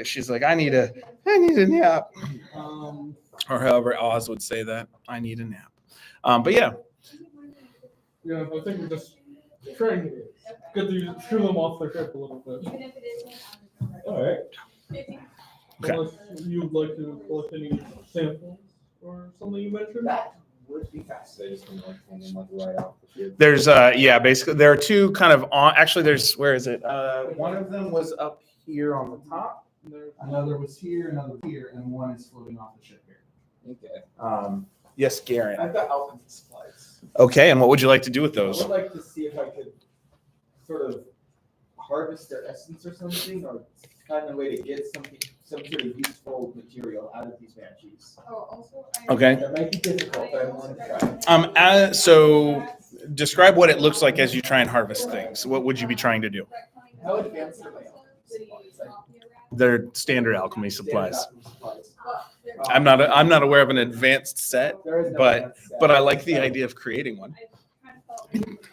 She's like, I need a nap. Or however Oz would say that. I need a nap. But yeah. Yeah, I think we're just trying to get these, screw them off their hip a little bit. All right. Okay. Unless you'd like to collect any samples or something you mentioned. That would be fast. They just can like hang them like right off the field. There's basically there are two kind of on. Actually, there's where is it? One of them was up here on the top. Another was here, another here, and one is floating off the ship here. Okay. Yes, Garen. I've got alchemy supplies. Okay, and what would you like to do with I those? would like to see if I could sort of harvest their essence or something, or find a way to get some sort of useful material out of these banshees. Okay. That might be difficult, but I'm willing to try. So describe what it looks like as you try and harvest things. What would you be trying to do? How advanced are my alchemy supplies? Like, They're standard alchemy supplies. alchemy supplies. I'm not aware of an advanced set, There is no but advanced set. but I like the idea of creating one.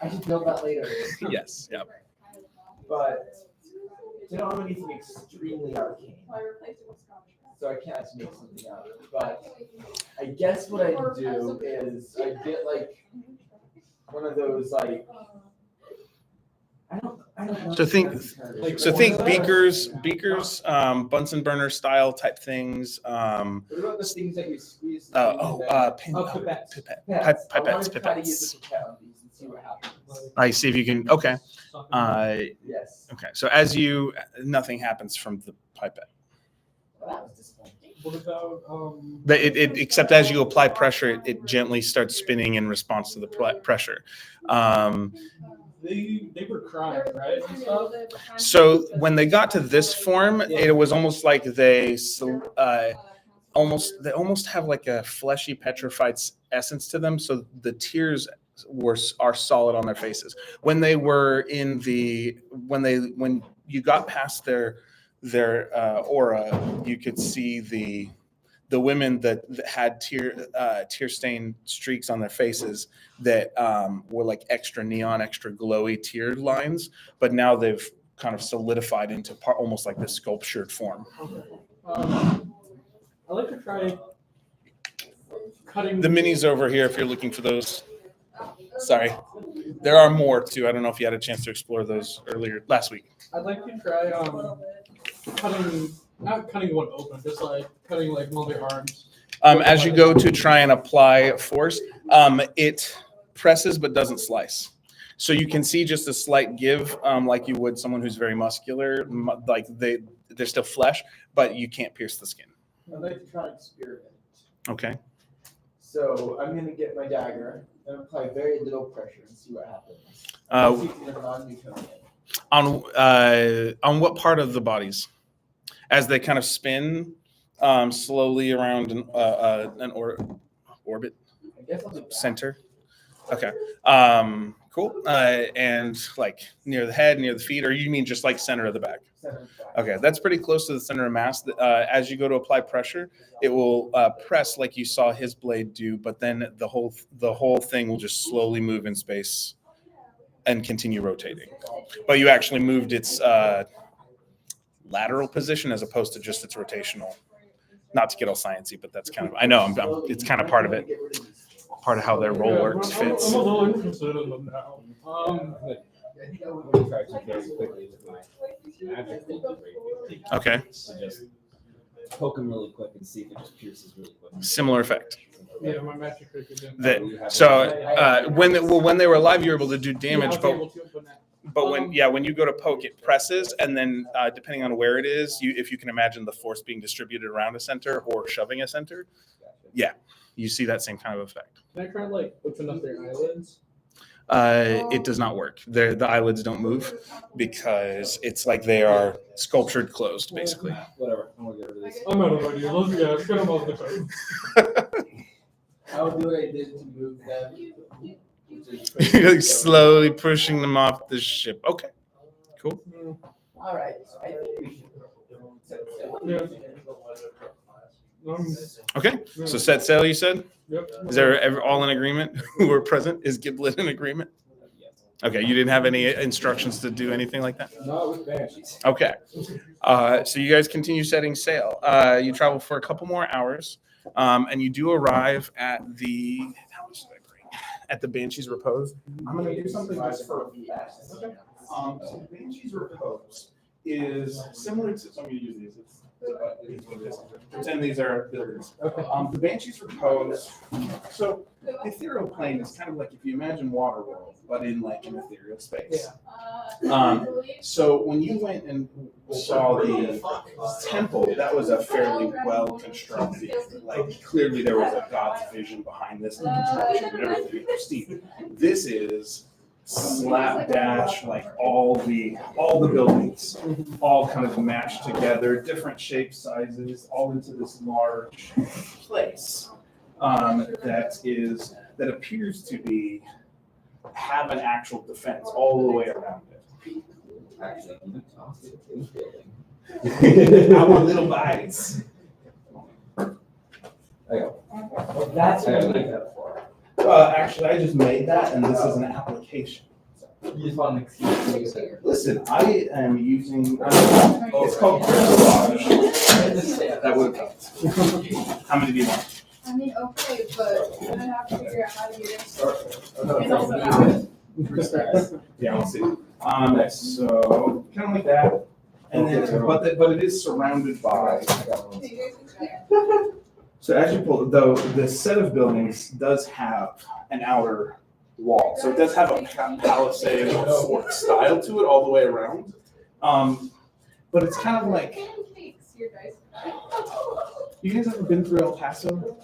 I should build that later. Yes. Yeah. But I don't have anything extremely arcane, so I can't make something out of it. But I guess what I do is I get like one of those like I don't know. So think beakers, Bunsen burner style type things. What about the things that you squeeze? Pipettes. Try to use the pipette on these and see what happens. I see if you can. Okay. Yes. Okay. So nothing happens from the pipette. Well, that was disappointing. What about Except as you apply pressure, it gently starts spinning in response to the pressure. they were crying, right? And stuff? So when they got to this form, it was almost like they almost have like a fleshy petrified essence to them. So the tears are solid on their faces. When they were when you got past their aura, you could see the women that had tear stained streaks on their faces that were like extra neon, extra glowy tear lines. But now they've kind of solidified into almost like this sculptured form. Okay. I like to try cutting The minis over here, if you're looking for those. Sorry, there are more too. I don't know if you had a chance to explore those last week. I'd like to try not cutting one open, just like cutting like one of their arms. As you go to try and apply force, it presses but doesn't slice. So you can see just a slight give, like you would someone who's very muscular, like they're still flesh, but you can't pierce the skin. I'd like to try and experiment. Okay. So I'm gonna get my dagger and apply very little pressure and see what happens. See if it's non-Newtonian. On what part of the bodies? As they kind of spin slowly around an orbit I guess I'll do that. center. Okay. Cool. And like near the head, near the feet, or you mean just like center of the back? Center of the back. Okay, that's pretty close to the center of mass. As you go to apply pressure, it will press like you saw his blade do, but then the whole thing will just slowly move in space and continue rotating. But you actually moved its lateral position as opposed to just its rotational. Not to get all sciencey, but that's kind of it's kind of part of it, part of how their roll works fits. I'm a little interested in them now. I think I would try to very quickly with my magic thing. Okay, So just poke them really quick and see if it just pierces really quick. similar effect. Yeah, my magic trick again. When they were alive, you were able to do damage, Yeah, I was able to, but now- but when you go to poke, it presses, and then depending on where it is, if you can imagine the force being distributed around a center or shoving a center, yeah, you see that same kind of effect. Can I try like open up their eyelids? It does not work. The eyelids don't move because it's like they are sculptured closed, basically. Whatever. I'm gonna get rid of this. I'm out of ideas. Let's get them off the phone. I'll do what I did to move them. You're like slowly pushing them off the ship. Okay, cool. All right. So I think we should. Okay, so set sail, you said? Yep. Is there all in agreement who were present? Is Giblet in agreement? Okay, you didn't have any instructions to do anything like that? Not with banshees. Okay. So you guys continue setting sail. You travel for a couple more hours, and you do arrive at the, how much did I bring? At the Banshee's Repose. I'm going to do something just for fast. Okay. So Banshee's Repose is similar to, so I'm going to use these. It's what it is. Pretend these are buildings. Okay. The Banshee's Repose. So the ethereal plane is kind of like if you imagine Waterworld, but in like an ethereal space. So when you went and saw the temple, that was a fairly well constructed. Like clearly there was a God's vision behind this construction and everything pristine. This is slapdash, like all the buildings, all kind of mashed together, different shapes, sizes, all into this large place that appears to have an actual defense all the way around it. Actually, I want little bites. There you go. That's what I made that for. Actually, I just made that, and this is an application. You just want an excuse to use it. Listen, I am using. It's called Camouflage. That would have helped. How many do you want? I mean, okay, but you're gonna have to figure out how to get it. And also how. Yeah, we'll see. So kind of like that, and then but it is surrounded by. So as you pull, though, the set of buildings does have an outer wall, so it does have a palisade or fort style to it all the way around. But it's kind of like. You guys ever been through El Paso?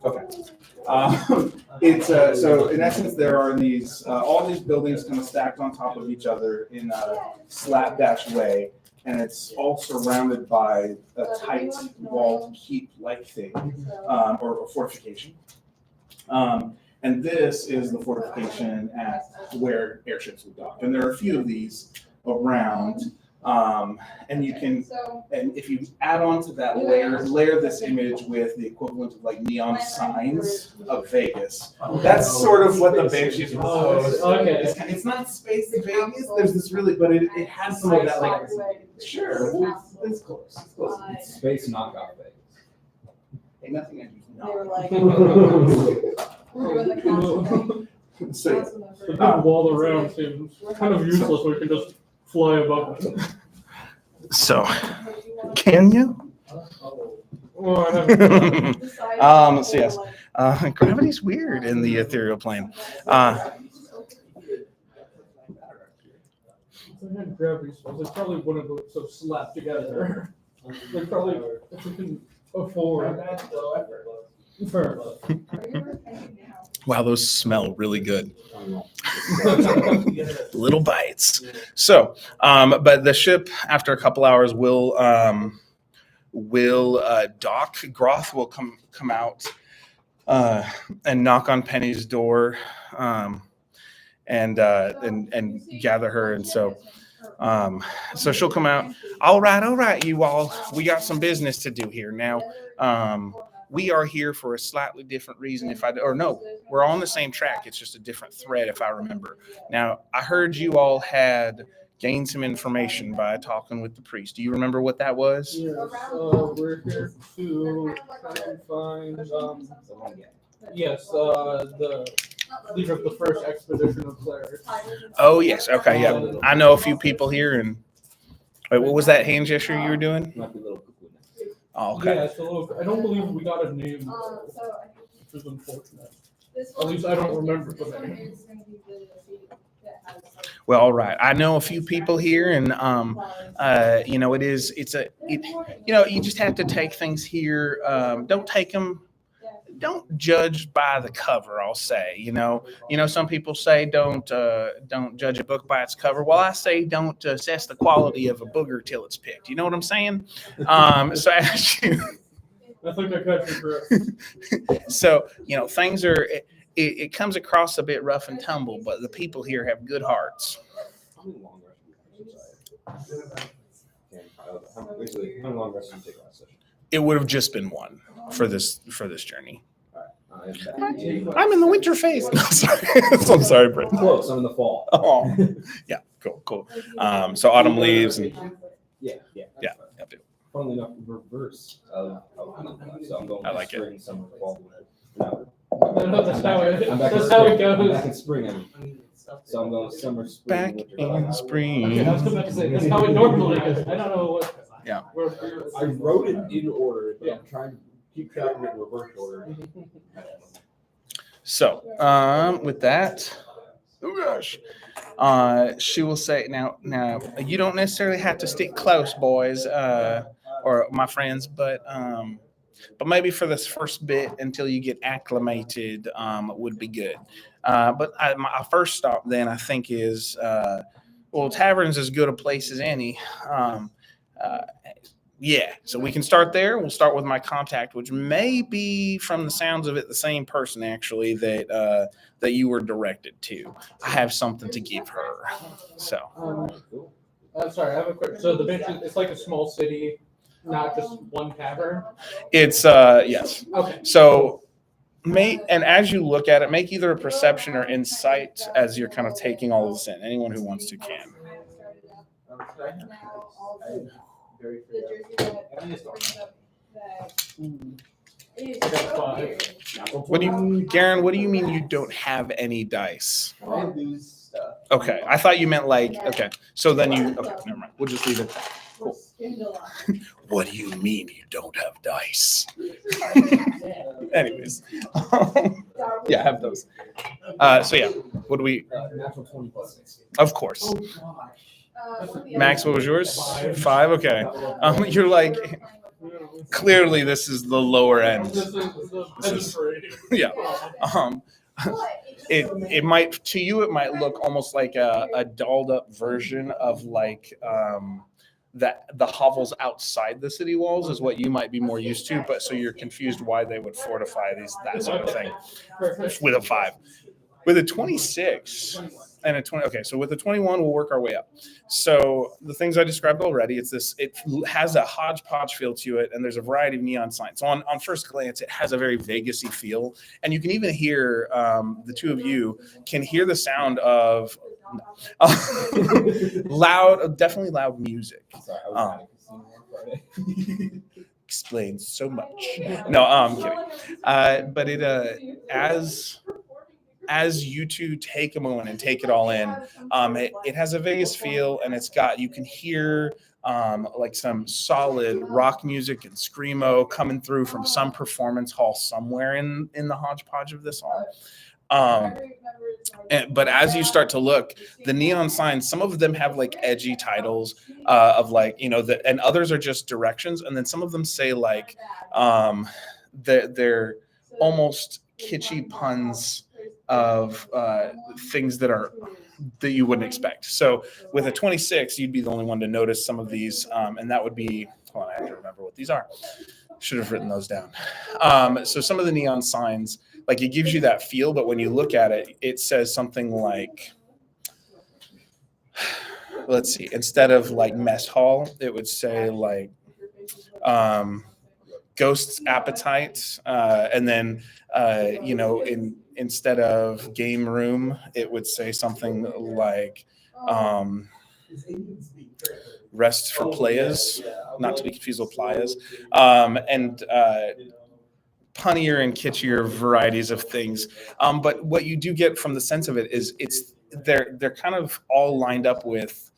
Okay. It's so in essence there are these all these buildings kind of stacked on top of each other in a slapdash way, and it's all surrounded by a tight walled keep-like thing or a fortification. And this is the fortification at where airships would dock, and there are a few of these around. And you can, and if you add on to that layer this image with the equivalent of like neon signs of Vegas. That's sort of what the Banshee's Repose. Okay. It's not space Vegas. There's this really, but it has some of that like. Sure, it's close. It's close. It's space knockoff Vegas. Ain't nothing I do. They were like, we're doing the council thing. So, The big wall around seems kind of useless. We can just fly above it. so can you? Well, I haven't. So yes, gravity's weird in the ethereal plane. If they had gravity spells, they probably wouldn't look so slapped together. They probably, if we can afford. Fair enough. Wow, those smell really good. Little bites. So, but the ship, after a couple hours, will dock. Groth will come out and knock on Penny's door, and gather her. And so she'll come out. All right, you all. We got some business to do here now. We are here for a slightly different reason. We're on the same track. It's just a different thread, if I remember. Now, I heard you all had gained some information by talking with the priest. Do you remember what that was? Yes, we're here to try and find, the leader of the first expedition of clerics. Oh, yes. Okay, yeah. I know a few people here. And wait, what was that hand gesture you were doing? Oh, okay. Yeah, so I don't believe we got a name, which is unfortunate. At least I don't remember the name. Well, all right. I know a few people here, and you just have to take things here. Don't judge by the cover. I'll say, some people say don't judge a book by its cover. Well, I say don't assess the quality of a booger till it's picked. You know what I'm saying? So as you. I think I got you correct. So things are. It comes across a bit rough and tumble, but the people here have good hearts. How many long rests did you take last session? It would have just been one for this journey. All I'm in the winter phase. Sorry. I'm sorry, Britt. Close. I'm in the fall. Oh, yeah, cool. So autumn leaves and Yeah. yeah. Funnily enough, reverse of so I'm going I like it. spring, summer, fall. No. No, that's how it I'm back in that's how it spring. I'm goes. back in spring. So I'm going summer, spring, Back winter. in spring. Okay, I was about to say that's how it normally goes. I don't know what. Yeah. I wrote it in order, but I'm trying to keep track of it in reverse order. So, with that, oh gosh, she will say, now, you don't necessarily have to stick close, boys, or my friends, but maybe for this first bit until you get acclimated, would be good. But my first stop then I think is, well, tavern's as good a place as any. Yeah, so we can start there. We'll start with my contact, which may be, from the sounds of it, the same person actually that you were directed to. I have something to give her. So, I'm sorry, I have a quick. So the bench, it's like a small city, not just one tavern. it's yes. Okay. So, and as you look at it, make either a perception or insight as you're kind of taking all of this in. Anyone who wants to can. Garen, what do you mean you don't have any dice? I lose stuff. Okay, I thought you meant like, okay, so then okay, never mind. We'll just leave it there. Cool. What do you mean you don't have dice? Anyways, yeah, I have those. So yeah, what do we? Natural 20 plus 6. Of course. Max, what was yours? 5. Okay. You're like, clearly this is the lower end. This is, yeah. It might, to you, it might look almost like a dolled up version of like that the hovels outside the city walls is what you might be more used to, but so you're confused why they would fortify that sort of thing with a 5. With a 26 and a 20, okay, so with a 21, we'll work our way up. So the things I described already, it has a hodgepodge feel to it, and there's a variety of neon signs. So on first glance, it has a very Vegas-y feel, and you can even hear, the two of you can hear the sound of definitely loud music. Explains so much. No, I'm kidding. But it as you two take a moment and take it all in, it has a Vegas feel, and you can hear like some solid rock music and screamo coming through from some performance hall somewhere in the hodgepodge of this all. But as you start to look, the neon signs, some of them have like edgy titles of like, and others are just directions. And then some of them say like, they're almost kitschy puns of things that you wouldn't expect. So with a 26, you'd be the only one to notice some of these. And that would be, hold on, I have to remember what these are. Should have written those down. So some of the neon signs, like it gives you that feel, but when you look at it, it says something like, let's see, instead of like mess hall, it would say like ghost's appetite. And then, instead of game room, it would say something like rest for players, not to be confused with playas. And punnier and kitschier varieties of things. But what you do get from the sense of it is they're kind of all lined up with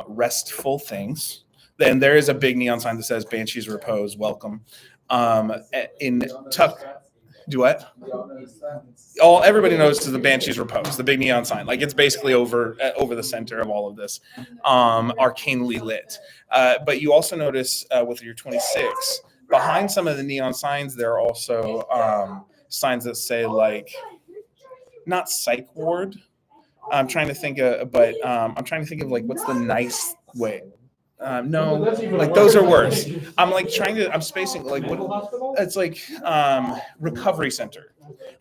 restful things. Then there is a big neon sign that says Banshee's Repose, welcome. Do what? Everybody knows the Banshee's Repose, the big neon sign. Like it's basically over the center of all of this, arcanely lit. But you also notice with your 26, behind some of the neon signs, there are also signs that say like, not psych ward. I'm trying to think of like what's the nice way. No, like those are worse. I'm spacing like what it's like recovery center,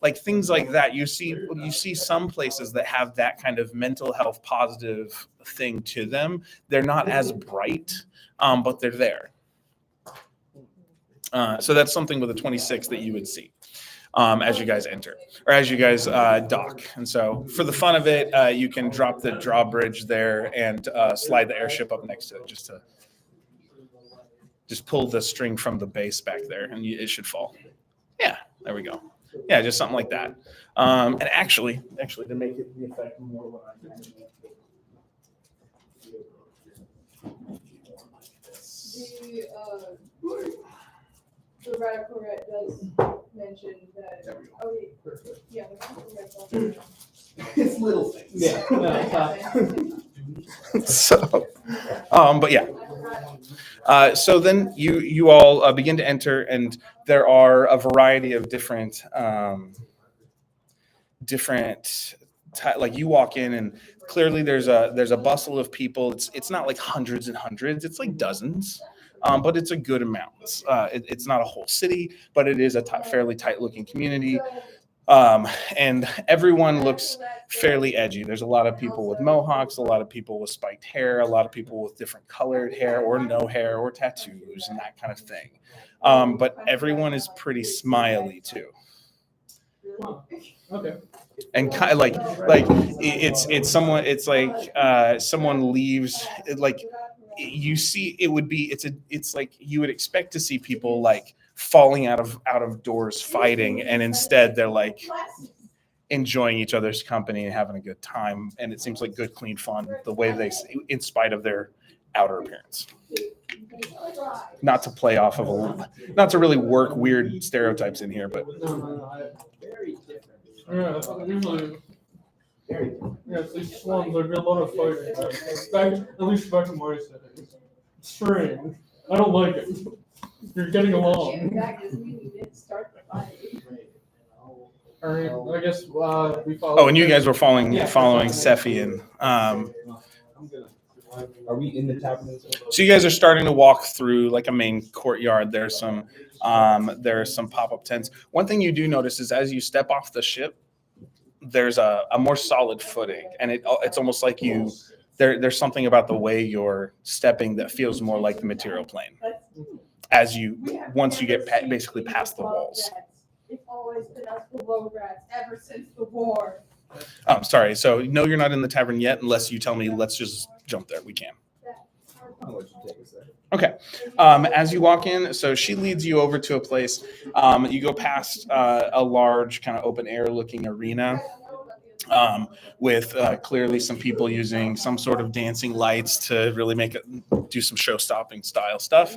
like things like that. You see some places that have that kind of mental health positive thing to them. They're not as bright, but they're there. So that's something with a 26 that you would see. as you guys enter or as you guys dock. And so for the fun of it, you can drop the drawbridge there and slide the airship up next to it just pull the string from the base back there and it should fall. Yeah, there we go. Yeah, just something like that. And actually to make it the effect more what I can. The radical red does mention that. Oh, yeah. It's little things. Yeah. So, but yeah. So then you all begin to enter, and there are a variety of different like you walk in, and clearly there's a bustle of people. It's not like hundreds and hundreds. It's like dozens. But it's a good amount. It's not a whole city, but it is a fairly tight-looking community. And everyone looks fairly edgy. There's a lot of people with mohawks, a lot of people with spiked hair, a lot of people with different colored hair or no hair or tattoos and that kind of thing. But everyone is pretty smiley too. Okay. And kind of like it's someone. It's like someone leaves. Like you see, it's like you would expect to see people like falling out of doors fighting, and instead they're like enjoying each other's company and having a good time. And it seems like good, clean fun the way they, in spite of their outer appearance. Not to play off of not to really work weird stereotypes in here, but Very different. Yeah, usually. Yes, these slums are a lot of fighting. At least back in my city. It's strange. I don't like it. You're getting along. That doesn't mean we didn't start the fight. All right, I guess we follow. oh, and you guys were following Sephi and Are we in the tavern? so you guys are starting to walk through like a main courtyard. There's some pop-up tents. One thing you do notice is as you step off the ship, there's a more solid footing, and it's almost like there's something about the way you're stepping that feels more like the material plane as once you get basically past the walls. It's always been us below rats ever since the war. Sorry. So no, you're not in the tavern yet, unless you tell me. Let's just jump there. We can. I'll let you take us there. Okay. As you walk in, so she leads you over to a place. You go past a large kind of open air looking arena with clearly some people using some sort of dancing lights to really do some show stopping style stuff.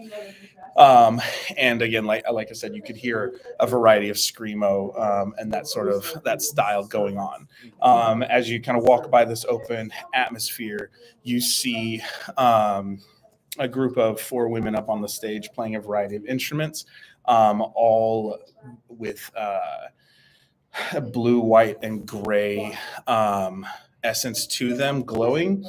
And again, like I said, you could hear a variety of screamo and that style going on. As you kind of walk by this open atmosphere, you see a group of 4 women up on the stage playing a variety of instruments, all with blue, white, and gray essence to them, glowing.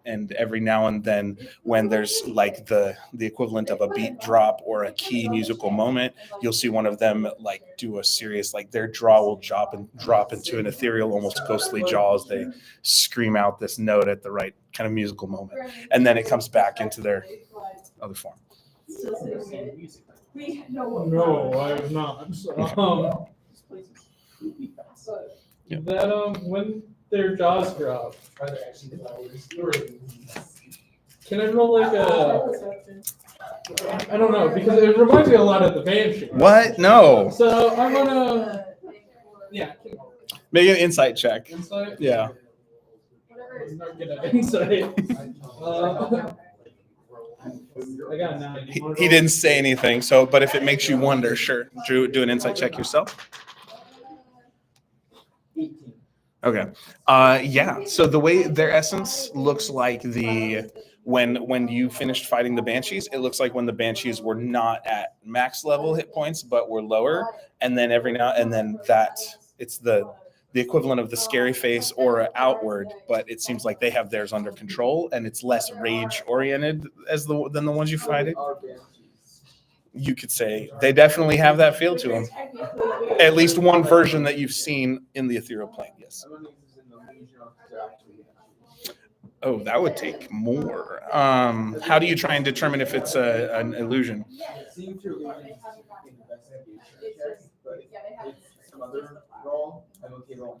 And every now and then, when there's like the equivalent of a beat drop or a key musical moment, you'll see one of them like do a serious, like their jaw will drop into an ethereal, almost ghostly jaw as they scream out this note at the right kind of musical moment, and then it comes back into their other form. No, I have not. Yeah. That when their jaws drop, can I roll like I don't know, because it reminds me a lot of the Banshee. What? No. So I'm gonna Make an insight check. insight. Yeah. I'm not good at insight. I got 9. He didn't say anything, but if it makes you wonder, sure. Drew, do an insight check yourself. 18. Okay. Yeah. So the way their essence looks like when you finished fighting the Banshees, it looks like when the Banshees were not at max level hit points, but were lower. And then every now and then it's the equivalent of the scary face or outward, but it seems like they have theirs under control and it's less rage oriented than the ones you fight. You could say they definitely have that feel to them. At least one version that you've seen in the ethereal plane, yes. Oh, that would take more. How do you try and determine if it's an illusion? Seeing through illusions is investigation check, but if it's some other roll, I'm okay rolling.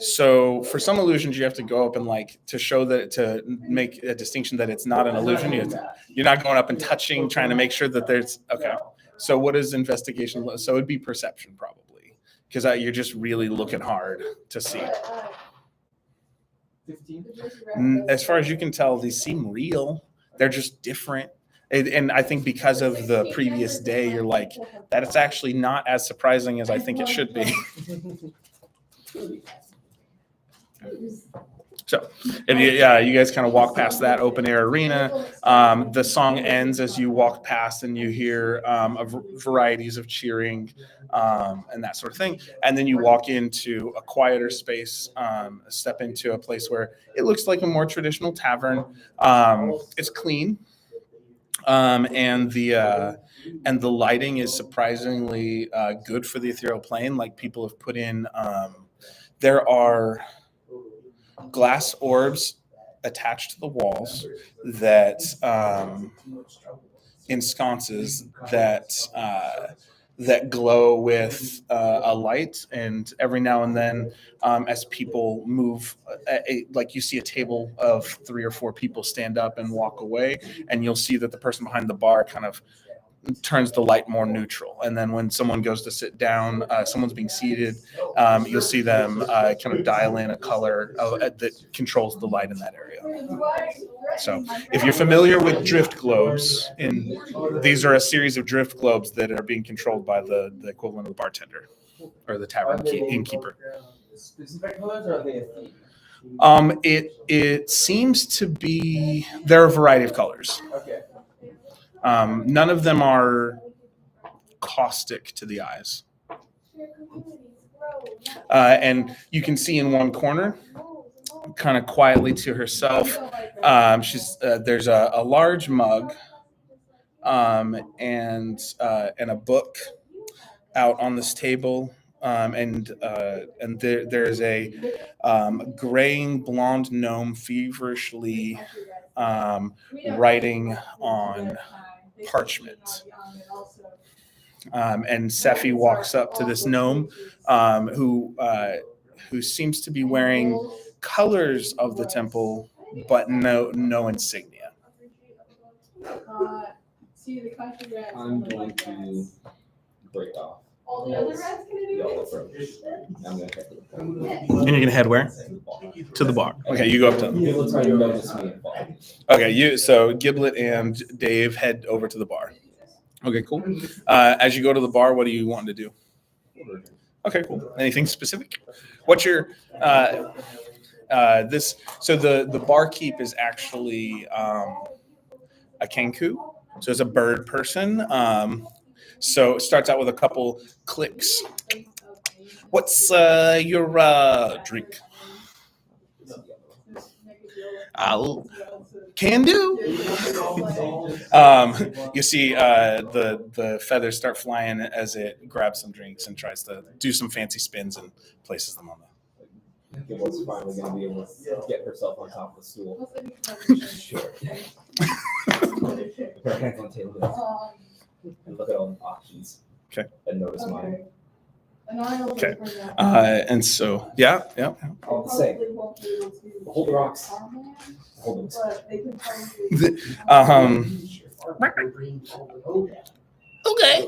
So for some illusions, you have to go up and like to show that to make a distinction that it's not an illusion. You're not going up and touching, trying to make sure that there's okay. So what is investigation? So it'd be perception probably because you're just really looking hard to see. 15. As far as you can tell, these seem real. They're just different. And I think because of the previous day, you're like, that it's actually not as surprising as I think it should be. So if you guys kind of walk past that open air arena, the song ends as you walk past and you hear varieties of cheering and that sort of thing. And then you walk into a quieter space, step into a place where it looks like a more traditional tavern. It's clean. And the lighting is surprisingly good for the ethereal plane. Like people have put in, there are glass orbs attached to the walls that in sconces that glow with a light, and every now and then as people move, like you see a table of 3 or 4 people stand up and walk away, and you'll see that the person behind the bar kind of turns the light more neutral. And then when someone goes to sit down, someone's being seated, you'll see them kind of dial in a color that controls the light in that area. So if you're familiar with drift globes, these are a series of drift globes that are being controlled by the equivalent of the bartender or the tavern innkeeper. Specific colors or are they a theme? It seems to be, there are a variety of colors. Okay. None of them are caustic to the eyes. And you can see in one corner, kind of quietly to herself, there's a large mug and a book out on this table. And there's a graying blonde gnome feverishly writing on parchment. And Sephi walks up to this gnome who seems to be wearing colors of the temple, but no insignia. I'm going to break off. All the other rats gonna do Y'all it? approach. I'm going to head to the bar. And you're gonna head where? To the bar. Okay, you go up to them. People try to notice me and follow me. Okay, so Giblet and Dave head over to the bar. Okay, cool. As you go to the bar, what do you want to do? Okay, cool. Anything specific? What's your this? So the barkeep is actually a kenku, so it's a bird person. So it starts out with a couple clicks. What's your drink? Can do. You see the feathers start flying as it grabs some drinks and tries to do some fancy spins and places them on the. Giblet's finally going to be able to get herself on top of the stool. Sure. Put her hands on the table and look at all the options. Okay. And notice mine. Okay. And so, yeah. All the same. Hold the rocks. Hold Okay.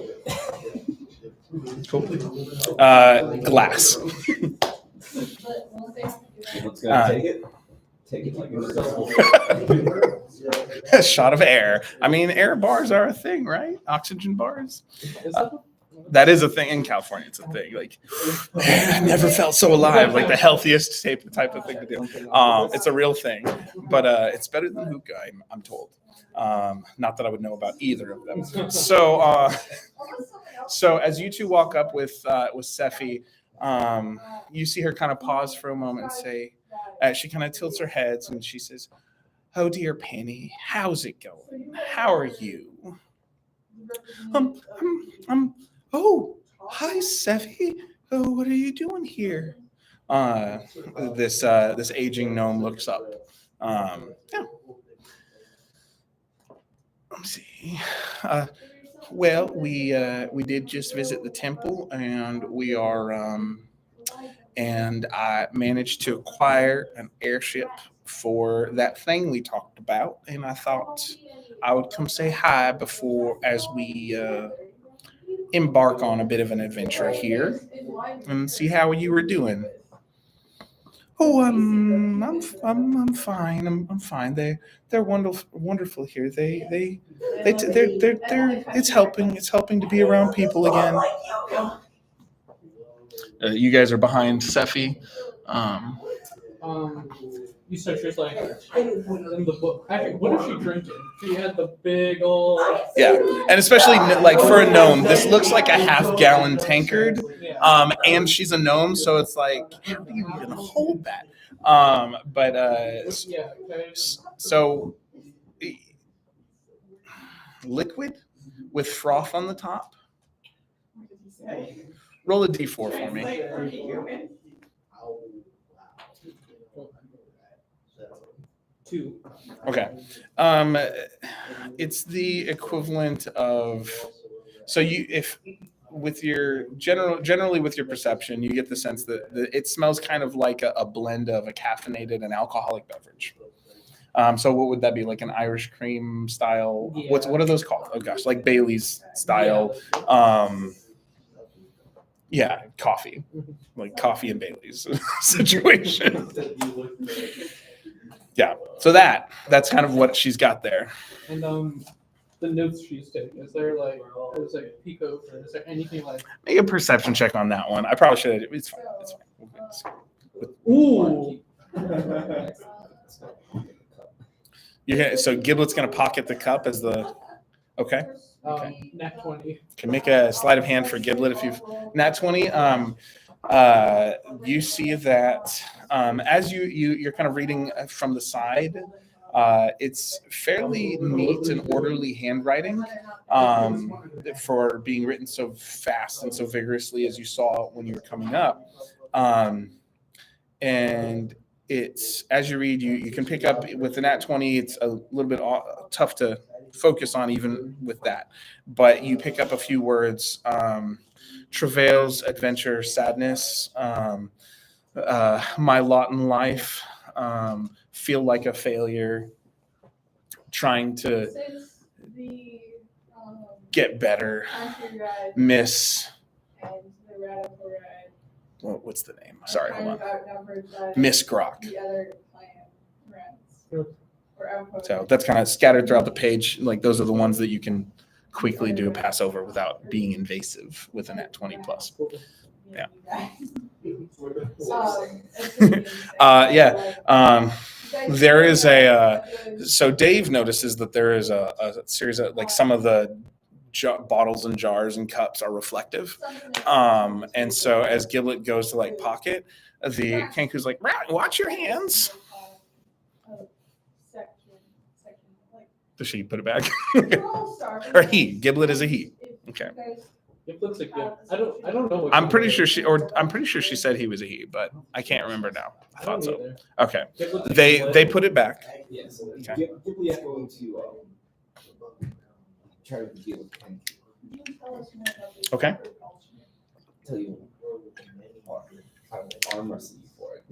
Cool. Glass. Giblet's going to take it. Take it like it's A shot of air. I mean, air bars are a thing, right? Oxygen bars. That is a thing in California. It's a thing. Like, I never felt so alive. Like the healthiest type of thing to do. It's a real thing, but it's better than hookah, I'm told. Not that I would know about either of them. So as you two walk up with Sephi, you see her kind of pause for a moment and say, she kind of tilts her head and she says, "Oh dear Penny, how's it going? How are you?" Oh, hi Sephi. Oh, what are you doing here? This aging gnome looks up Yeah. Let me see. Well, we did just visit the temple, and we are and I managed to acquire an airship for that thing we talked about, and I thought I would come say hi before as we embark on a bit of an adventure here and see how you were doing. Oh, I'm fine. I'm fine. They're wonderful here. They're it's helping to be around people again. You guys are behind Seffi. You said she was like in the book. Actually, what is she drinking? She had the big old. Yeah, and especially like for a gnome, this looks like a half-gallon tankard. Yeah. And she's a gnome, so it's like, how do you even hold that? But Yeah. Okay. so liquid with froth on the top. Roll a d4 for me. 2. Okay. It's the equivalent of, so if with your generally with your perception, you get the sense that it smells kind of like a blend of a caffeinated and alcoholic beverage. So what would that be, like an Irish cream style? Yeah. What are those called? Oh gosh, like Bailey's style. Yeah, coffee, like coffee and Bailey's situation. Yeah, so that's kind of what she's got there. And the notes she's taking, is there like Pico, or is there anything like? Make a perception check on that one. I probably should have. It's fine. It's fine. Ooh. So Giblet's gonna pocket the cup as the. Okay. Nat 20. Can make a sleight of hand for Giblet if you've nat 20. You see that as you're kind of reading from the side, it's fairly neat and orderly handwriting for being written so fast and so vigorously as you saw when you were coming up. And it's, as you read, you can pick up with the nat 20. It's a little bit tough to focus on even with that, but you pick up a few words: travails, adventure, sadness, my lot in life, feel like a failure, trying to get better, miss. What's the name? Sorry, hold on. Miss Grok. So that's kind of scattered throughout the page. Like those are the ones that you can quickly do a pass over without being invasive with a nat 20 plus. Yeah. There is so Dave notices that there is a series of, like, some of the bottles and jars and cups are reflective. And so as Giblet goes to like pocket, the Kenku's like, watch your hands. Does she put it back? Or he? Giblet is a he. Okay. It looks like good. I don't know. I'm pretty sure she said he was a he, but I can't remember now. I thought so. Either. Okay. They put it back. Yeah, so Okay. Ghibli is going to try to deal with Kenku. Okay. Tell you, I will arm wrestle you for it.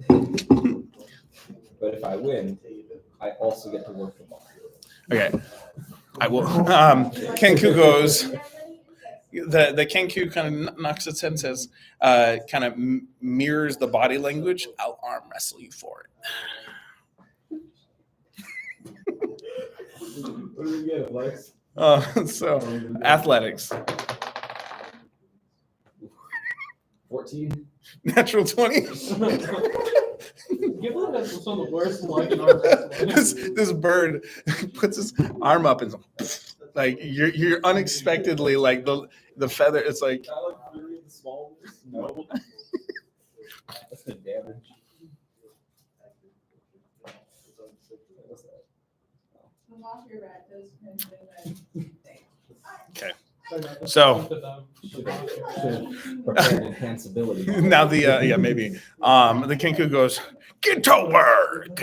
But if I win, I also get to work tomorrow. Okay. I will. Kenku goes. The Kenku kind of knocks its head and says, kind of mirrors the body language. I'll arm wrestle you for it. What do we get, Lex? So athletics. 14. Natural 20. Giblet has some of the worst luck in our wrestling. This bird puts his arm up and like you're unexpectedly, like the feather. It's like I like really the smallness. No. That's the damage. okay. So Enhanceability. now the maybe the Kenku goes, get to work.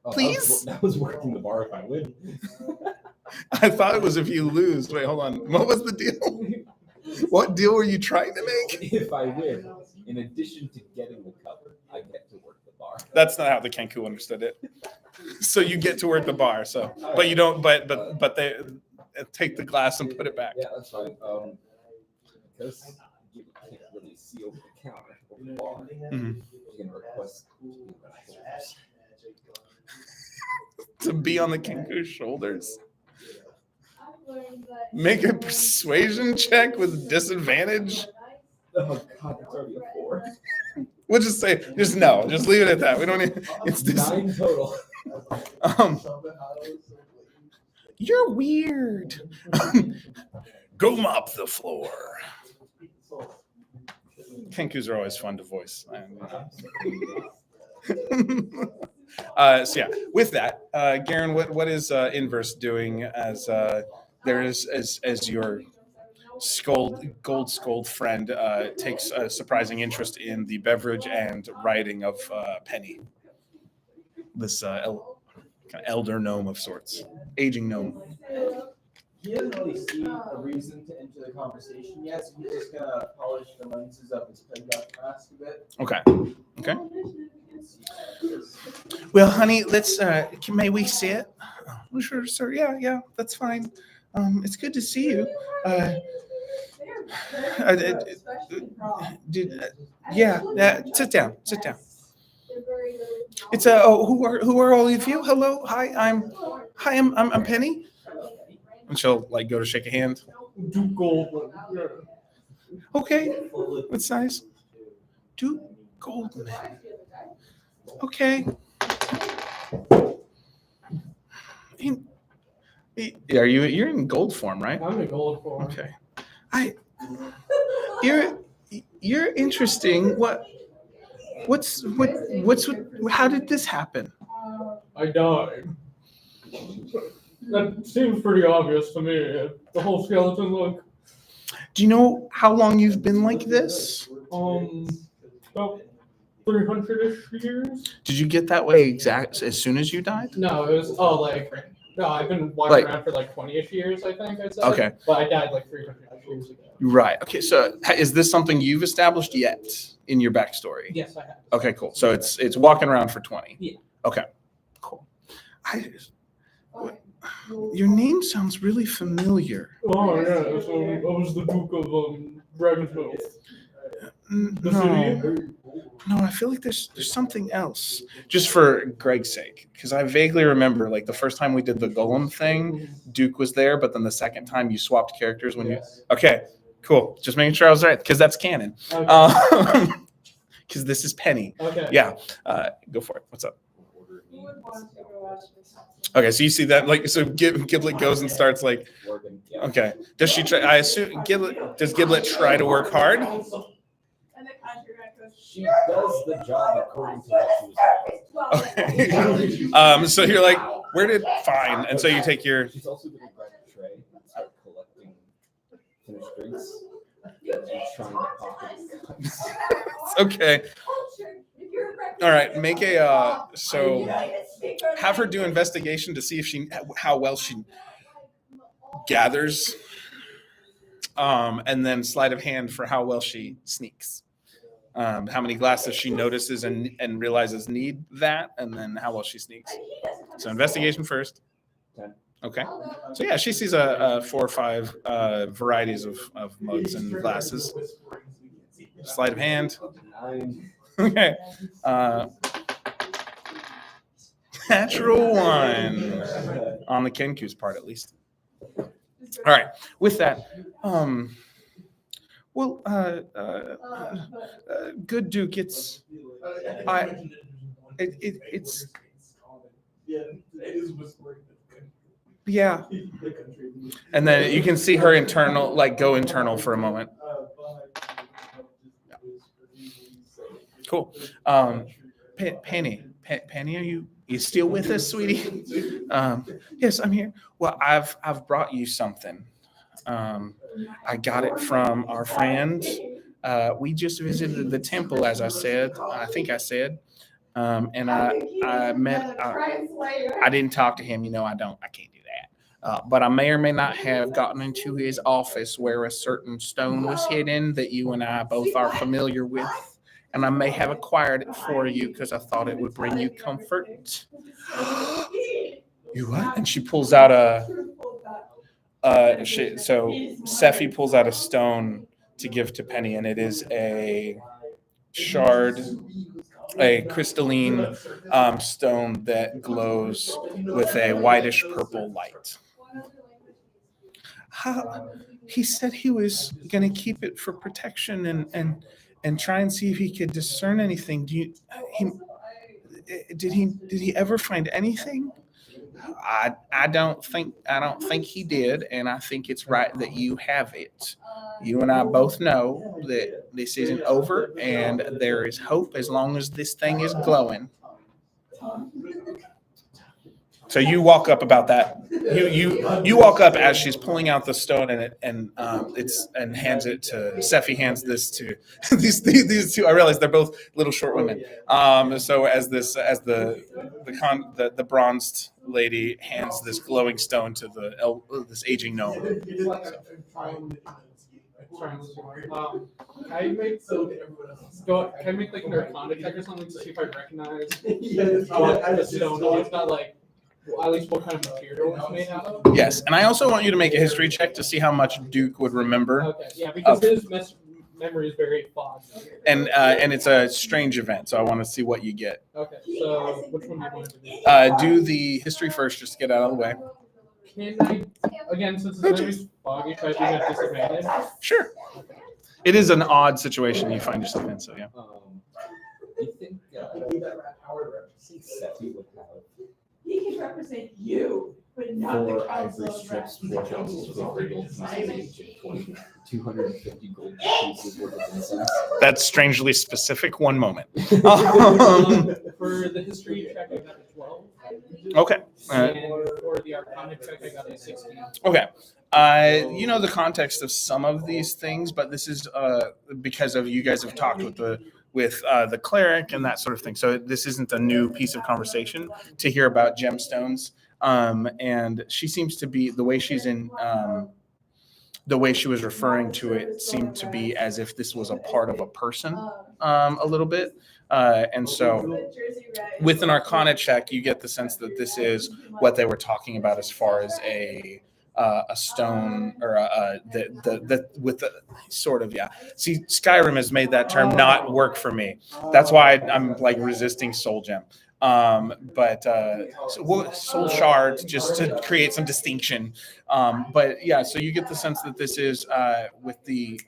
Oh, Please? That was working the bar if I win. I thought it was if you lose. Wait, hold on. What was the deal? What deal were you trying to make? If I win, in addition to getting the cup, I get to work the bar. That's not how the Kenku understood it. So you get to work the bar. So, but you don't. But they take the glass and put it back. Yeah, that's fine. Because you can't really see over the counter over the bar. Mhm. You can request To be on the Kenku's shoulders. Make a persuasion check with disadvantage. Oh God, it's already a 4. We'll just say, just no. Just leave it at that. We don't need. It's 9 total. You're weird. Go mop the floor. Kenkus are always fun to voice. So yeah, with that, Garen, what is Inverse doing as there is as your gold scold friend takes a surprising interest in the beverage and writing of Penny, this kind of elder gnome of sorts, aging gnome. He doesn't really see a reason to enter the conversation yet, so he's just gonna polish the lenses of his playground mask a bit. Okay. Well, honey, let's. May we sit? Oh, sure, sir. Yeah, that's fine. It's good to see you. Sit down. It's who are all of you? Hello, hi, I'm Penny. And she'll like go to shake a hand. Duke Goldman. Yeah. Okay, that's nice. Duke Goldman. Okay. You're in gold form, right? I'm in gold form. Okay. You're interesting. How did this happen? I died. That seems pretty obvious to me. The whole skeleton look. Do you know how long you've been like this? About 300-ish years. Did you get that way exact as soon as you died? No, it was no, I've been walking around for like 20-ish years, I think I'd say. Okay. But I died like 300 years ago. Right. Okay. So is this something you've established yet in your backstory? Yes, I have. Okay, cool. So it's walking around for 20. Yeah. Okay, cool. Your name sounds really familiar. Oh yeah, so I was the Duke of Dragonsmouth. The city? No, I feel like there's something else. Just for Greg's sake, because I vaguely remember like the first time we did the Golem thing, Duke was there, but then the second time you swapped characters when you. Okay, cool. Just making sure I was right because that's canon. Okay. Because this is Penny. Okay. Yeah. Go for it. What's up? Okay, so you see that, like, so Giblet goes and starts like, okay. Does she try? I assume does Giblet try to work hard? She does the job according to what she was Okay. So you're like, where did fine? And so you take your. She's also going to grab a tray and start collecting finished drinks and trying to pocket cups. Okay. All right. Make a so have her do investigation to see if how well she gathers, and then sleight of hand for how well she sneaks. How many glasses she notices and realizes need that, and then how well she sneaks. So investigation first. 10. Okay. So yeah, she sees 4 or 5 varieties of mugs and glasses. Sleight of hand. 9. Okay. Natural 1 on the Kenku's part, at least. All right. With that, good Duke. It's yeah. And then you can see her go internal for a moment. Cool. Penny, are you still with us, sweetie? Yes, I'm here. Well, I've brought you something. I got it from our friend. We just visited the temple, as I said. I think I said. And I met. I didn't talk to him. I can't do that. But I may or may not have gotten into his office where a certain stone was hidden that you and I both are familiar with. And I may have acquired it for you because I thought it would bring you comfort. You what? And she pulls out so Sephi pulls out a stone to give to Penny, and it is a crystalline stone that glows with a whitish purple light. He said he was going to keep it for protection and try and see if he could discern anything. Did he ever find anything? I don't think he did, and I think it's right that you have it. You and I both know that this isn't over, and there is hope as long as this thing is glowing. So you walk up about that. You walk up as she's pulling out the stone and hands it to Sephi. Hands this to these two. I realize they're both little short women. So as the bronzed lady hands this glowing stone to this aging gnome. Can I make like an arcana check or something to see if I recognize what the stone is? Not like, well, at least what kind of material it's made out of? Yes, and I also want you to make a history check to see how much Duke would remember. Okay, yeah, because his memory is very foggy. And it's a strange event, so I want to see what you get. Okay, so which one do you want to do? Do the history first, just to get out of the way. Can I, again, since his memory's foggy, try to at disadvantage? Sure. It is an odd situation you find yourself in, so yeah. You think Sephi would have He can represent you, but not the 4 ivory council of strips, representatives. 4 ounces of gold pieces each, and 250 gold pieces worth of incense? That's strangely specific. One moment. For the history check, I got a 12. Okay. And for the arcana check, I got a 16. Okay. You know the context of some of these things, but this is because of you guys have talked with the cleric and that sort of thing. So this isn't a new piece of conversation to hear about gemstones. And she seems to be the way she's in. The way she was referring to it seemed to be as if this was a part of a person, a little bit. And so with an arcana check, you get the sense that this is what they were talking about as far as a stone or with the sort of, yeah. See, Skyrim has made that term not work for me. That's why I'm like resisting soul gem. Soul shards just to create some distinction. But yeah, so you get the sense that this is with the,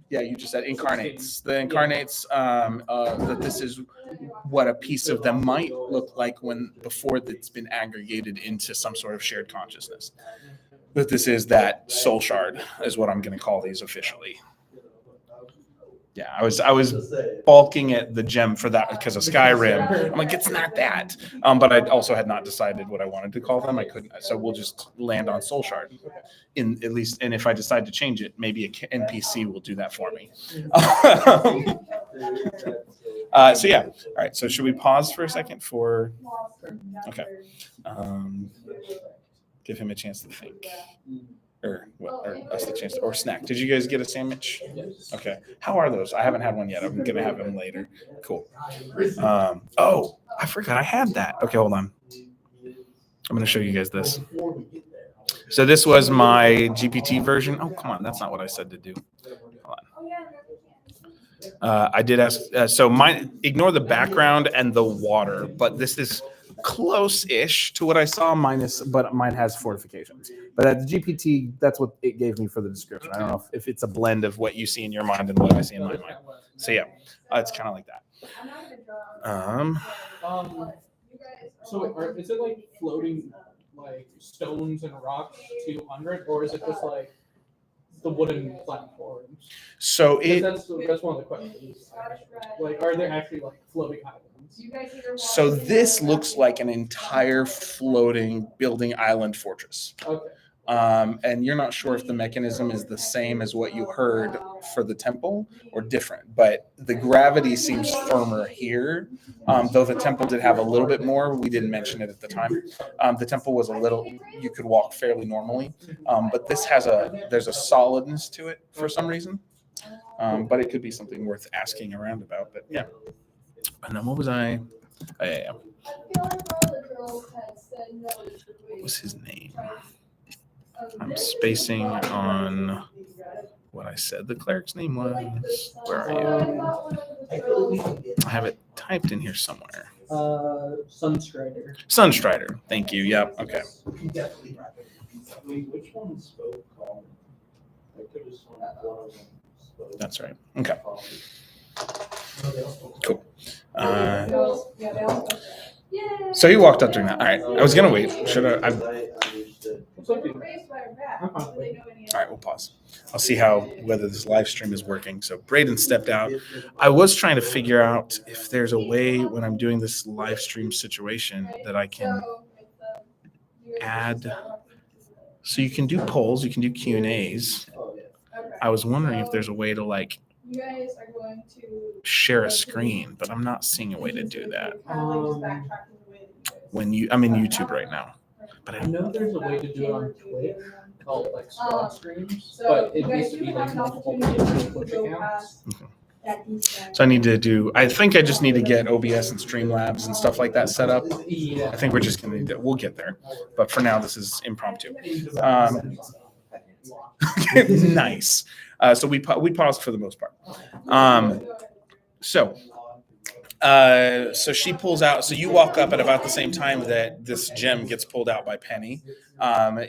yeah, you just said incarnates. The incarnates, that this is what a piece of them might look like before it's been aggregated into some sort of shared consciousness. That this is that soul shard is what I'm going to call these officially. Yeah, I was balking at the gem for that because of Skyrim. I'm like, it's not that. But I also had not decided what I wanted to call them. I couldn't. So we'll just land on Soul Shard. At least, and if I decide to change it, maybe an NPC will do that for me. So yeah. All right. So should we pause for a second for? Okay. Give him a chance to think. Or us the chance to, or snack. Did you guys get a sandwich? Yes. Okay. How are those? I haven't had one yet. I'm gonna have them later. Cool. Oh, I forgot I had that. Okay, hold on. I'm gonna show you guys this. So this was my GPT version. Oh, come on, that's not what I said to do. Hold on. I did ask. So mine. Ignore the background and the water, but this is close-ish to what I saw. But mine has fortifications. But at the GPT, that's what it gave me for the description. I don't know if it's a blend of what you see in your mind and what I see in my mind. So yeah, it's kind of like that. So is it like floating like stones and rocks 200, or is it just like the wooden platforms? So that's one of the questions. Like, are there actually like floating islands? So this looks like an entire floating building island fortress. Okay. And you're not sure if the mechanism is the same as what you heard for the temple or different, but the gravity seems firmer here. Though the temple did have a little bit more, we didn't mention it at the time. The temple was a little, you could walk fairly normally, but this there's a solidness to it for some reason. But it could be something worth asking around about. But yeah. And then what was I? Oh, yeah. What was his name? I'm spacing on what I said the cleric's name was. Where are you? I have it typed in here somewhere. Sunstrider. Sunstrider. Thank you. Yep. Okay. Which one spoke? I could have sworn that one of them spoke. That's right. Okay. Cool. So you walked up during that. All right. I was gonna wait. Should I? All right, we'll pause. I'll see whether this live stream is working. So Braden stepped out. I was trying to figure out if there's a way when I'm doing this live stream situation that I can add. So you can do polls, you can do Q&As. I was wondering if there's a way to like share a screen, but I'm not seeing a way to do that. I'm in YouTube right now. But I know there's a way to do it on Twitch called like squad streams, but it needs to be like multiple Twitch accounts. So I think I just need to get OBS and Streamlabs and stuff like that set up. Yeah. I think we're just going to we'll get there. But for now, this is impromptu. Nice. So we paused for the most part. So she pulls out. So you walk up at about the same time that this gem gets pulled out by Penny.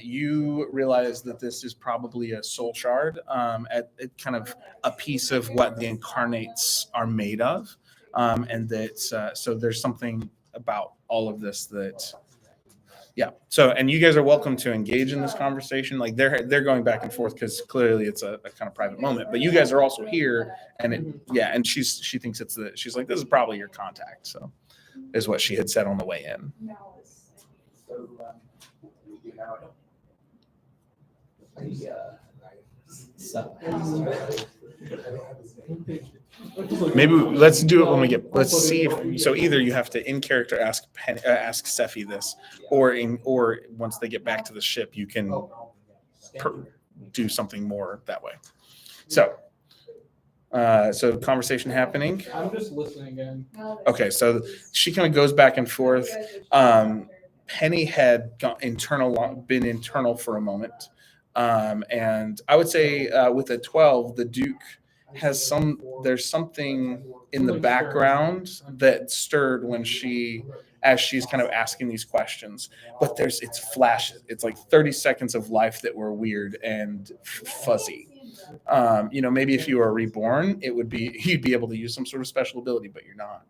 You realize that this is probably a soul shard, at kind of a piece of what the incarnates are made of, and that so there's something about all of this that. Yeah. So, and you guys are welcome to engage in this conversation. Like they're going back and forth because clearly it's a kind of private moment. But you guys are also here, and and she thinks she's like, this is probably your contact. So, is what she had said on the way in. Maybe let's do it when we get. Let's see if so. Either you have to in character ask Sephi this, or once they get back to the ship, you can do something more that way. So, conversation happening. I'm just listening in. Okay, so she kind of goes back and forth. Penny had been internal for a moment, and I would say with a 12, the Duke has there's something in the background that stirred as she's kind of asking these questions, but it's flashes. It's like 30 seconds of life that were weird and fuzzy. Maybe if you were reborn, you'd be able to use some sort of special ability, but you're not.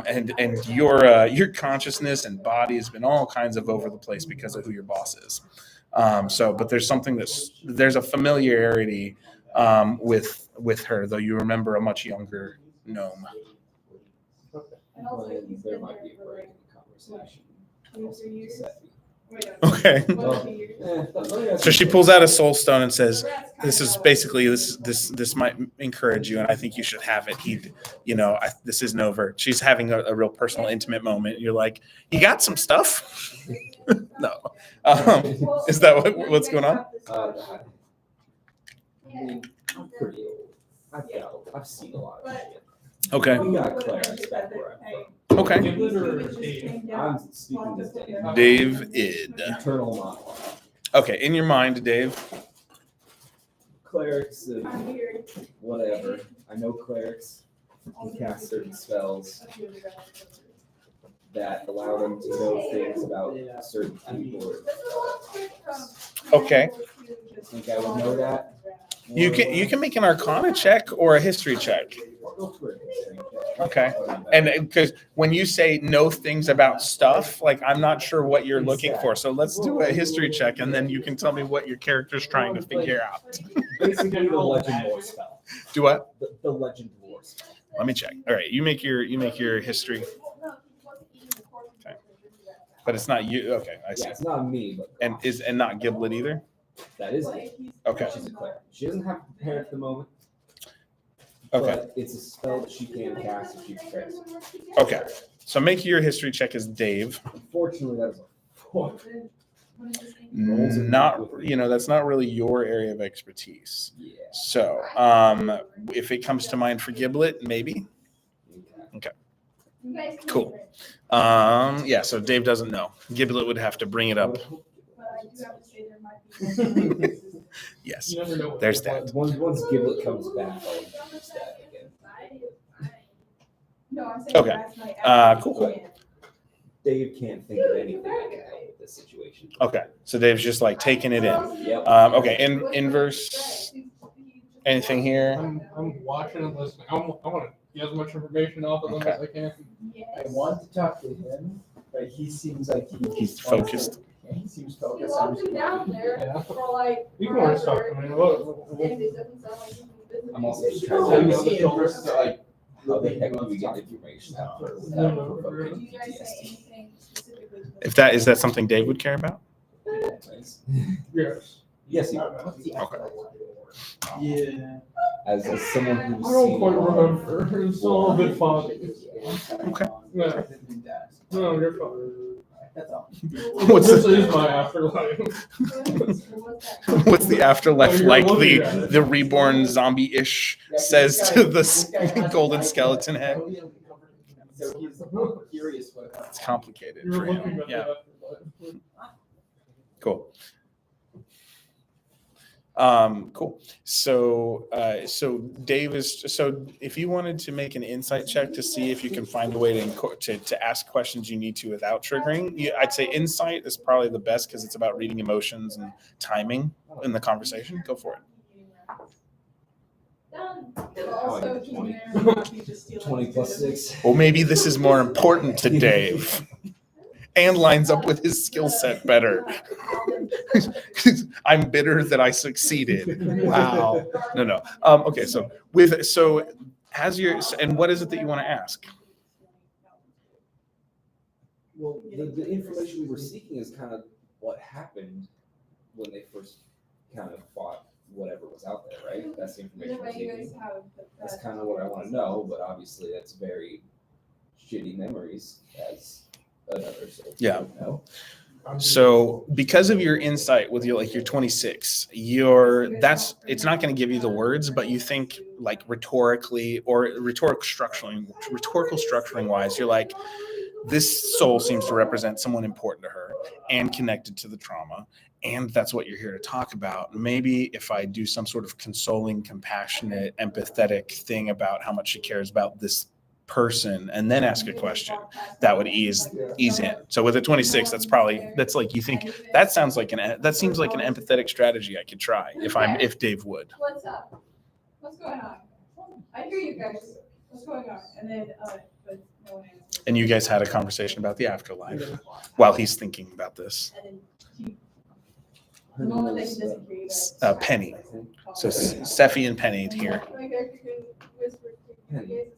And your consciousness and body has been all kinds of over the place because of who your boss is. But there's something there's a familiarity with her, though you remember a much younger gnome. There might be a break in the conversation. Okay. So she pulls out a soul stone and says, "This is basically this might encourage you, and I think you should have it." This is Novert. She's having a real personal, intimate moment. You're like, "You got some stuff?" No. Is that what's going on? I'm pretty old. I've seen a lot of shit. Okay. We got Clarence back where I'm from. Okay. I'm speaking to Dave. Dave Id. Eternal monologue. Okay, in your mind, Dave. Clerics and whatever. I know clerics can cast certain spells that allow them to know things about certain people. Okay. I think I would know that. You can make an Arcana check or a History check. Okay. And because when you say know things about stuff, like I'm not sure what you're looking for. So let's do a History check, and then you can tell me what your character's trying to figure out. Basically, the Legend Lore spell. Do what? The Legend Lore spell. Let me check. All right, you make your History. Okay. But it's not you. Okay, I see. Yeah, it's not me, but And gosh, not Giblet either. that is me. Okay. She's a cleric. She doesn't have to prepare at the moment. Okay. But it's a spell that she can cast if she prepares. Okay. So make your history check as Dave. Unfortunately, that is a 4. Not, that's not really your area of expertise. Yeah. So, if it comes to mind for Giblet, maybe. Okay. Cool. Yeah. So Dave doesn't know. Giblet would have to bring it up. Yes. You never know what There's they're that. Once Giblet comes back, I'll use that again. Okay. Cool. Dave can't think of anything that can help with this situation. Okay. So Dave's just like taking it in. Yep. Okay. Inverse. Anything here? I'm watching and listening. I want to get as much information off of them as I can. I want to talk to him, but he seems like He's focused. Yeah, he seems He focused. walked me down there Yeah. for like. You can always talk to me. What- And it doesn't sound like he's been I'm also busy. just trying So to you figure see out inverse, like, how the heck do we get information out Did without you guys say anything specifically? to If that is that something Dave would care about? Yes. Yes, he What's the Okay. Yeah. as someone I who's don't seen quite remember. It's a little bit foggy. Okay. Yeah. No, you're fine. That's all. What's This the, is my afterlife. what's the afterlife You're like? looking at it. The reborn zombie-ish says to the golden skeleton head. So he's curious what. It's complicated You're for looking him. at Yeah. the afterlife. Cool. Cool. So, Dave is, so if you wanted to make an insight check to see if you can find a way to ask questions you need to without triggering, I'd say insight is probably the best because it's about reading emotions and timing in the conversation. Go for it. Also, 20 plus 6. Well, maybe this is more important to Dave and lines up with his skill set better. I'm bitter that I succeeded. Wow. No. Okay. So and what is it that you want to ask? Well, the information we were seeking is kind of what happened when they first kind of fought whatever was out there, right? That's the information we're seeking. That's kind of what I want to know, but obviously that's very shitty memories as another. So Yeah. No. So because of your insight with your 26, it's not going to give you the words, but you think like rhetorically or rhetorical structuring wise, you're like, this soul seems to represent someone important to her and connected to the trauma. And that's what you're here to talk about. Maybe if I do some sort of consoling, compassionate, empathetic thing about how much she cares about this person and then ask a question, that would ease in. So with a 26, that's like, you think that seems like an empathetic strategy I could try if Dave would. What's up? What's going on? I hear you guys. What's going on? And then, but no one answers. And you guys had a conversation about the afterlife while he's thinking about this. And then the moment that he doesn't hear you guys. Penny. So Seffi and Penny here. My character can whisper to you guys' characters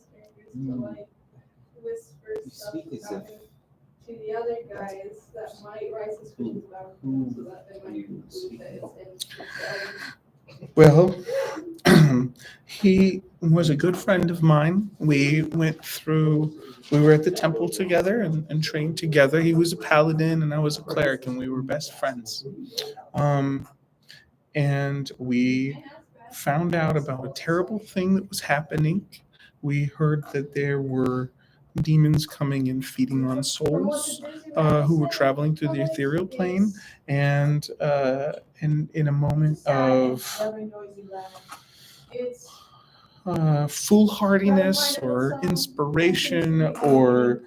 to like whisper stuff speak as about if- him to the other guys that might raise suspicions about him, so that they might conclude that it's him. Well, he was a good friend of mine. We were at the temple together and trained together. He was a paladin and I was a cleric and we were best friends. And we found out about a terrible thing that was happening. We heard that there were demons coming and feeding on souls who were traveling through the ethereal plane. And in a moment of foolhardiness or inspiration or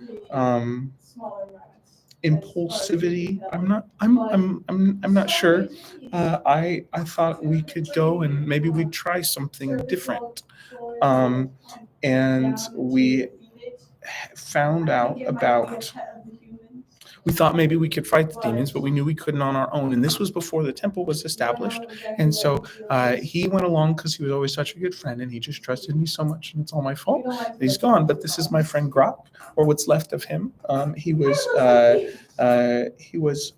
impulsivity, I'm not sure. I thought we could go and maybe we'd try something different. And we found out about we thought maybe we could fight the demons, but we knew we couldn't on our own. And this was before the temple was established. And so he went along because he was always such a good friend, and he just trusted me so much, and it's all my fault that he's gone. But this is my friend Grok, or what's left of him. He was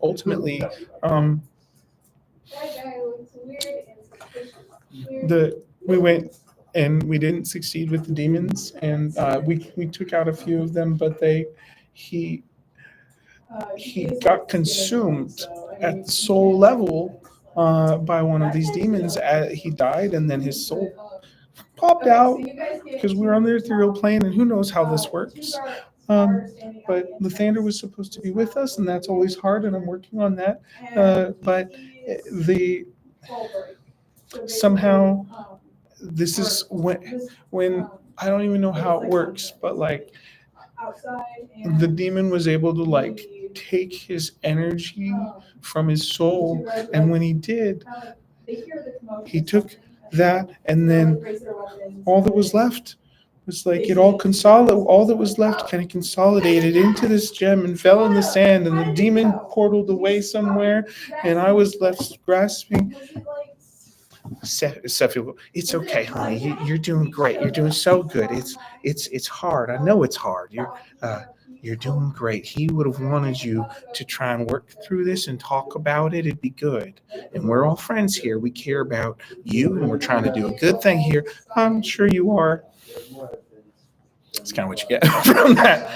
ultimately we went and we didn't succeed with the demons, and we took out a few of them, but he got consumed at the soul level by one of these demons. He died, and then his soul popped out because we were on the ethereal plane, and who knows how this works. But Lathander was supposed to be with us, and that's always hard, and I'm working on that. But somehow this is when I don't even know how it works, but like the demon was able to like take his energy from his soul, and when he did, he took that, and then all that was left was like it all that was left kind of consolidated into this gem and fell in the sand, and the demon portaled away somewhere, and I was left grasping. Sephi, it's okay, honey. You're doing great. You're doing so good. It's hard. I know it's hard. You're doing great. He would have wanted you to try and work through this and talk about it. It'd be good. And we're all friends here. We care about you, and we're trying to do a good thing here. I'm sure you are. That's kind of what you get from that.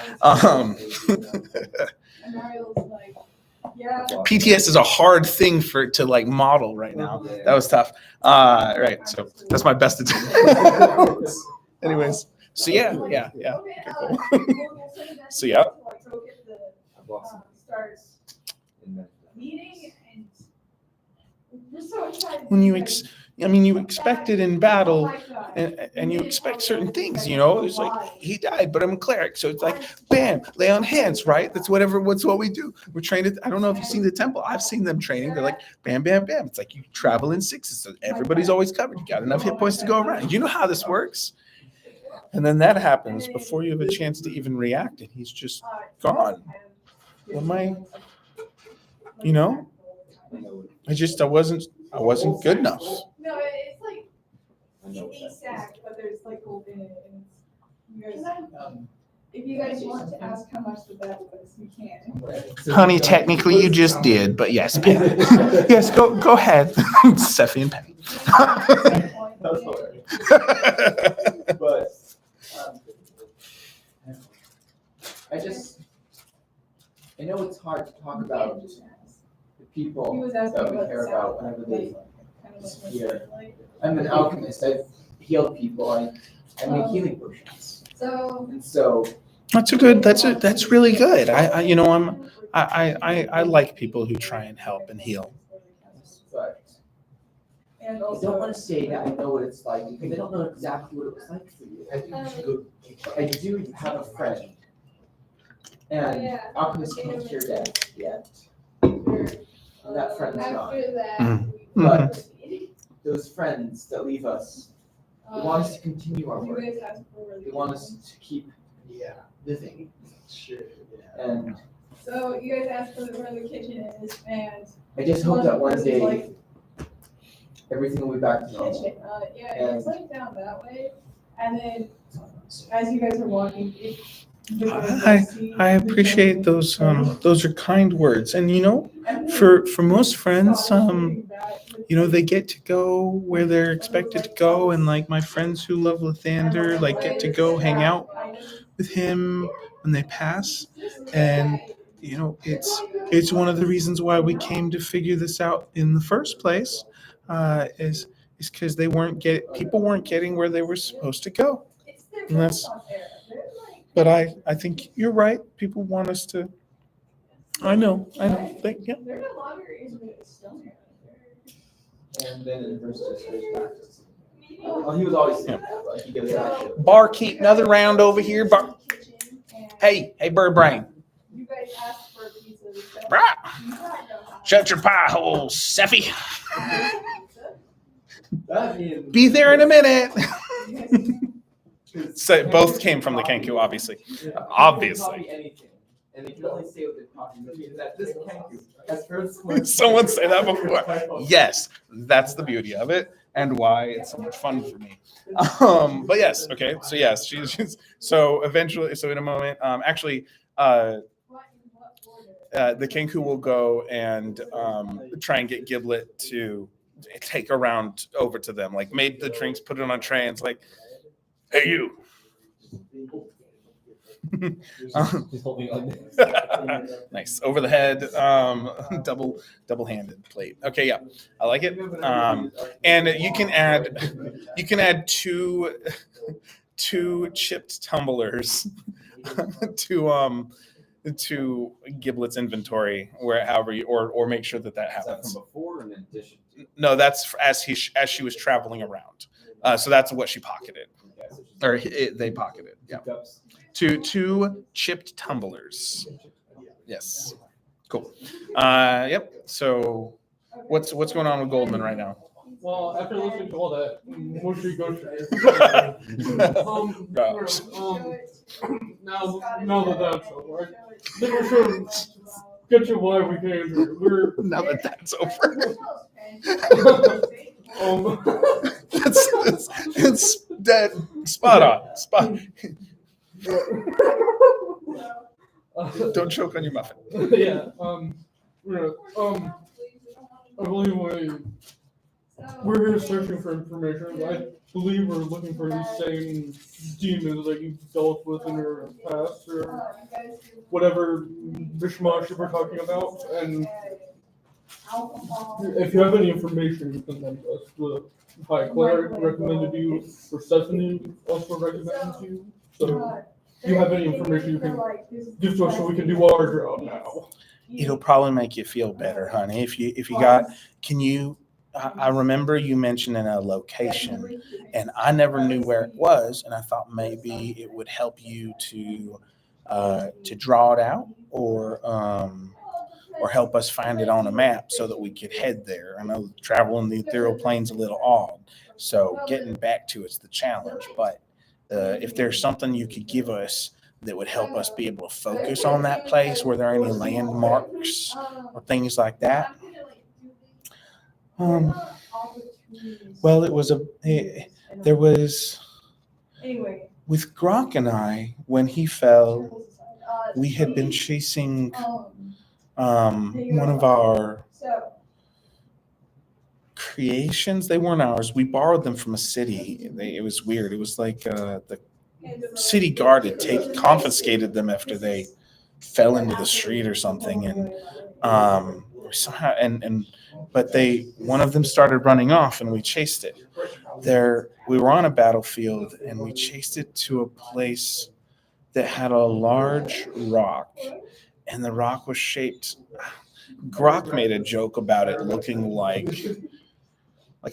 PTS is a hard thing to like model right now. That was tough. Right. So that's my best attempt. Anyways. So yeah. Okay, cool. So yeah. When you expect it in battle, and you expect certain things, it's like he died, but I'm a cleric, so it's like bam, lay on hands, right? That's what we do. We're trained. I don't know if you've seen the temple. I've seen them training. They're like bam, bam, bam. It's like you travel in sixes, so everybody's always covered. You got enough hit points to go around. You know how this works. And then that happens before you have a chance to even react, and he's just gone. I wasn't good enough. No, it's like a stack, but there's like gold in it, and you guys, if you guys want to ask how much the bet was, you can. Honey, technically you just did, but yes, Penny. Yes, go ahead, Sephi and Penny. But I know it's hard to talk about the people that we care about whenever they here. I'm an alchemist. I've healed people. I make healing potions. So That's really good. I like people who try and help and heal. But I don't want to say that I know what it's like because I don't know exactly what it was like for you. I do have a friend, and alchemists can't cure death yet. And that friend's gone. But those friends that leave us, they want us to continue our work. They want us to keep living. Sure. And So you guys asked for where the kitchen is, and I just hope that one day everything will be back to normal. kitchen. It's like down that way, and then as you guys are walking, I appreciate those. Those are kind words, and for most friends, they get to go where they're expected to go, and like my friends who love Lathander, like get to go hang out with him when they pass, and it's one of the reasons why we came to figure this out in the first place, is because people weren't getting where they were supposed to go, and but I think you're right. People want us to. I know. Yeah. They're no longer in the stone. And then in verse 6, there's practice. Well, he was always saying that, but he goes back. Barkeep, another round over here. Hey, Bird Brain. You guys asked for a pizza. Shut your pie hole, Sephi. That means Be there in a minute. So both came from the Kenku, obviously. Call me anything. and they can only say what they're talking, which means that this Kenku has heard someone. Someone say that before. Yes, that's the beauty of it, and why it's so much fun for me. But yes, okay. So yes, she's so eventually. So in a moment, actually, the Kenku will go and try and get Giblet to take a round over to them. Like, made the drinks, put it on a tray, and it's like, hey, you. He's holding on. Nice, over the head, double-handed plate. Okay, yeah, I like it. And you can add two chipped tumblers to Giblet's inventory, where however you or make sure that Is that happens. from before or in addition to? No, that's as she was traveling around. So that's what she pocketed, or they pocketed. Yeah, Cups. two chipped tumblers. Yes, cool. Yep. So what's going on with Goldman right now? Well, after listening to all that, mushy gushy. Now that that's over, I think we should get to why we came here. Now that that's over, it's dead. Spot on. Spot. Don't choke on your muffin. Yeah. I believe we're here searching for information. I believe we're looking for these same demons that you've dealt with in your past, or whatever mishmash you were talking about. And if you have any information, you can lend us. The High Cleric recommended you, Persephone also recommended you. So if you have any information you can give to us so we can do our job now. It'll probably make you feel better, honey. If you got, can you? I remember you mentioning a location, and I never knew where it was, and I thought maybe it would help you to draw it out, or help us find it on a map so that we could head there. I know traveling the ethereal plane's a little odd, so getting back to it's the challenge. But if there's something you could give us that would help us be able to focus on that place, were there any landmarks or things like that? Well, there was with Grok and I, when he fell, we had been chasing one of our creations. They weren't ours. We borrowed them from a city. It was weird. It was like the city guard had confiscated them after they fell into the street or something, and somehow but one of them started running off, and we chased it. We were on a battlefield, and we chased it to a place that had a large rock, and the rock was shaped. Grok made a joke about it looking like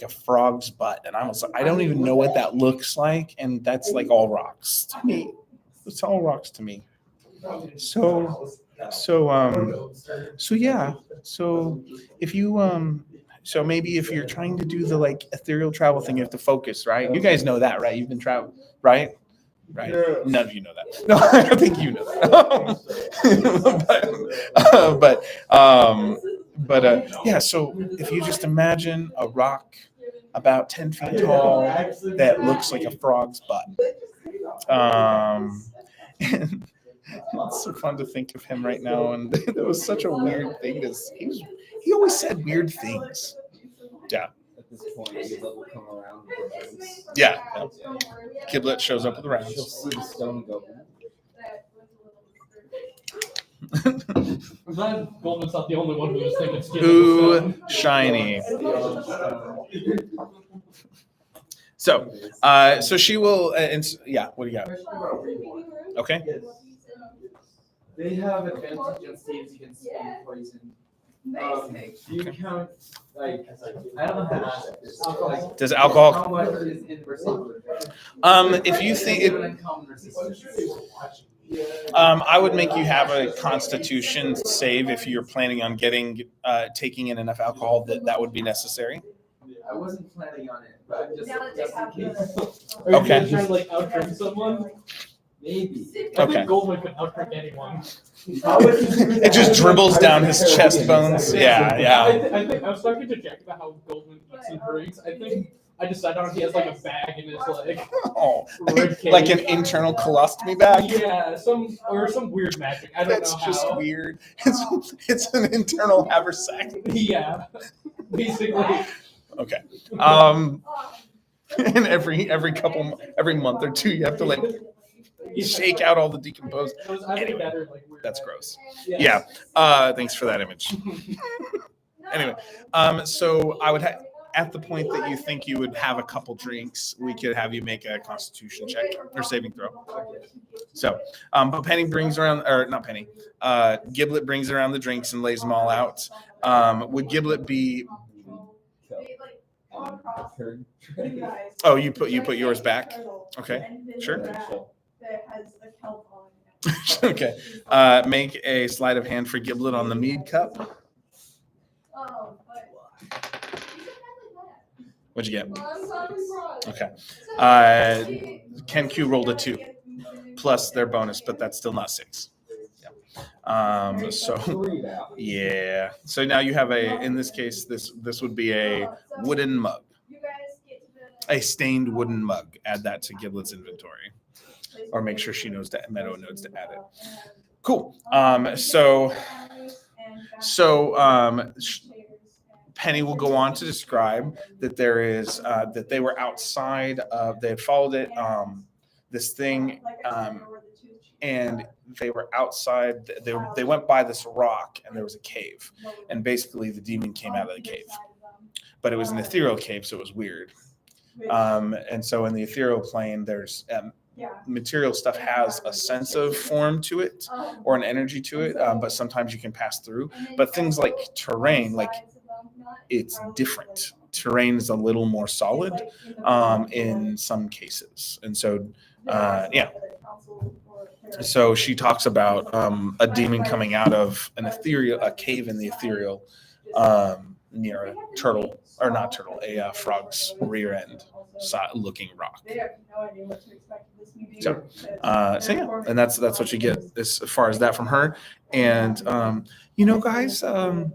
a frog's butt, and I was like, I don't even know what that looks like, and that's like all rocks to me. It's all rocks to me. So yeah. So if you so maybe if you're trying to do the like ethereal travel thing, you have to focus, right? You guys know that, right? You've been traveling, right? Right? Yeah. None of you know that. No, I don't think you know that. Yeah. So if you just imagine a rock about 10 feet tall that looks like a frog's butt, and it's so fun to think of him right now, and that was such a weird thing. He always said weird things. Yeah. At this point, Giblet will come around with the drinks. Yeah. Giblet shows up with the She'll rounds. see the stone and go, I'm glad Goldman's not the only one who was thinking skin. Ooh, shiny. So she will, yeah. What do you got? Okay. They have advantage on saves against poison. Do you count, like, I don't know how to ask this. Like, Does alcohol? how much is inversable? If you think Give it, an uncommon resistance. I would make you have a Constitution save if you're planning on taking in enough alcohol that would be necessary. I wasn't planning on it, but I'm just in case. Are you Okay. trying to like outdrink someone? Maybe. I Okay. think Goldman can outtrick anyone. It just dribbles down his chest bones. Yeah, yeah. I think I was talking to Jack about how Goldman eats and drinks. I think I decided on he has like a bag in his like Oh, rib cage. like an internal colostomy bag. Yeah, some weird magic. I don't That's know just how. weird. It's an internal haversack. Yeah, basically. Okay. And every month or two, you have to like shake out all the decomposed. It was either Anyway, that or like weird. That's gross. Yes. Yeah. Thanks for that image. Anyway, so I would at the point that you think you would have a couple drinks, we could have you make a Constitution check or saving throw. So, but Penny brings around, or not Penny, Giblet brings around the drinks and lays them all out. Would Giblet be? Oh, you put yours back. Okay, sure. That has a kelp on it. Okay. Make a sleight of hand for Giblet on the mead cup. What'd you get? Okay. Ken Q rolled a 2 plus their bonus, but that's still not 6. Yeah. So yeah. So now you have in this case, this would be a wooden mug, a stained wooden mug. Add that to Giblet's inventory, or make sure she knows that Meadow knows to add it. Cool. Penny will go on to describe that there is that they were outside of, they had followed it, this thing, and they were outside. They went by this rock, and there was a cave, and basically the demon came out of the cave, but it was an ethereal cave, so it was weird. And so in the ethereal plane, there's material stuff has a sense of form to it or an energy to it, but sometimes you can pass through. But things like terrain, like it's different. Terrain is a little more solid in some cases, and so yeah. So she talks about a demon coming out of a cave in the ethereal near a turtle, or not turtle, a frog's rear end looking rock. So yeah, and that's what you get as far as that from her. And guys, I'm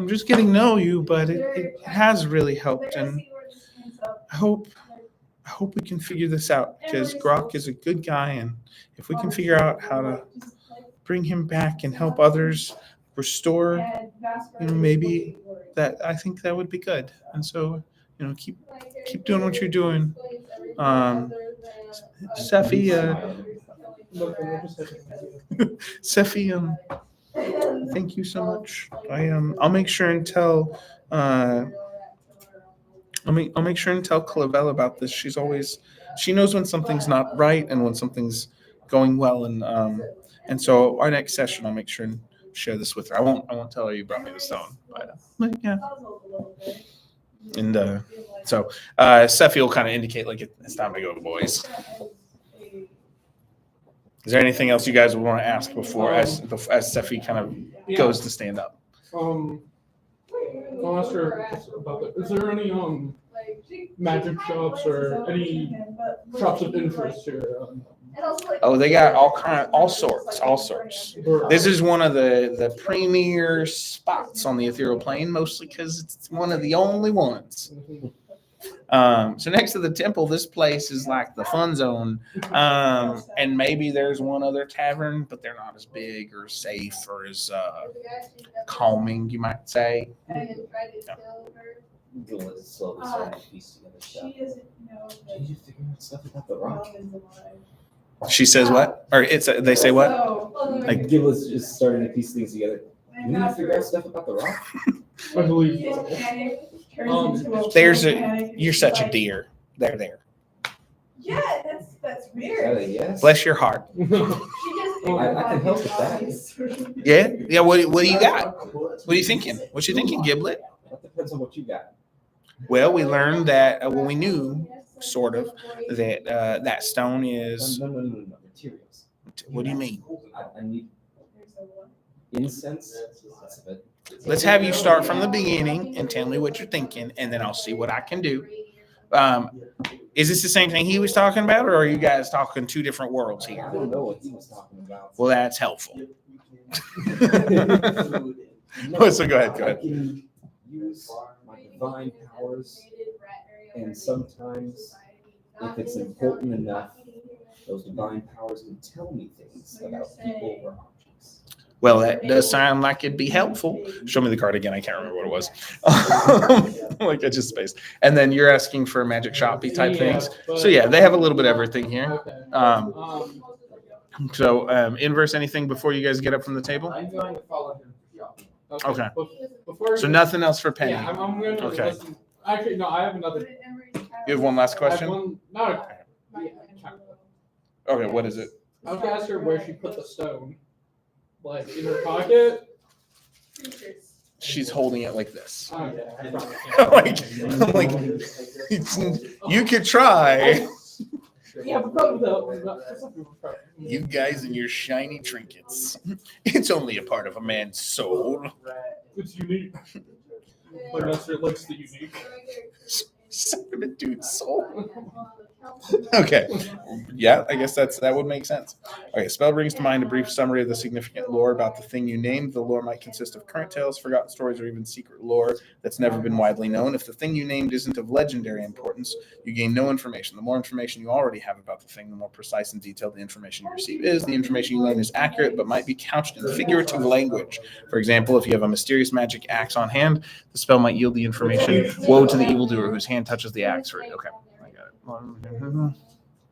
just getting to know you, but it has really helped, and I hope we can figure this out, because Grok is a good guy, and if we can figure out how to bring him back and help others restore, maybe I think that would be good. And so, keep doing what you're doing. Seffi, thank you so much. I'll make sure and tell I'll make sure and tell Clavell about this. She knows when something's not right and when something's going well, and so our next session I'll make sure and share this with her. I won't tell her you brought me the stone, but yeah. And so Seffi will kind of indicate like it's time to go, boys. Is there anything else you guys would want to ask before as Seffi kind of goes to stand up? I'll ask her about that. Is there any magic shops or any shops of interest here? Oh, they got all sorts. This is one of the premier spots on the ethereal plane, mostly because it's one of the only ones. So next to the temple, this place is like the fun zone, and maybe there's one other tavern, but they're not as big or safe or as calming, you might say. Gillis is slowly starting to piece together stuff. Did you figure out stuff about the rock? She says what? Or they say what? Like Gillis is starting to piece things together. You need to figure out stuff about the rock? I believe. You're such a dear. They're there. Yeah, that's Is that weird. a yes? Bless your heart. I can help with that. Yeah. What do you got? What are you thinking? What you thinking, Giblet? That depends on what you got. Well, we learned that we knew sort of that that stone is. No. Materials. What do you mean? I need incense. That's a bit. Let's have you start from the beginning and tell me what you're thinking, and then I'll see what I can do. Is this the same thing he was talking about, or are you guys talking two different worlds I here? don't know what he was talking about. Well, that's helpful. No, So go ahead. I can use my divine powers, and sometimes, if it's important enough, those divine powers can tell me things about people or objects. Well, that does sound like it'd be helpful. Show me the card again. I can't remember what it was. Like I just spaced. And then you're asking for magic shoppy type things. So yeah, they have a little bit of everything here. Okay. So inverse anything before you guys get up from the table? I'm going to follow him for shopping. Okay. Before So nothing else for Penny. Yeah, I'm going to Okay. listen. Actually, no, I have another. You have one last I have question? one, no, yeah, Okay, what is it? I was gonna ask her where she put the stone. Like in her pocket. She's holding it like this. Oh, yeah, I probably can't. like you could try. Yeah, but probably the. You guys and your shiny trinkets. It's only a part of a man's soul. It's unique. My master likes the unique. Son of a dude's soul. Okay. Yeah, I guess that would make sense. Okay, spell brings to mind a brief summary of the significant lore about the thing you named. The lore might consist of current tales, forgotten stories, or even secret lore that's never been widely known. If the thing you named isn't of legendary importance, you gain no information. The more information you already have about the thing, the more precise and detailed the information you receive is. The information you learn is accurate, but might be couched in figurative language. For example, if you have a mysterious magic axe on hand, the spell might yield the information, woe to the evildoer whose hand touches the axe. Okay, I got it. I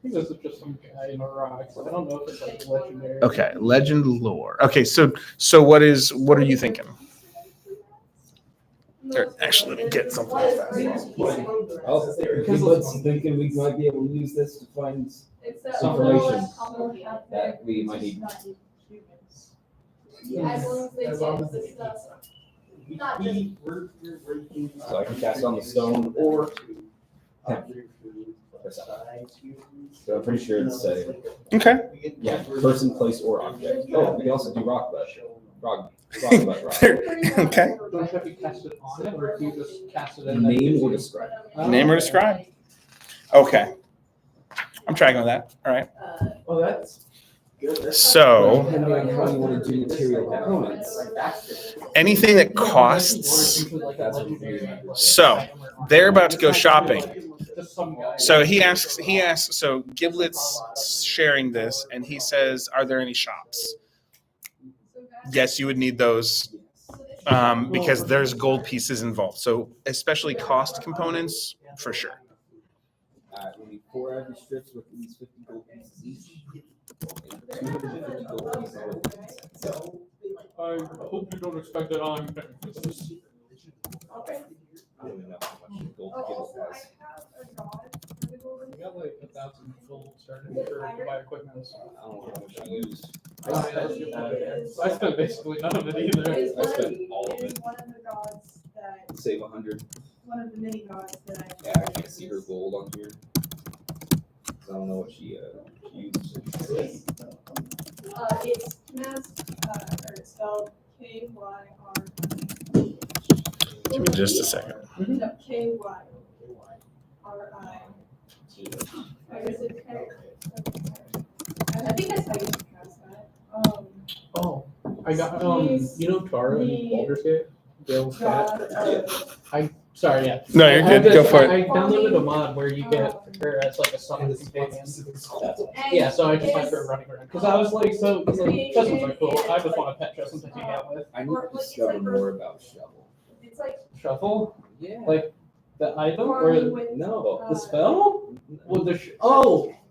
think this is just some guy in a rock. So I don't know if it's like legendary. Okay, legend lore. Okay, so what are you thinking? Or actually, let me get something. Oh, because thinking we might be able to use this to find information that we might need. So I can cast on the stone or so I'm pretty sure it's Okay. yeah, person, place, or object. Oh, we can also do rock butt. Rock. Okay. Don't you have to cast it on it, or do you just cast it in? Name or describe. Name or describe. Okay. I'm tracking with that. All right. Oh, that's good. So Depending on how you want to do material components. anything that costs. So they're about to go shopping. So he asks. So Giblet's sharing this, and he says, "Are there any shops?" Yes, you would need those because there's gold pieces involved. So especially cost components, for sure. We need 4 ivory strips with at least 50 gold pieces each. And 250 gold pieces worth. I hope you don't expect that I'm paying for this. I don't even know how much gold Giblet has. I got like 1,000 gold starting to buy equipment. I don't know how much I lose. I spent basically none of it either. I spent all of it. One of the gods that, Save 100. one of the many gods that I. Yeah, I can't see her gold on here. I don't know what she uses. It's pronounced, or it's spelled Kyr. Give me just a second. No, Kyri. I think that's how you pronounce that. Oh, I got you know Tara in Baldur's Gate, Gale's cat. Sorry, yeah. No, you're good. Go for it. I downloaded a mod where you get her as like a summon companion. Yeah, so I just have her running around because I was like, so Chesum's like cool. I just want a pet Chesum to hang out with. I need to discover more about Shovel. It's like. Shuffle, Yeah. like the item or No. the spell? Well, the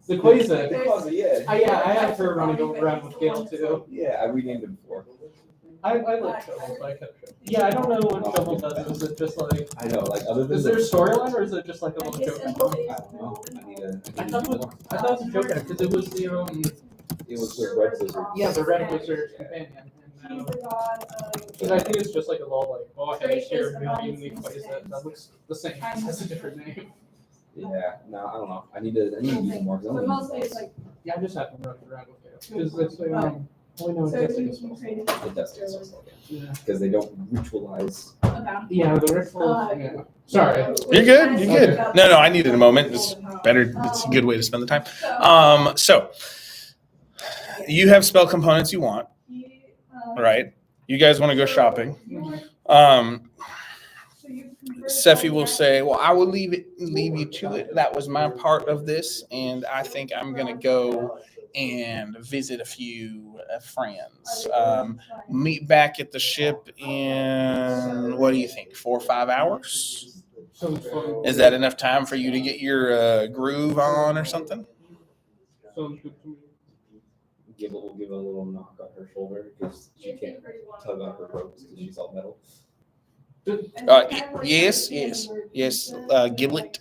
the Quasar. Yeah. Yeah, I have her running around with Gale too. Yeah, I renamed him before. I like Shovel, so I kept Shovel. Yeah, I don't know what Shovel does. Is it just like, I know, like other than is there a storyline or is it just like a little joke? I don't know. I thought it was a joke because it was the It was the red lizard. yeah, the Red Wizard companion. He's the god of. Because I think it's just like a little like, oh hey, here, new unique place that looks the same. It has a different name. Yeah, no, I don't know. I need to use more. But mostly it's like. Yeah, I just have to run around with it because it's Oh, no, So it you doesn't. can create It does taste just like it. Yeah. Because they don't ritualize. about. Yeah, the rituals. Yeah. Sorry. You're good. You're good. No, I needed a moment. It's better. It's a good way to spend the time. So you have spell components you want, right? You guys want to go shopping. Sephi will say, "Well, I will leave you to it. That was my part of this, and I think I'm gonna go and visit a few friends. Meet back at the ship in what do you think? 4 or 5 hours? Sounds fun. Is that enough time for you to get your groove on or something?" Sounds good to me. We'll give a little knock on her shoulder because she can't tug on her ropes because she's all metal. Yes. Giblet.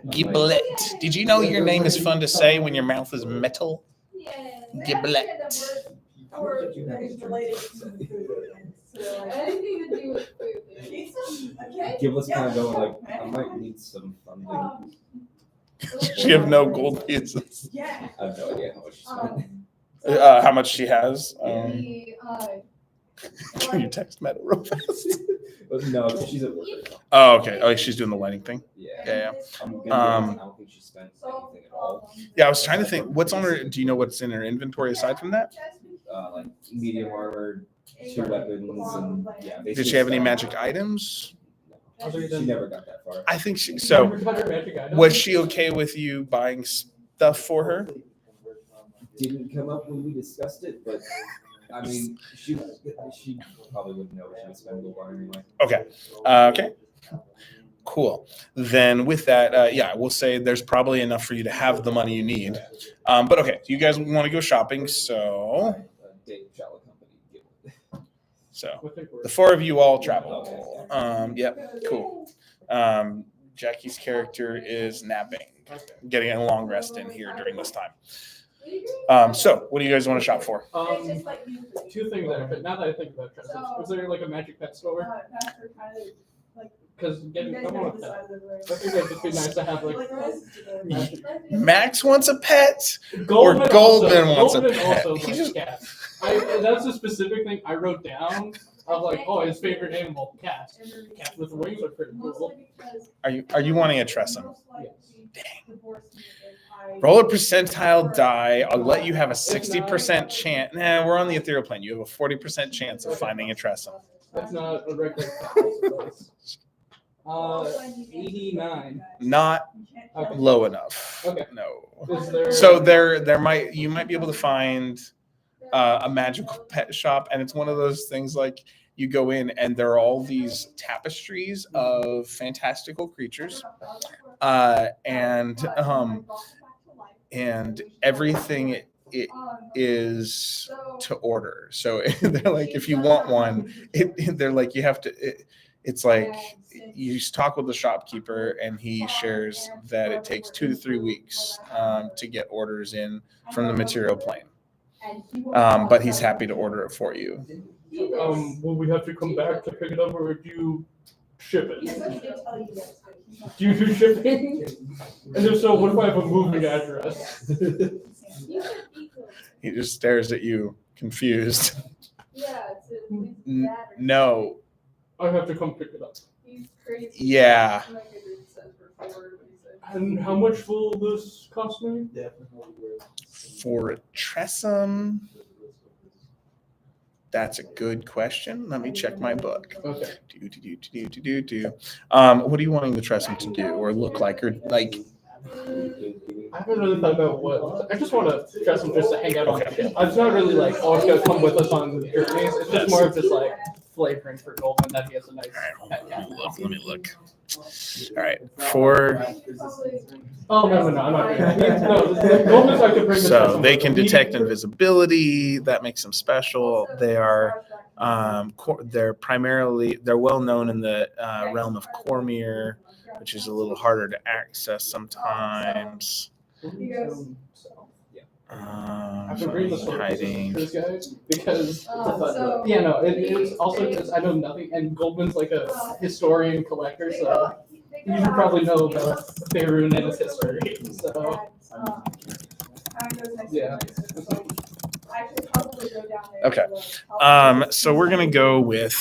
Giblet. Did you know your name is fun to say when your mouth is metal? Giblet. Or that is related to food. So, like, anything to do with food. Pizza? Okay. Giblet's kind of going like, I might need some funding. She have no gold pieces. Yeah. I have no idea how much she spent. How much she has? Can you text Matt real fast? No, she's at work right now. Oh, okay. Oh, she's doing the lighting thing. Yeah. Yeah. I'm gonna be honest, I don't think she spent anything at all. Yeah, I was trying to think. What's on her? Do you know what's in her inventory aside from that? Like medium armor, 2 weapons, and yeah. Did she have any magic items? No, she never got that far. I think she. So, Never got her magic item. was she okay with you buying stuff for her? Didn't come up when we discussed it, but I mean, she probably wouldn't know what she was spending gold on anyway. Okay. Okay. Cool. Then with that, yeah, we'll say there's probably enough for you to have the money you need. But okay, you guys want to go shopping, so Dave Shallow Company. the 4 of you all travel. Yep. Cool. Jackie's character is napping, getting a long rest in here during this time. So what do you guys want to shop for? 2 things there, but now that I think about it, is there like a magic pet store? Because I want that. I think that'd just be nice to have like magic. Max wants a pet, Goldman or Goldman wants a Goldman pet. also He likes just- cats. That's a specific thing I wrote down. I was like, oh, his favorite animal, cat. Cats with wings are pretty cool. Are you wanting a Tressum? Yes. Roll a percentile die. I'll let you have a 60% chance. Nah, we're on the ethereal plane. You have a 40% chance of finding a Tressum. That's not a regular cat. 89. Not Okay. low enough. Okay. No. Is there? So you might be able to find a magical pet shop, and it's one of those things like you go in and there are all these tapestries of fantastical creatures, and everything it is to order. So they're like, if you want one, they're like, you have to. It's like you talk with the shopkeeper, and he shares that it takes 2 to 3 weeks to get orders in from the material plane. But he's happy to order it for you. Will we have to come back to pick it up, or do you ship it? Do you do shipping? And if so, what if I have a moving address? He just stares at you, confused. No. I have to come pick it up. Yeah. And how much will this cost me? For a Tressum, that's a good question. Let me check my book. Okay. What are you wanting the Tressum to do or look like, or like? I haven't really thought about what. I just want to dress him just to hang out on the ship. It's not really like, oh, it's gonna come with us on the journeys. It's just more of just like flavoring for Goldman that he has a nice pet cat. Let me look. All right, for Oh no, I'm not doing no, Goldman's like to bring the so Tressum they with can them. detect invisibility. That makes them special. They are they're well known in the realm of Cormier, which is a little harder to access sometimes. I've been reading the stories Hiding. of this guy because yeah, no, it's also because I know nothing, and Goldman's like a historian collector, so you should probably know about Faerun and its history. So yeah. actually probably go down there. Okay. to look. I'll So we're gonna go with.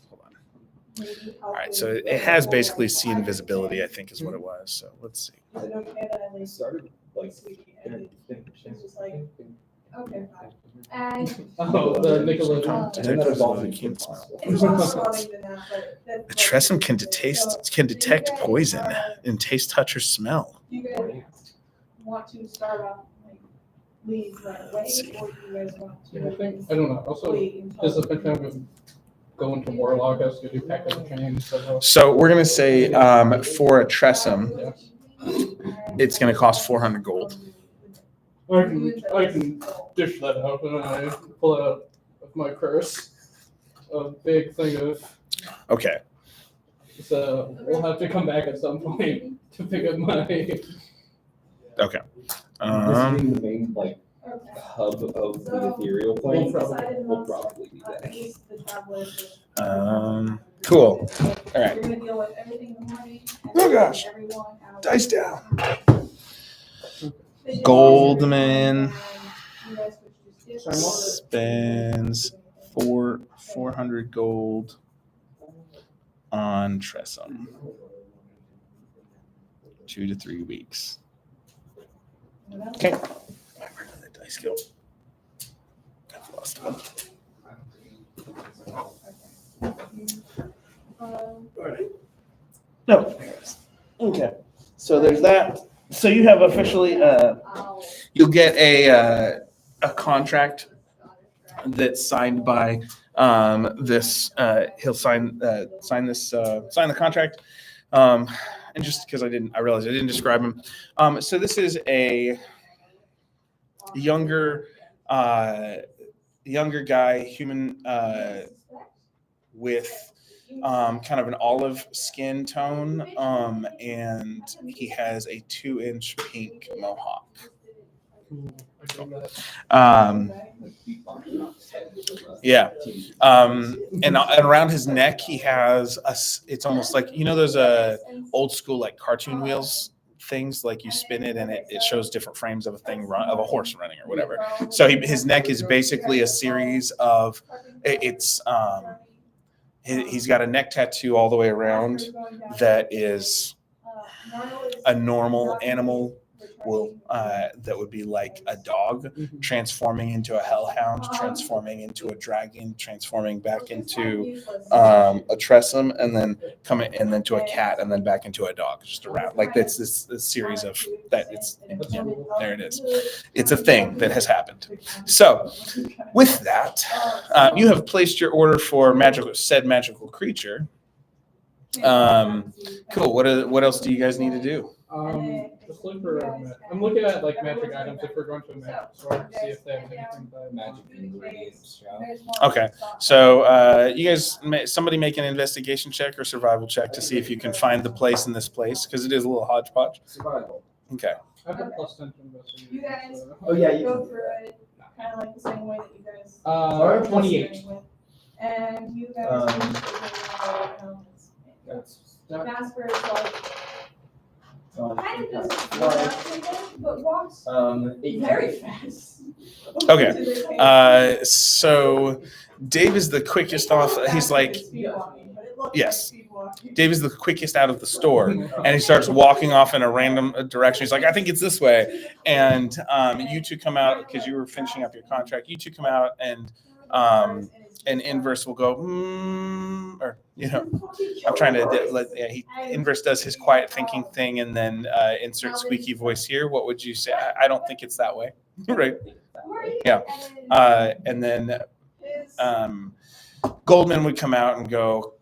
Hold on. maybe All right. help So with it has the basically whole see invisibility, I project. think, is what it was. So let's see. Is it okay that I I leave started like this week? And she's just like, okay, fine. And Oh, the Nickelodeon. Detect visibility, can't smell. it's not plumbing than that, but The that's tressum can detect poison and taste, touch, or smell. Do you guys want to start off like leave right away, or do you guys want Yeah, to? I don't know. Also, wait until- does the kind of go into Warlock has to do package change? So we're gonna say for a tressum, it's gonna cost 400 gold. I can dish that out and I pull out of my purse a big thing of. Okay. So we'll have to come back at some point to pick up my. Okay. this being the main like Okay. hub of the So, ethereal we plane decided will not to- probably be at that. least the travelers. Cool. All right. We're gonna deal with everything in the morning. and Oh, gosh. everyone out. Dice down. They did Goldman you guys would just do- spends 400 gold on tressum. 2 to 3 weeks. Okay. Where did the dice go? I've lost one. No. There it is. Okay. So there's that. So you have officially you'll get a contract that's signed by this. He'll sign the contract. And just because I realized I didn't describe him. So this is a younger guy, human, with kind of an olive skin tone, and he has a 2-inch pink mohawk. Yeah. And around his neck, he has it's almost like, those old school like cartoon wheels things, like you spin it and it shows different frames of of a horse running or whatever. So his neck is basically a series of, he's got a neck tattoo all the way around that is a normal animal that would be like a dog transforming into a hellhound, transforming into a dragon, transforming back into a tressum, and then to a cat, and then back into a dog, just around. Like that's this series of that. There it is. It's a thing that has happened. So with that, you have placed your order for said magical creature. Cool. What else do you guys need to do? Just look for. I'm looking at like magic items if we're going to a magic store to see if they have anything by Magic ingredients shop. Okay, so you guys, somebody make an investigation check or survival check to see if you can find the place in this place, because it is a little hodgepodge. Survival. Okay. I have a +10 to investigation. You guys Oh, yeah, you go can. through it kind of like the same way that you guys. 28. And you guys. Jasper is like. Kind of just but walks very fast. Okay. So Dave is the quickest off. He's like, yes. Dave is the quickest out of the store, and he starts walking off in a random direction. He's like, I think it's this way. And you two come out because you were finishing up your contract. You two come out, and Inverse will go, or I'm trying to. Inverse does his quiet thinking thing, and then insert squeaky voice here. What would you say? I don't think it's that way, right? Yeah. And then Goldman would come out and go,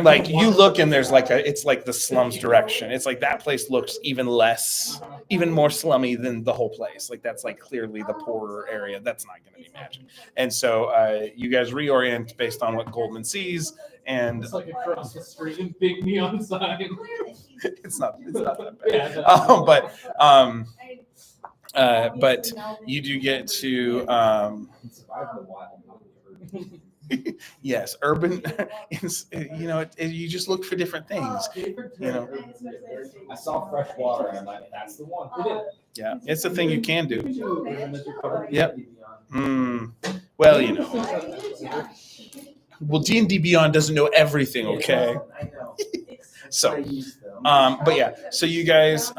like, you look and there's like it's like the slums direction. It's like that place looks even more slummy than the whole place. Like that's like clearly the poorer area. That's not going to be magic. And so you guys reorient based on what Goldman sees, and It's like across the street in big neon sign. it's not that bad. Yeah, But you do get to Survive the wild, not the urban. yes, urban. You just look for different things. I saw fresh water and I'm like, that's the one. Yeah, it's a thing you can do. Yep. Well, you know. Well, D&D Beyond doesn't know everything, okay? I know. So, I use them. but yeah, so you guys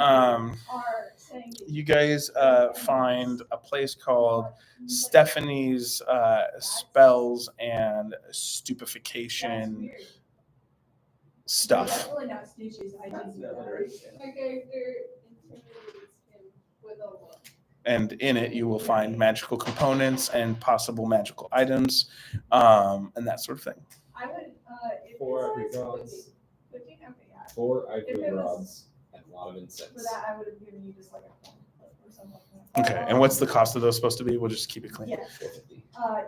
find a place called Stephanie's Spells and Stupefaction stuff. And in it, you will find magical components and possible magical items, and that sort of thing. I would, 4 ivory rods. 4 ivory rods and a lot of For incense. that, I would have given you just like a coin or something. Okay, and what's the cost of those supposed to be? We'll just keep it clean. Yeah. 450.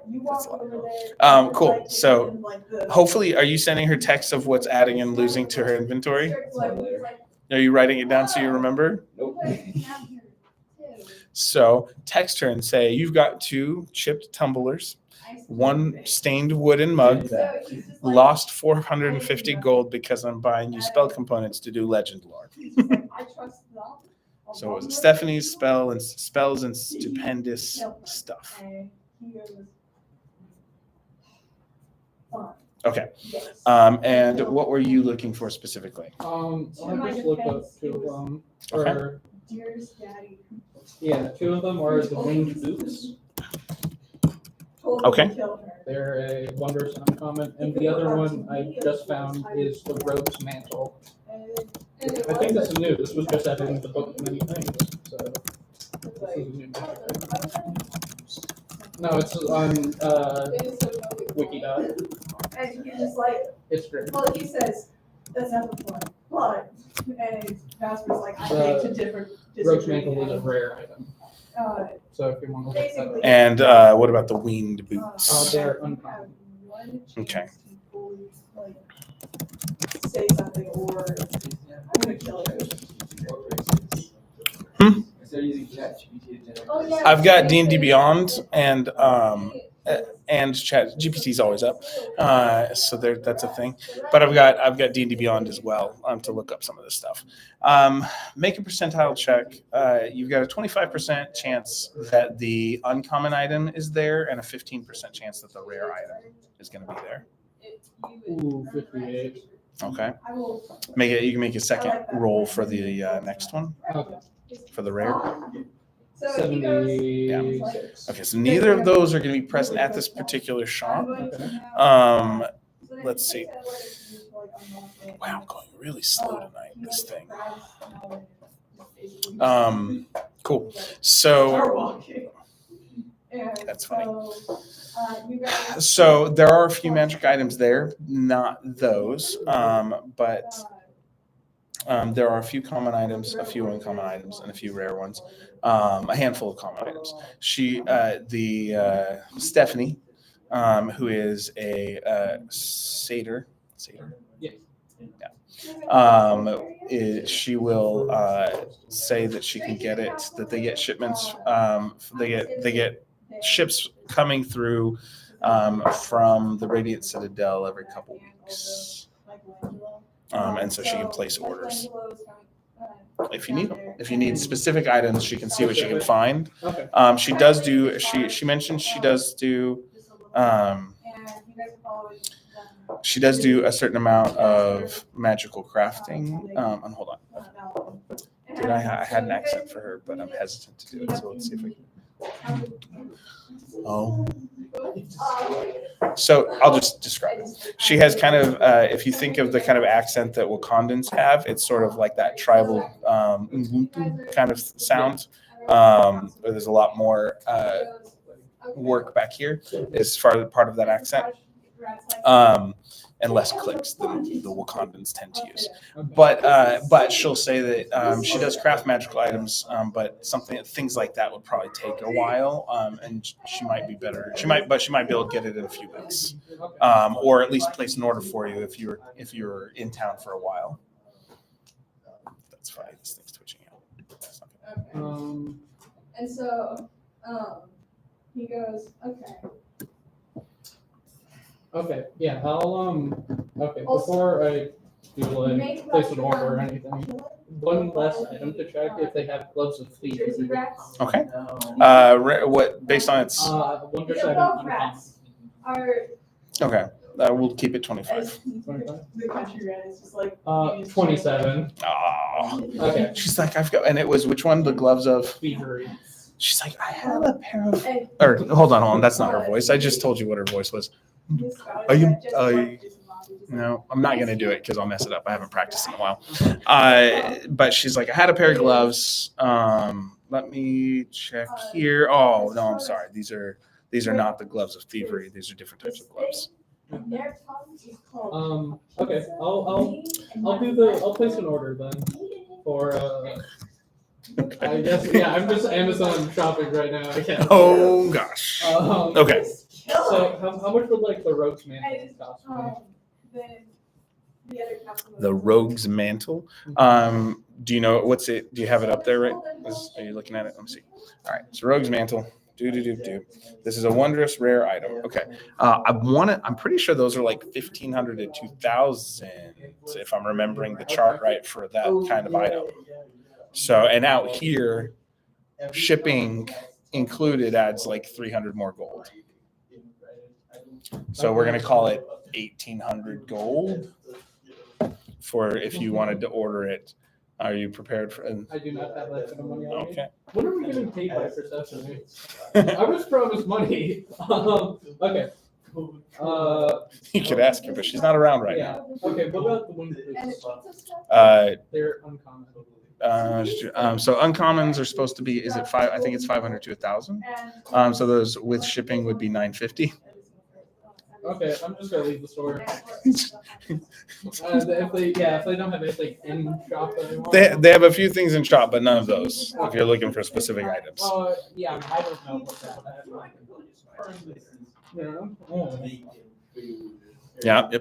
You That's walk a lot. over there. Cool. like, So, in, like, the- Hopefully, are you sending her texts of what's adding and losing to her inventory? Are you writing it down so you remember? Nope. So text her and say, you've got 2 chipped tumblers, 1 stained wooden mug, lost 450 gold because I'm buying you spell components to do legend lore. So it was Stephanie's spells and stupendous stuff. Okay. And what were you looking for specifically? I just looked up 2 of them. Or, yeah, 2 of them are the winged boots. Okay. They're a wondrous uncommon, and the other one I just found is the rogue's mantle. I think this is new. This was just added into the book of many things. So this is a new magic item. No, it's on Wikidot. And you're just like, It's great. well, he says, that's not the point. But, and Vasper's like, I think to different. Rogue's mantle is a rare item. Uh, So if you want to look that up. And what about the winged boots? They're uncommon. Okay. Say something or I'm gonna kill her. Instead of using ChatGPT to generate. Oh, yeah. I've got D&D Beyond and Chat GPT's always up, so that's a thing. But I've got D&D Beyond as well to look up some of this stuff. Make a percentile check. You've got a 25% chance that the uncommon item is there, and a 15% chance that the rare item is going to be there. Ooh, 58. Okay. You can make a second roll for the next one Okay. for the rare. So he goes, 76. Okay, so neither of those are going to be present at this particular shop. Let's see. Wow, I'm going really slow tonight, this thing. Cool. So that's funny. So there are a few magic items there, not those, but there are a few common items, a few uncommon items, and a few rare ones. A handful of common items. Stephanie, who is a satyr. Yes. She will say that she can get it. That they get shipments. They get ships coming through from the Radiant Citadel every couple weeks, and so she can place orders if you need them. If you need specific items, she can see what she can find. Okay. She does do. She mentioned she does do. She does do a certain amount of magical crafting. And hold on. I had an accent for her, but I'm hesitant to do it. So let's see if I can. Oh. So I'll just describe it. She has kind of, if you think of the kind of accent that Wakandans have, it's sort of like that tribal kind of sound. Where there's a lot more work back here as far as part of that accent. And less clicks than the Wakandans tend to use. But she'll say that she does craft magical items, but things like that would probably take a while, and she might be better. She might be able to get it in a few weeks, or at least place an order for you if you're in town for a while. That's fine. This thing's twitching out. And so he goes, okay. Okay, yeah, I'll, okay, before I do like place an order or anything. One less item to check if they have gloves of thievery. Okay. What based on its? Wonder item uncommon. Okay. We'll keep it 25. The country rat is just like. 27. Oh. Okay. She's like, I've got, and it was which one? The gloves of. Thievery. She's like, I have a pair of. Or hold on. That's not her voice. I just told you what her voice was. Are you? No, I'm not gonna do it because I'll mess it up. I haven't practiced in a while. But she's like, I had a pair of gloves. Let me check here. Oh no, I'm sorry. These are not the gloves of thievery. These are different types of gloves. Okay. I'll place an order then for I guess yeah. I'm just Amazon shopping right now. I can't. Oh gosh. Okay. So how much would like the rogue's mantle cost? The rogue's mantle. Do you know what's it? Do you have it up there? Right? Are you looking at it? Let me see. All right. So rogue's mantle. This is a wondrous rare item. Okay. I'm pretty sure those are like 1,500 to 2,000, if I'm remembering the chart right for that kind of item. So, and out here, shipping included adds like 300 more gold. So we're gonna call it 1,800 gold for if you wanted to order it. Are you prepared for? I do not have that kind of money on me. Okay. When are we getting paid by Persephone? I was promised money. Okay. You could ask her, but she's not around right now. Okay. What about the wind boots? They're uncommon. So uncommons are supposed to be. Is it five? I think it's 500 to 1,000. So those with shipping would be 950. Okay, I'm just gonna leave the store. If they don't have anything in shop anymore. They have a few things in shop, but none of those. If you're looking for specific items. Yeah, I don't know what that. Yep.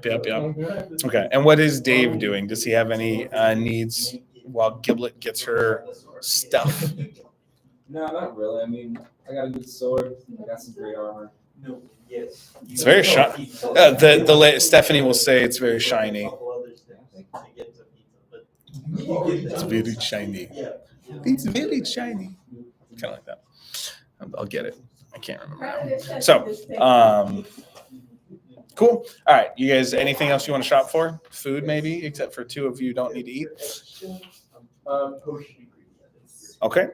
Okay. And what is Dave doing? Does he have any needs while Giblet gets her stuff? No, not really. I mean, I got a good sword. I got some great armor. No, yes. It's very shiny. Stephanie will say it's very shiny. It's very shiny. It's very shiny. Kind of like that. I'll get it. I can't remember now. So, cool. All right, you guys. Anything else you want to shop for? Food, maybe, except for two of you don't need to eat. Okay,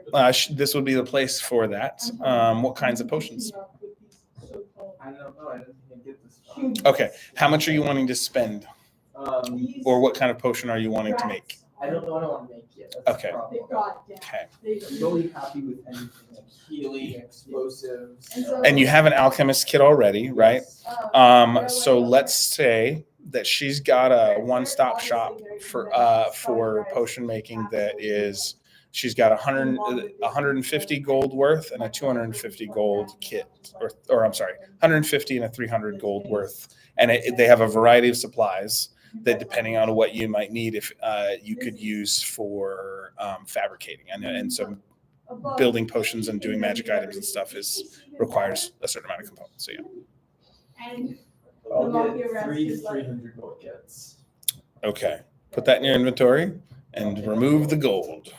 this would be the place for that. What kinds of potions? I don't know. I didn't think I'd get this. Okay, how much are you wanting to spend, or what kind of potion are you wanting to make? I don't know what I want to make yet. That's Okay. the problem. Okay. I'm really happy with anything like healing, explosives. And you have an alchemist kit already, right? So let's say that she's got a one-stop shop for potion making that is. She's got 150 gold worth and a 250 gold kit, or I'm sorry, 150 and a 300 gold worth. And they have a variety of supplies that, depending on what you might need, if you could use for fabricating. And so building potions and doing magic items and stuff requires a certain amount of components. So yeah. I'll get 300 gold kits. Okay. Put that in your inventory and remove the gold.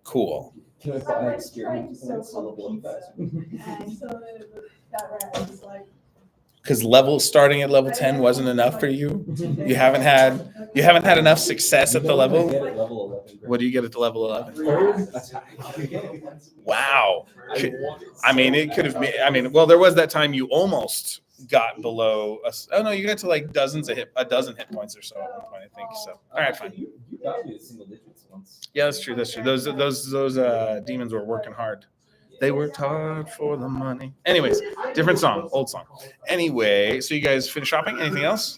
Cool. Can I buy experience points to level up that? Because starting at level 10 wasn't enough for you. You haven't had enough success at the level. What do you get at the level 11? Wow. I mean, it could have been. I mean, well, there was that time you almost got below. You got to like a dozen hit points or so at one point, I think. So, all right, fine. You got me to single digits once. Yeah, that's true. Those demons were working hard. They worked hard for the money. Anyways, different song, old song. Anyway, so you guys finish shopping? Anything else?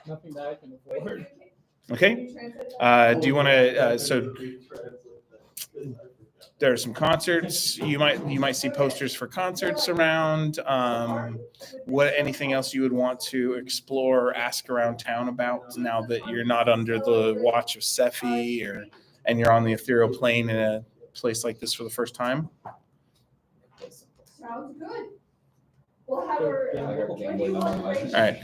Nothing that I can afford. Okay. Do you want to? There are some concerts. You might see posters for concerts around. Anything else you would want to explore or ask around town about now that you're not under the watch of Sephi and you're on the ethereal plane in a place like this for the first time? Sounds good. We'll have her. All right.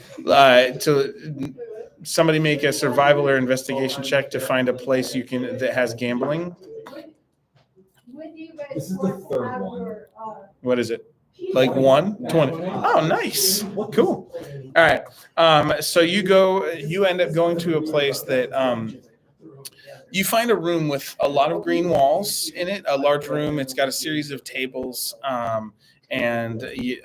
somebody make a survival or investigation check to find a place you can that has gambling. This is the third one. What is it? Like 1, 20. Oh, nice. Cool. All right. So you end up going to a place that you find a room with a lot of green walls in it, a large room. It's got a series of tables. After you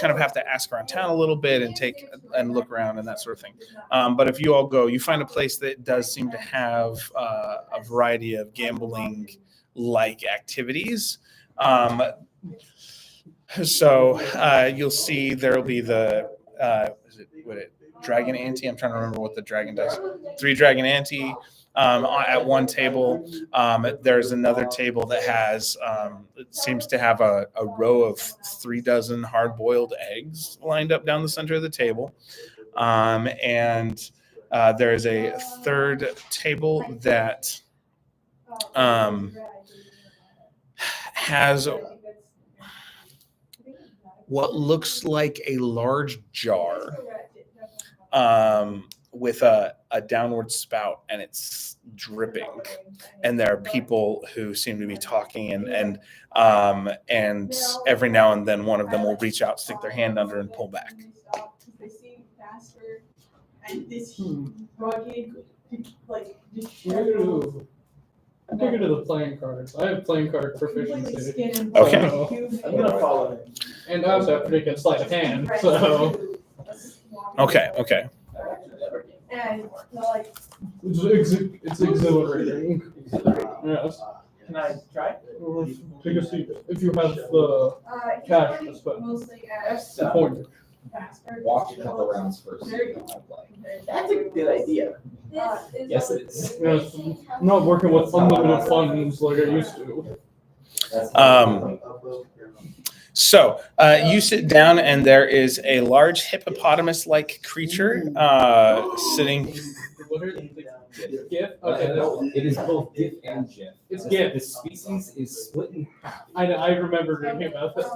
kind of have to ask around town a little bit and look around and that sort of thing. But if you all go, you find a place that does seem to have a variety of gambling-like activities. So you'll see there'll be the dragon ante. I'm trying to remember what the dragon does. 3 dragon ante at one table. There's another table that has it seems to have a row of 3 dozen hard-boiled eggs lined up down the center of the table. And there's a third table that has what looks like a large jar with a downward spout, and it's dripping. And there are people who seem to be talking, and every now and then one of them will reach out, stick their hand under, and pull back. They seem faster, and this rugged, like. I'm taking to the playing cards. I have playing card proficiency. Okay. I'm gonna follow him. And I also have pretty good sleight of hand, so Okay. And like. it's exhilarating. Yes. Can I try? Take a seat. If you have the cash to spend. Mostly That's The point. Watch a couple rounds first. That's a good idea. Yes, it is. Yes, I'm not working with unlimited funds like I used to. So you sit down, and there is a large hippopotamus-like creature sitting. What are they? GIF? Okay, No, it is both GIF and GIF. It's GIF. The species is split in half, I remember reading about that.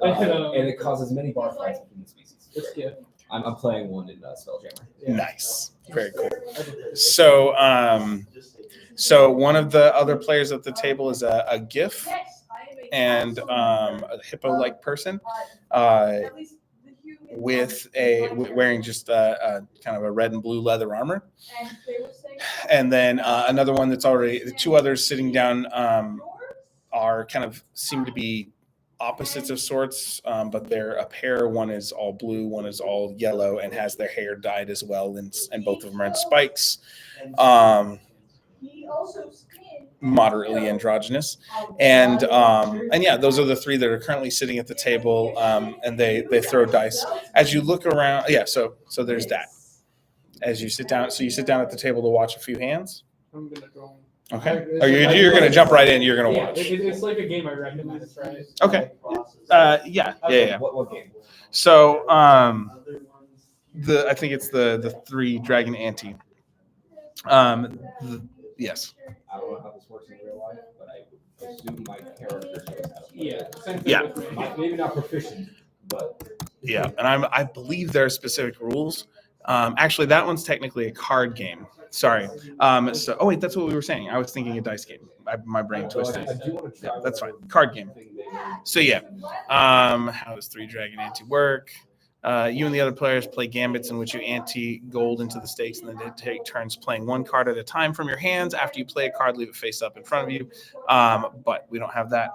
and it causes many bar fights between the species. It's GIF. I'm playing one in Spelljammer. Nice, very cool. So, so one of the other players at the table is a GIF and a hippo-like person wearing just a kind of a red and blue leather armor. And then another one that's the 2 others sitting down are kind of seem to be opposites of sorts, but they're a pair. One is all blue, one is all yellow, and has their hair dyed as well, and both of them are in spikes. Moderately androgynous, and yeah, those are the 3 that are currently sitting at the table, and they throw dice. As you look around, yeah, so there's that. As you sit down, so you sit down at the table to watch a few hands. I'm gonna go. Okay, or you're gonna jump right in. You're gonna Yeah, watch. it's like a game I recognize, right? Okay. Yeah. What game? So I think it's the 3 dragon ante. Yes. I don't know how this works in real life, but I assume my character knows how to play. Yeah. Same thing Yeah. with me. Maybe not proficient, but Yeah, and I believe there are specific rules. Actually, that one's technically a card game. Sorry. So, oh wait, that's what we were saying. I was thinking a dice game. My brain twisted. I do want to try. Yeah, that's fine. Card game. So yeah, how does 3 dragon ante work? You and the other players play gambits in which you ante gold into the stakes, and then take turns playing 1 card at a time from your hands. After you play a card, leave it face up in front of you. But we don't have that.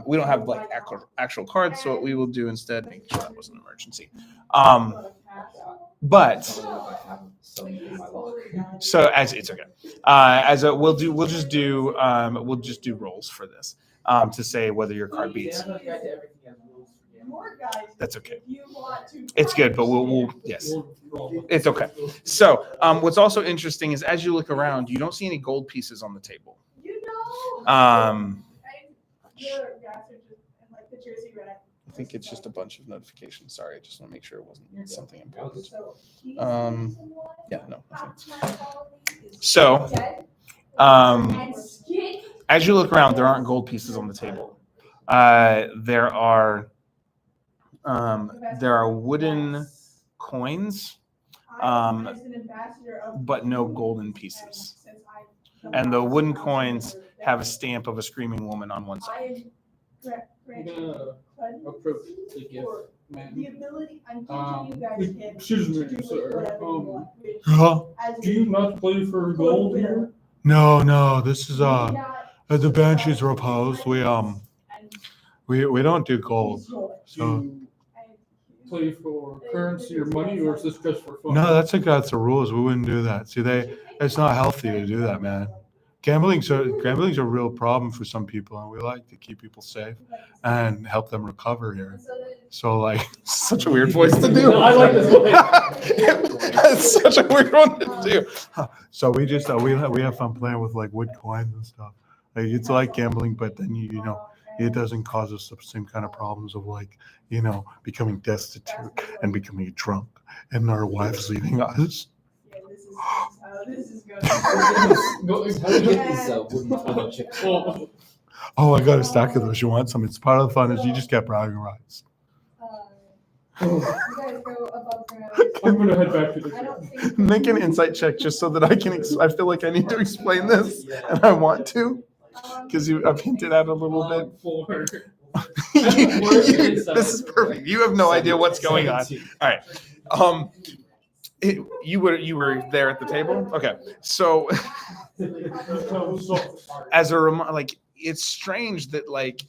We don't have like actual cards. So what we will do instead, make sure that wasn't an emergency. But so as it's okay. We'll just do rolls for this to say whether your card beats. That's okay. It's good, but we'll yes, it's okay. So what's also interesting is as you look around, you don't see any gold pieces on the table. I think it's just a bunch of notifications. Sorry, I just want to make sure it wasn't something important. Yeah, no. So, as you look around, there aren't gold pieces on the table. There are wooden coins As an ambassador of but no golden pieces. And the wooden coins have a stamp of a screaming woman on one side. I'm gonna approach the gift man. The ability, I'm teaching you guys kids. Excuse me, to do sir. whatever you want, which, as Do you not play for gold here? No, this is not the Banshees are opposed. We and don't do gold. it's yours. Do you play for currency or money, or is this just for fun? No, that's against the rules. We wouldn't do that. See, it's not healthy to do that, man. Gambling's a real problem for some people, and we like to keep people safe and help them recover here. So, like, Such a weird voice to do. No, I like this one. It's such a weird one to do. so we just we have fun playing with like wood coins and stuff. Like, it's like gambling, but then you know it doesn't cause us the same kind of problems of like becoming destitute and becoming drunk and our wives leaving us. Yeah, this is going. How do you get these wooden chips? Well, Oh, I got a stack of those. You want some? It's part of the fun is you just get bragging rights. You guys go above ground. I'm gonna head back to I don't the. think. Make an insight check just so that I can. I feel like I need to explain this, and I want to because I've hinted at a little bit. For This is perfect. You have no idea what's going on. All right. You were there at the table. Okay. So as a like, it's strange that like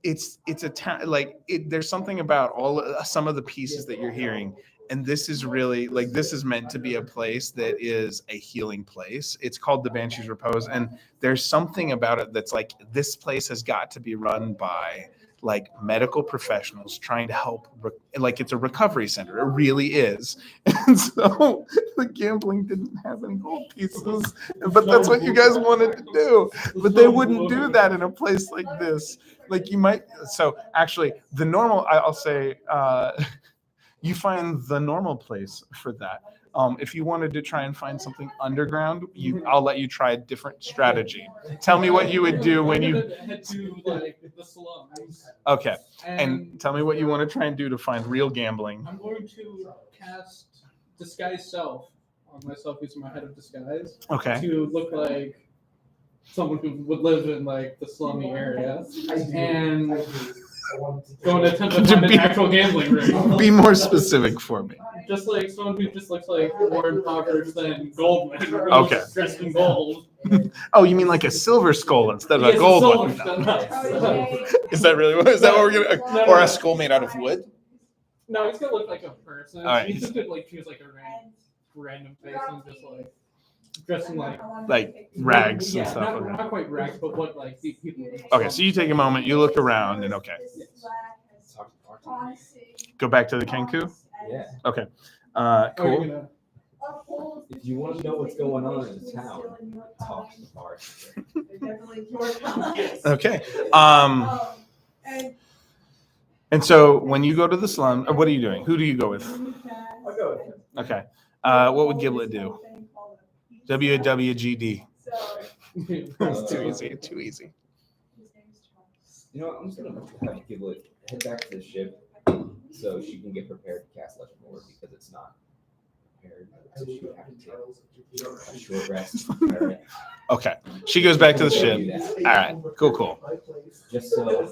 it's a town like there's something about some of the pieces that you're hearing. And this is really like this is meant to be a place that is a healing place. It's called the Banshees Repose, and there's something about it that's like this place has got to be run by like medical professionals trying to help. Like it's a recovery center. It really is. And so the gambling didn't have any gold pieces, but that's what you guys wanted to do. But they wouldn't do that in a place like this. Like you might. So actually, the normal. I'll say. You find the normal place for that. If you wanted to try and find something underground, I'll let you try a different strategy. Tell me what you would do when you head to like the slums. okay, and tell me what you want to try and do to find real gambling. I'm going to cast disguise self on myself using my head of disguise Okay, to look like someone who would live in like the slummy area and go and attempt to find an actual gambling ring. be more specific for me. Just like someone who just looks like more impoverished than Goldman. Okay. Dressed in gold. Oh, you mean like a silver skull instead of a Yes, gold silver one? skull. Is that really what? Is that what we're gonna? No, Or no. a skull made out of wood? No, it's gonna look like a person. All right. You just could like choose like a random face and just like dress in like Rags and yeah, stuff. not, not quite rags, but what like these people. Okay, so you take a moment, you look around, and okay, go back to the Kenku. Yeah. Okay, Oh, you're cool. gonna- If you want to know what's going on in the town, talk to the bar. Okay. And And so when you go to the slum, what are you doing? Who do you go with? I'll go with him. Okay. What would Giblet do? WWGD. It's too easy. Too easy. You know what? I'm just gonna have Giblet head back to the ship so she can get prepared to cast Legend Lord because it's not prepared. So she would have to take a short rest. Prepare it. Okay. She goes back to the ship. All right. Cool. Just so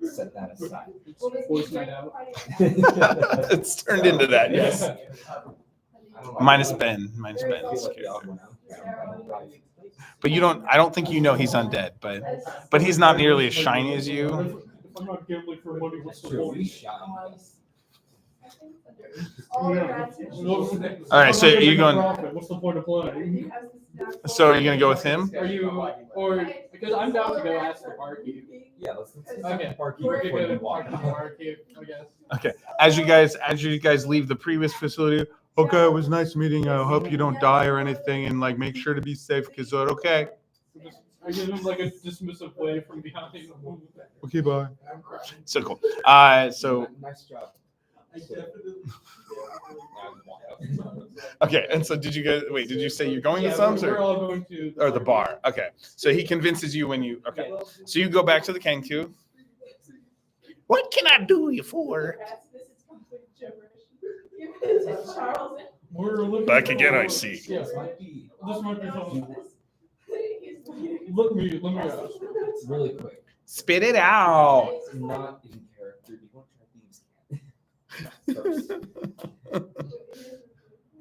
set that aside. Boys night out. It's turned into that. Yes. I don't know. Minus Ben. Minus I Ben's feel like the character. odd one out. But you don't. I don't think you know he's undead. But he's not nearly as shiny as you. If I'm not gambling for money, what's the True, we point? shot him. All right. So are you going? What's the point of playing? So are you gonna go with him? Are you or because I'm down to go ask the barkeep. Yeah, let's Okay. barkeep We're before you gonna walk go out. barkeep, I guess. As you guys leave the previous facility. Okay, it was nice meeting you. I hope you don't die or anything, and like make sure to be safe. Cause okay. I give him like a dismissive way from behind. Okay, bye. So cool. So Nice job. okay. And so did you guys wait? Did you say you're going to Sums we're or all going to the bar? Okay. So he convinces you when you okay. So you go back to the Kenku. What can I do you for? Charles. We're looking Back again, for- I see. Yeah, This might be this might be something. He's Let me ask. really quick. Spit it out. Not in character. Do you want to try thieves' first?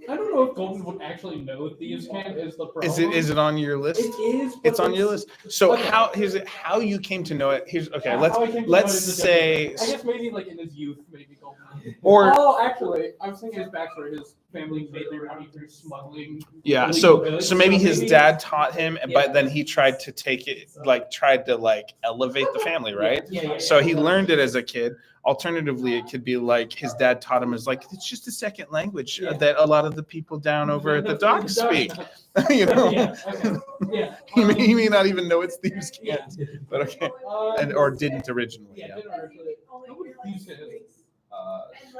I don't know if Golden would actually know Thieves' Camp is the problem. Is it on your list? It is. but It's on your list. So Okay. how you came to know it? Here's okay. How Let's I came to know let's it is a say different- I guess maybe like in his youth, maybe Golden. or Oh, actually, I was thinking his backstory. His family made their money through smuggling. yeah. illegal So goods, so maybe his maybe- dad taught him, Yeah. but then he tried to take it tried to elevate the family, right? Yeah. So he learned it as a kid. Alternatively, it could be like his dad taught him as it's just a second language Yeah. that a lot of the people down over at the dock speak. You know, Yeah. Okay. Yeah. he may not even know it's Thieves' Yeah. Camp, but okay, Um, or didn't originally. Yeah. Yeah. Didn't originally. How would Thieves' Camp?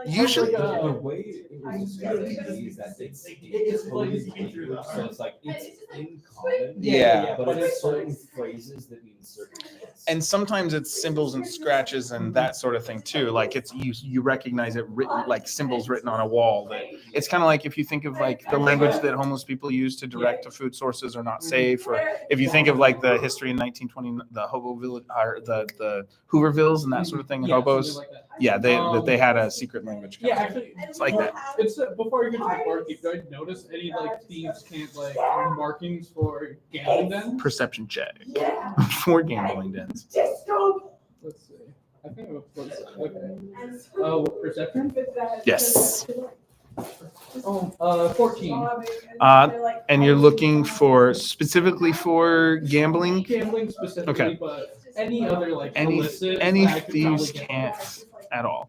Usually- the way it was described to me is that it's It's like totally it's through the- so it's like it's in common. Yeah. But it's certain phrases that mean certain things. And sometimes it's symbols and scratches and that sort of thing too. Like it's you recognize it written like symbols written on a wall. That it's kind of like if you think of the language that homeless people use to direct to food sources are not safe, or if you think of the history in 1920, the hobo village or the Hoovervilles and that sort of thing, Yeah, hobos. something like that. Yeah, they had a secret language. Yeah, actually, It's like that. It's before you get to the barkeep. Do I notice any Thieves' Camp markings for gambling den? Perception check Yeah. for gambling dens. Disco. Let's see. I think it was okay. Oh, perception. Yes. Oh, 14. And you're looking for specifically for gambling. Gambling specifically, Okay. but any other Any illicit, any I could thieves probably get. can't at all.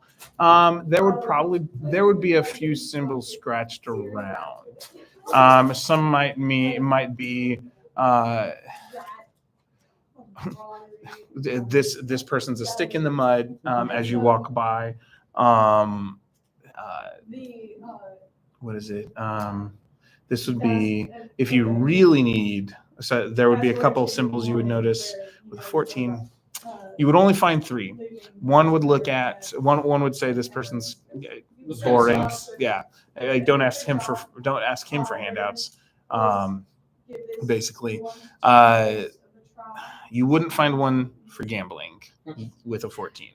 There would be a few symbols scratched around. Some might be this person's a stick in the mud as you walk by. What is it? This would be if you really need. So there would be a couple of symbols you would notice with a 14. You would only find 3. One would look at one would say this person's boring. Yeah, don't ask him for handouts. Basically, you wouldn't find one for gambling with a 14.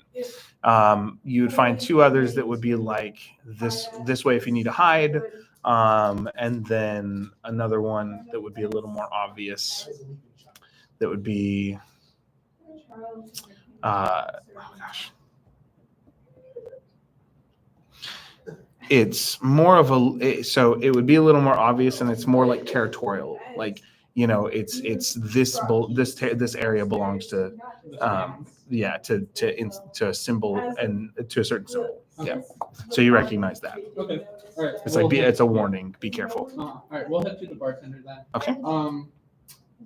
You would find 2 others that would be like this way if you need to hide, and then another one that would be a little more obvious. That would be it's more of so it would be a little more obvious, and it's more like territorial, it's this area belongs to to a symbol and to a certain symbol. Yeah, so you recognize that. Okay. All right. It's it's a warning. Be careful. All right. We'll head to the bartender then. Okay.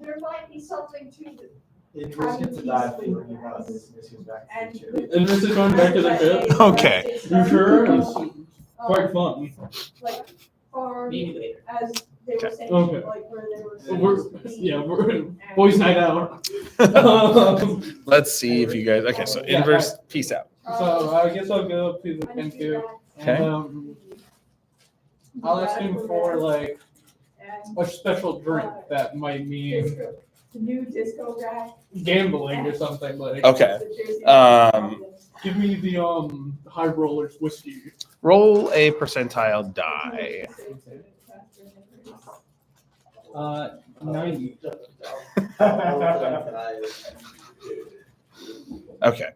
There might be something to the. It was get to die feeling about this goes back to the chip. And this is going back to the trip. Okay. You sure? It's quite fun. Like farm, Maybe later. as they were saying, Okay. like where they were. We're boys' night out. Let's see if you guys. Okay, so inverse. Peace out. So I guess I'll go to the Kenku. Okay. And, I'll ask him for a special drink that might mean The new disco guy. gambling or something Okay. Give me the high rollers whiskey. Roll a percentile die. 90. Okay.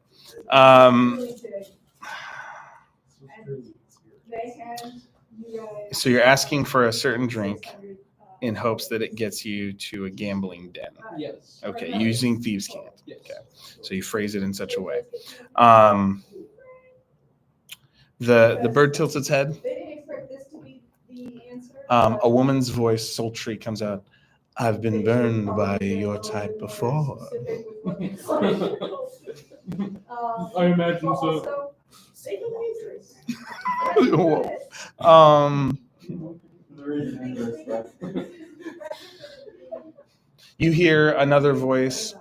So you're asking for a certain drink in hopes that it gets you to a gambling den. Yes. Okay, using Thieves' Camp. Yes. Okay. So you phrase it in such a way. The bird tilts its head. They didn't expect this to be the answer. A woman's voice, sultry, comes out. I've been burned by your type before. I imagine so. Whoa. You hear another voice.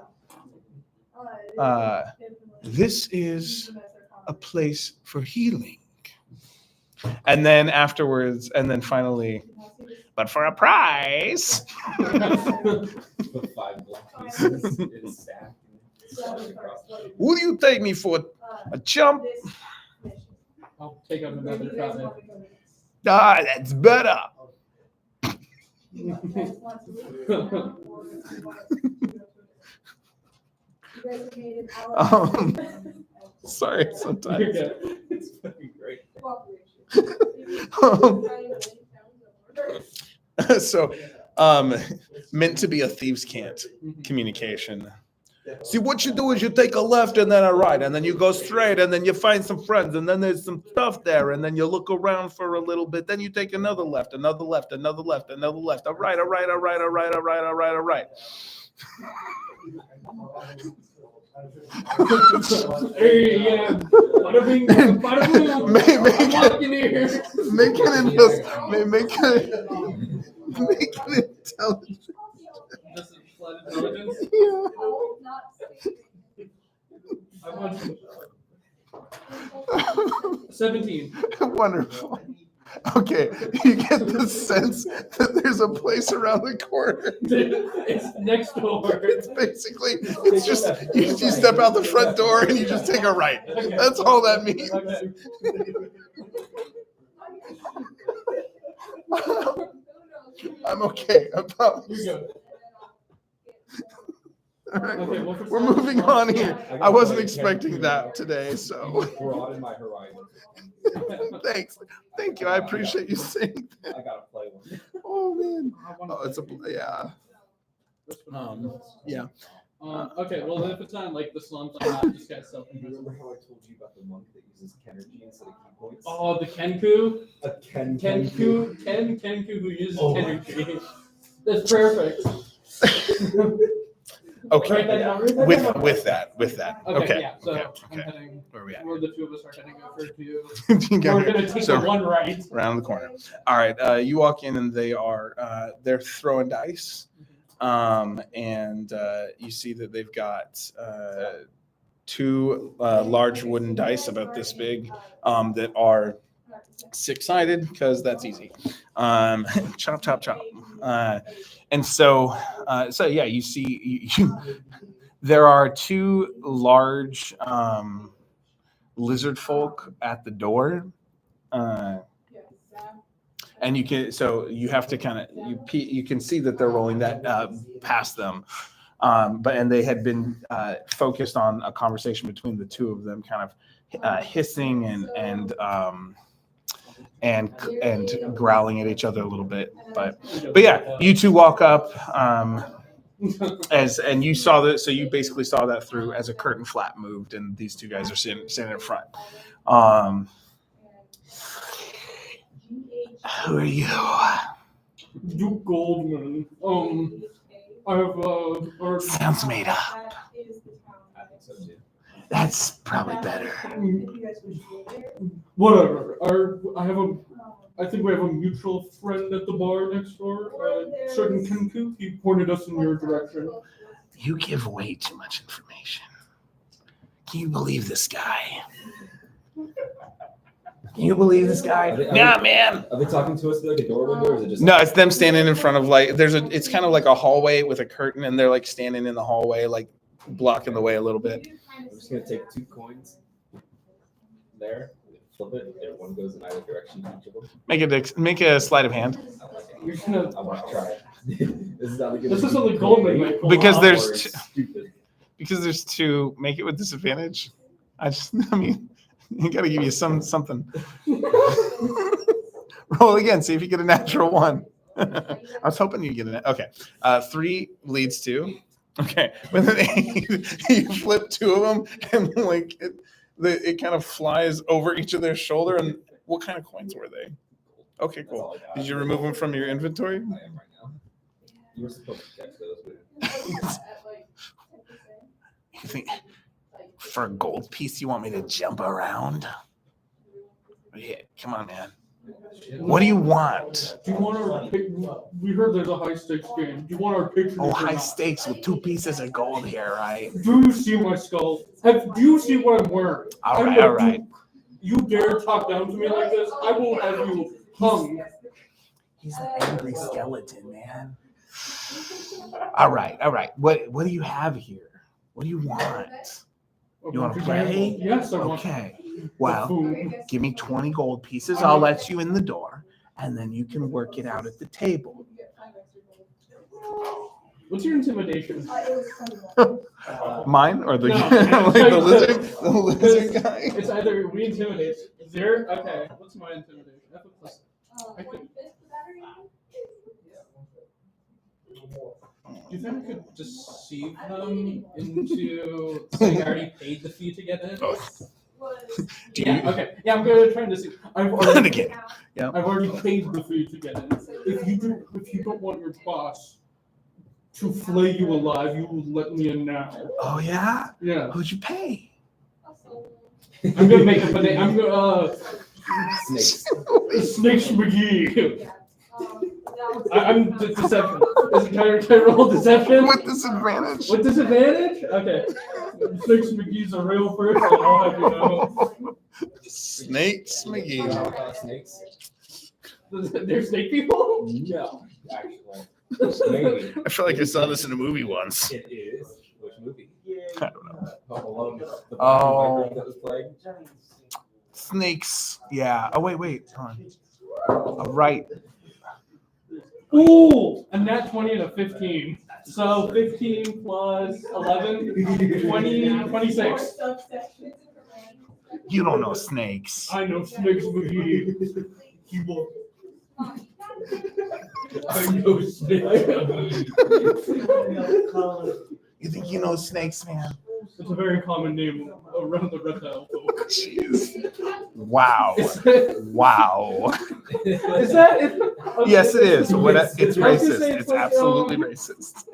This is a place for healing. And then afterwards, and then finally, but for a prize. Put 5 gold pieces in a stack. And slide it across. Who do you take me for? A chump? I'll take out another shot then. Ah, that's better. Sorry, sometimes. You're good. It's fucking great. So, meant to be a thieves' cant communication. See, what you do is you take a left and then a right, and then you go straight, and then you find some friends, and then there's some stuff there, and then you look around for a little bit. Then you take another left, another left, another left, another left, a right, a right, a right, a right, a right, a right, a right. Hey, yeah. Bada bing, bada boom. I'm walking here. Make an intelligence. This is flood intelligence. Yeah. I want 17. Wonderful. Okay, you get the sense that there's a place around the corner. It's next door. It's basically, it's just, you step out the front door and you just take a right. That's all that means. I'm okay. I'm probably. You're good. All right, Okay, well, we're moving on here. I wasn't expecting that today, so Broaden my horizon. thanks. Thank you. I appreciate you saying that. I gotta play one. Oh man. Oh, it's a yeah. Yeah. Okay, well, if it's on like the slums, I'm not just got stuff. You remember how I told you about the monk that uses Kenergy instead of key points? Oh, the Kenku? A Kenku who uses Kenergy. That's perfect. Okay. Write that down. With that. Okay. Yeah, so Okay. I'm heading, Where are we at? where the two of us are heading over to, You we're got gonna it. take So- the one right. Around the corner. All right. You walk in and they're throwing dice. And you see that they've got 2 large wooden dice about this big that are 6-sided because that's easy. Chop, chop, chop. And so yeah, you see there are 2 large lizard folk at the door. And you have to kind of you can see that they're rolling that past them, and they had been focused on a conversation between the 2 of them, kind of hissing and growling at each other a little bit. But yeah, you 2 walk up and you saw that, so you basically saw that through as a curtain flap moved, and these 2 guys are standing in front. Who are you? Duke Goldman. I have Sounds made up. That's probably better. Whatever. I think we have a mutual friend at the bar next door. Certain Kenku. He pointed us in your direction. You give way too much information. Can you believe this guy? Can you believe this guy? Nah, man. Are they talking to us through like a door window, or is it just? No, it's them standing in front of it's kind of like a hallway with a curtain, and they're like standing in the hallway, like blocking the way a little bit. I'm just gonna take 2 coins. There, flip it. And one goes in either direction. Each of them. Make a sleight of hand. I like it. You're gonna. I want to try it. This is not a good. This is only Goldman might pull Because off. there's Stupid. Because there's 2. Make it with disadvantage. I mean, you got to give you something. Roll again. See if you get a natural 1. I was hoping you get okay. 3 leads 2. Okay, but then you flip 2 of them, and like it kind of flies over each of their shoulder. And what kind of coins were they? Okay, That's all cool. I got. Did you remove them from your inventory? I am right now. You were supposed to catch those, but You think for a gold piece you want me to jump around? Yeah, come on, man. What do you want? Do you want our we heard there's a high stakes game. Do you want our picture? Oh, high stakes with 2 pieces of gold here, right? Do you see my skull? Do you see what I'm wearing? All I'm right, the all right. Duke. you dare talk down to me like this, I will have you hung. He's an angry skeleton, man. All right. What do you have here? What do you want? You want to play? Yes, I want. Okay. Well, Food. give me 20 gold pieces. I'll let you in the door, and then you can work it out at the table. What's your intimidation? Mine or the, No. like the lizard? The lizard guy? It's either we intimidate. 0. Okay. What's my intimidation? I have a plus. I could. Do you think I could deceive them into saying I already paid the fee to get in? Do Yeah. you- Okay. Yeah, I'm gonna try and deceive. I've already Again. Yeah. I've already paid the fee to get in. If you don't want your boss to flay you alive, you will let me in now. Oh, yeah? Yeah. Who'd you pay? I'm gonna make up a name. I'm gonna Snakes. Snakes McGee. I'm deception. Can I roll deception? With disadvantage. With disadvantage? Okay. Snakes McGee's a real person. I'll have you know. Snakes McGee. Snakes? They're snake people? No, actually. Maybe. I feel like I saw this in a movie once. It is. Which movie? I don't know. Home Alone. The Oh. that was playing. Snakes. Yeah. Oh, wait. Hold on. All right. Ooh! A nat 20 and a 15. So 15 plus 11, 20, 26. You don't know snakes. I know Snakes McGee. He will. I know Snakes. You think you know snakes, man? It's a very common name around the reptile folk. Jeez. Wow. Is Wow. that? Okay. Yes, it is. It's I was gonna racist. say It's like, absolutely racist.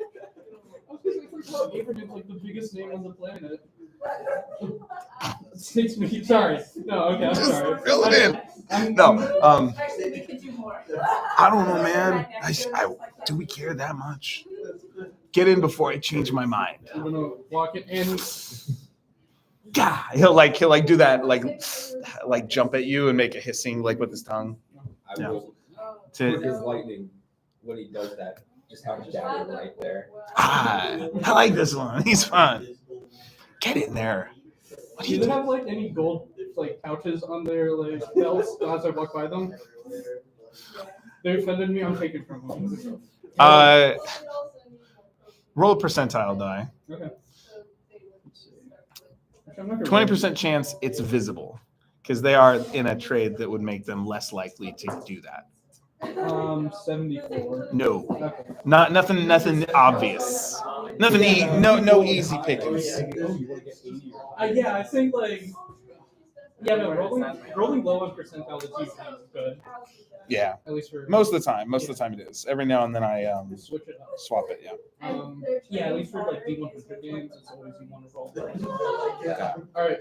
Abraham's like the biggest name on the planet. Snakes McGee. Sorry. No, okay, I'm Just sorry. fill it in. I'm- No. Actually, we could do more. I don't know, man. Do we care that much? Get in before I change my mind. I'm gonna walk it in. Gah! He'll like do that like jump at you and make a hissing like with his tongue. I Yeah. will. To, His lightning, when he does that, just have a dagger right there. I like this one. He's fun. Get in there. What are Do you they doing? have like any gold like pouches on their like belts as I walk by them? They offended me. I'm taking from them. Roll a percentile die. Okay. I'm not gonna 20% chance it's visible because they are in a trade that would make them less likely to do that. 74. No, Okay. nothing obvious. No easy pickings. Yeah, I think like no, rolling low on percentile is usually good. Yeah, At least for most of the time it is. Every now and then I switch it up. swap it. Yeah. Yeah, at least for like D100 games, it's always you want to roll. Yeah. All right.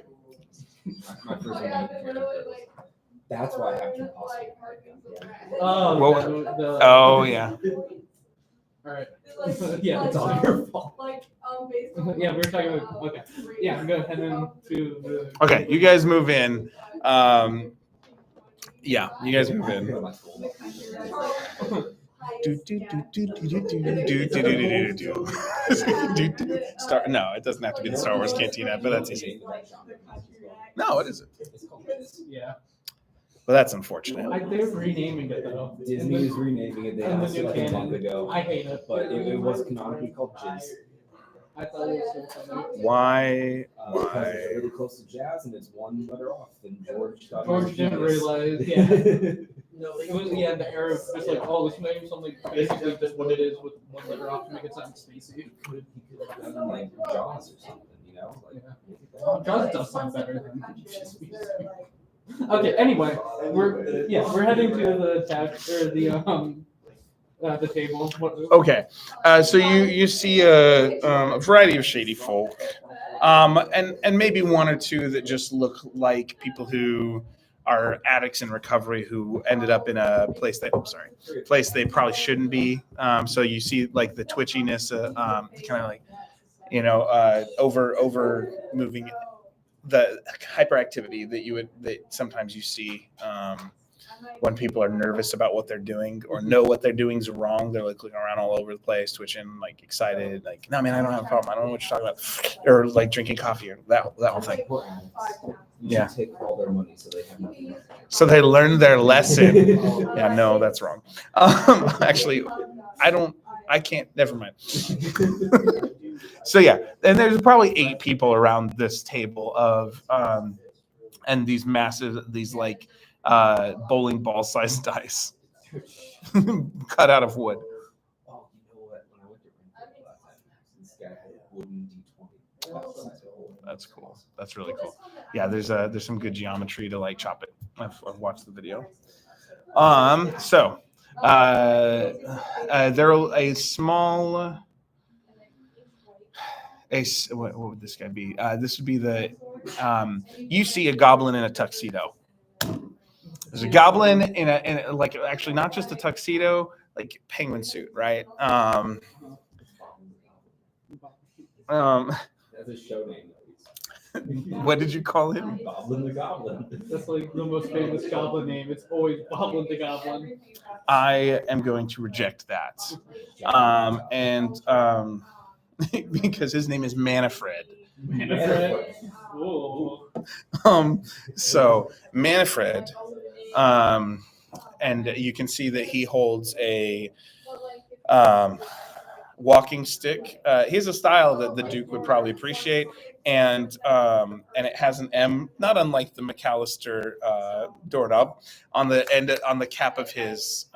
My first one. That's why I have to pause. Oh, Well, oh yeah. All right. Yeah, it's all your fault. Yeah, we were talking about. Okay. Yeah, I'm gonna head into the. Okay, you guys move in. Yeah, you guys move in. Star. No, it doesn't have to be the Star Wars Cantina, but that's easy. No, it isn't. Yeah. But that's unfortunate. They're renaming it though. Disney is renaming it. They And the announced it new like a canon. month ago, I hate it. but it was canonically called Jizz. I thought it was so funny. Why? Because it's really close to jazz and it's one letter off. And George thought it George was didn't genius. realize. Yeah. No, it was the era of just like this name something basically just what it is with one letter off to make it sound spacey. He could have done like Jaws or something, you know? Like, Oh, Jaws does sound better than just spacey. Okay. Anyway, we're heading to the tab or the table. Okay, so you see a variety of shady folk, and maybe one or two that just look like people who are addicts in recovery who ended up in a place they probably shouldn't be. So you see like the twitchiness, kind of like over moving the hyperactivity that sometimes you see when people are nervous about what they're doing or know what they're doing is wrong. They're like looking around all over the place, twitching, like excited, like, no, man, I don't have a problem. I don't know what you're talking about. Or like drinking coffee or that whole thing. Poor addicts. You Yeah. should take all their money so they have nothing. So they learned their lesson. Yeah, no, that's wrong. Actually, I can't, never mind. So yeah, and there's probably 8 people around this table of, and these like bowling ball sized dice cut out of wood. Oh, you know what? When I went to Ring last time, this guy had a wooden D20. That's cool. That's really cool. Yeah, there's some good geometry to like chop it. I've watched the video. So there a small. What would this guy be? This would be the. You see a goblin in a tuxedo. There's a goblin in a like actually not just a tuxedo, like penguin suit, right? That's a show name. What did you call him? Goblin the Goblin. That's like the most famous goblin name. It's always Goblin the Goblin. I am going to reject that. Because his name is Manfred. Manfred. Whoa. So Manfred, and you can see that he holds a walking stick. He has a style that the Duke would probably appreciate, and it has an M, not unlike the McAllister doorknob on the end on the cap of his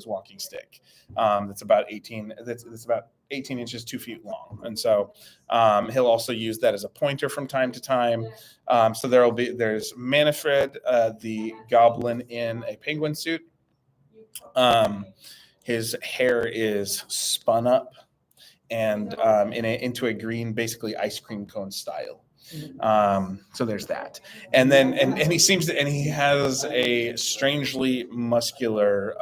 walking stick. That's about 18. That's about 18 inches, 2 feet long, and so he'll also use that as a pointer from time to time. So there's Manfred, the goblin in a penguin suit. His hair is spun up and into a green, basically ice cream cone style. So there's that, and then and he has a strangely muscular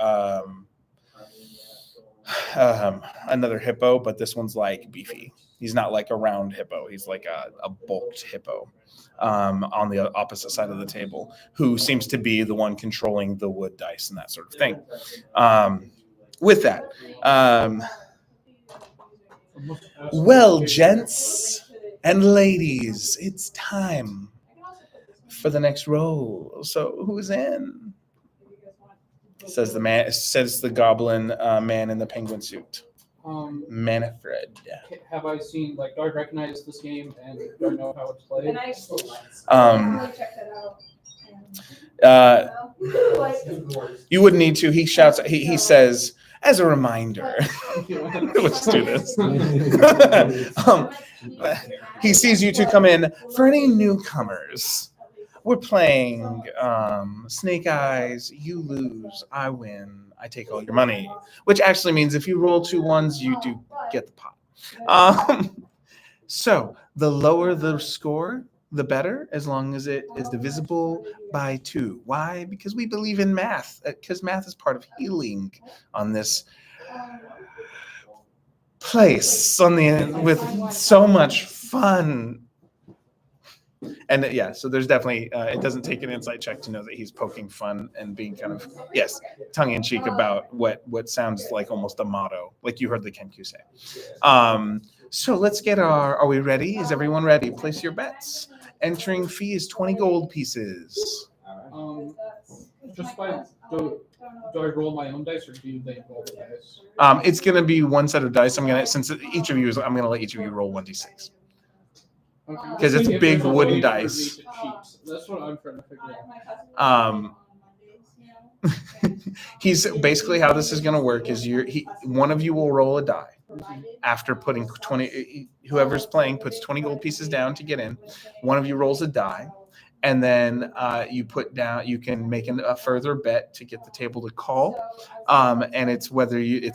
another hippo, but this one's like beefy. He's not like a round hippo. He's like a bulked hippo on the opposite side of the table, who seems to be the one controlling the wood dice and that sort of thing. With that, well, gents and ladies, it's time for the next roll. So who's in? Says the goblin man in the penguin suit. Manfred. Have I seen, like, do I recognize this game and do I know how it's played? You wouldn't need to. He shouts. He says, as a reminder. Let's do this. He sees you two come in. For any newcomers, we're playing Snake Eyes. You lose, I win. I take all your money, which actually means if you roll 2 ones, you do get the pot. So the lower the score, the better, as long as it is divisible by 2. Why? Because we believe in math. Because math is part of healing on this place with so much fun. And yeah, so there's definitely it doesn't take an insight check to know that he's poking fun and being kind of tongue in cheek about what sounds like almost a motto, like you heard the Kenku say. So let's get are we ready? Is everyone ready? Place your bets. Entering fee is 20 gold pieces. Just by do I roll my own dice or do they roll the dice? It's gonna be one set of dice. I'm gonna let each of you roll 1d6. Because it's big wooden dice. That's what I'm trying to figure out. He's basically how this is going to work is one of you will roll a die after putting 20. Whoever's playing puts 20 gold pieces down to get in. One of you rolls a die, and then you put down. You can make a further bet to get the table to call, and it's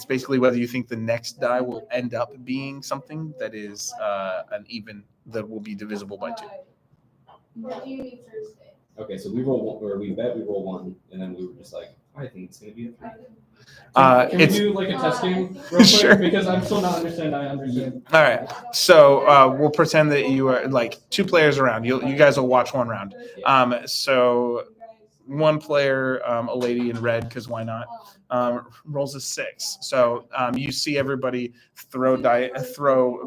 basically whether you think the next die will end up being something that is an even that will be divisible by 2. What do you need Thursday? Okay, so we roll one, or we bet we roll 1, and then we were just like, I think it's gonna be a 3. Can we It's do like a test game real quick? Sure. Because I'm still not understanding. I understand. all right. So we'll pretend that you are like 2 players around. You guys will watch one round. So one player, a lady in red, because why not? Rolls a 6. So you see everybody throw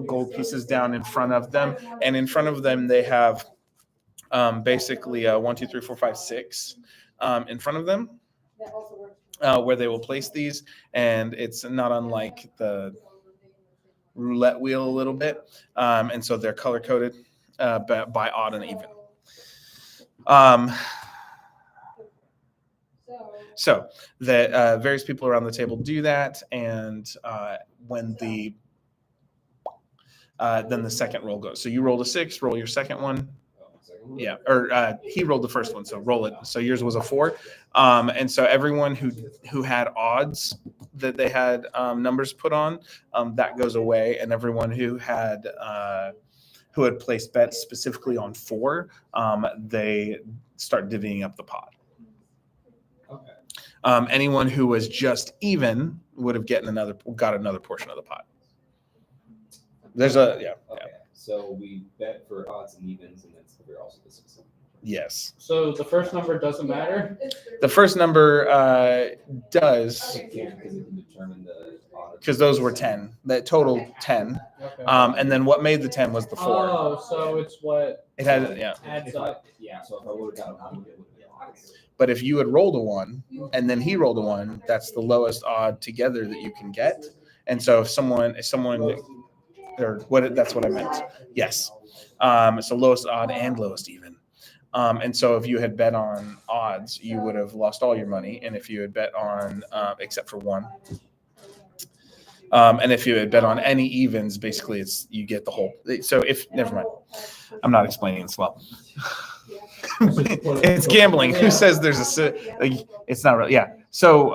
gold pieces down in front of them, and in front of them they have basically 1, 2, 3, 4, 5, 6 in front of them. Where they will place these, and it's not unlike the roulette wheel a little bit, and so they're color coded by odd and even. So the various people around the table do that, and when then the second roll goes. So you rolled a 6, roll your second one. Yeah, or he rolled the first one, so roll it. So yours was a 4, and so everyone who had odds that they had numbers put on, that goes away, and everyone who had placed bets specifically on 4, they start divvying up the pot. Okay. Anyone who was just even would have got another portion of the pot. There's a Okay. So we bet for odds and evens, and then we're also discussing. yes. So the first number doesn't matter. The first number does, It can, because it can determine the odds. because those were 10. That totaled 10. Okay. And then what made the 10 was the 4. Oh, so it's what It had, yeah. adds up. So if I would have got a 1, it would have been odds. But if you had rolled a 1 and then he rolled a 1, that's the lowest odd together that you can get. And so if someone, or what, that's what I meant. Yes. So lowest odd and lowest even. And so if you had bet on odds, you would have lost all your money. And if you had bet on, except for 1, and if you had bet on any evens, basically you get the whole. So never mind. I'm not explaining this well. It's gambling. Who says there's it's not really. Yeah. So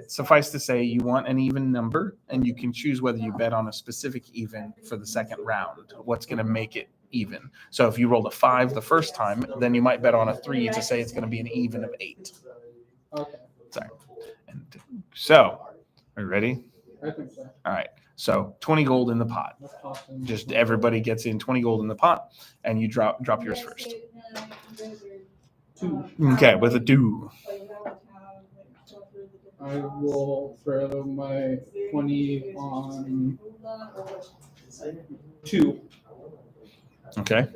suffice to say, you want an even number, and you can choose whether you bet on a specific even for the second round. What's going to make it even? So if you rolled a 5 the first time, then you might bet on a 3 to say it's going to be an even of 8. Okay. Sorry. And so, are you ready? I think so. All right. So 20 gold in the pot. Let's toss in. Just everybody gets in 20 gold in the pot, and you drop yours first. 2. Okay, with a 2. I will throw my 20 on 2. Okay.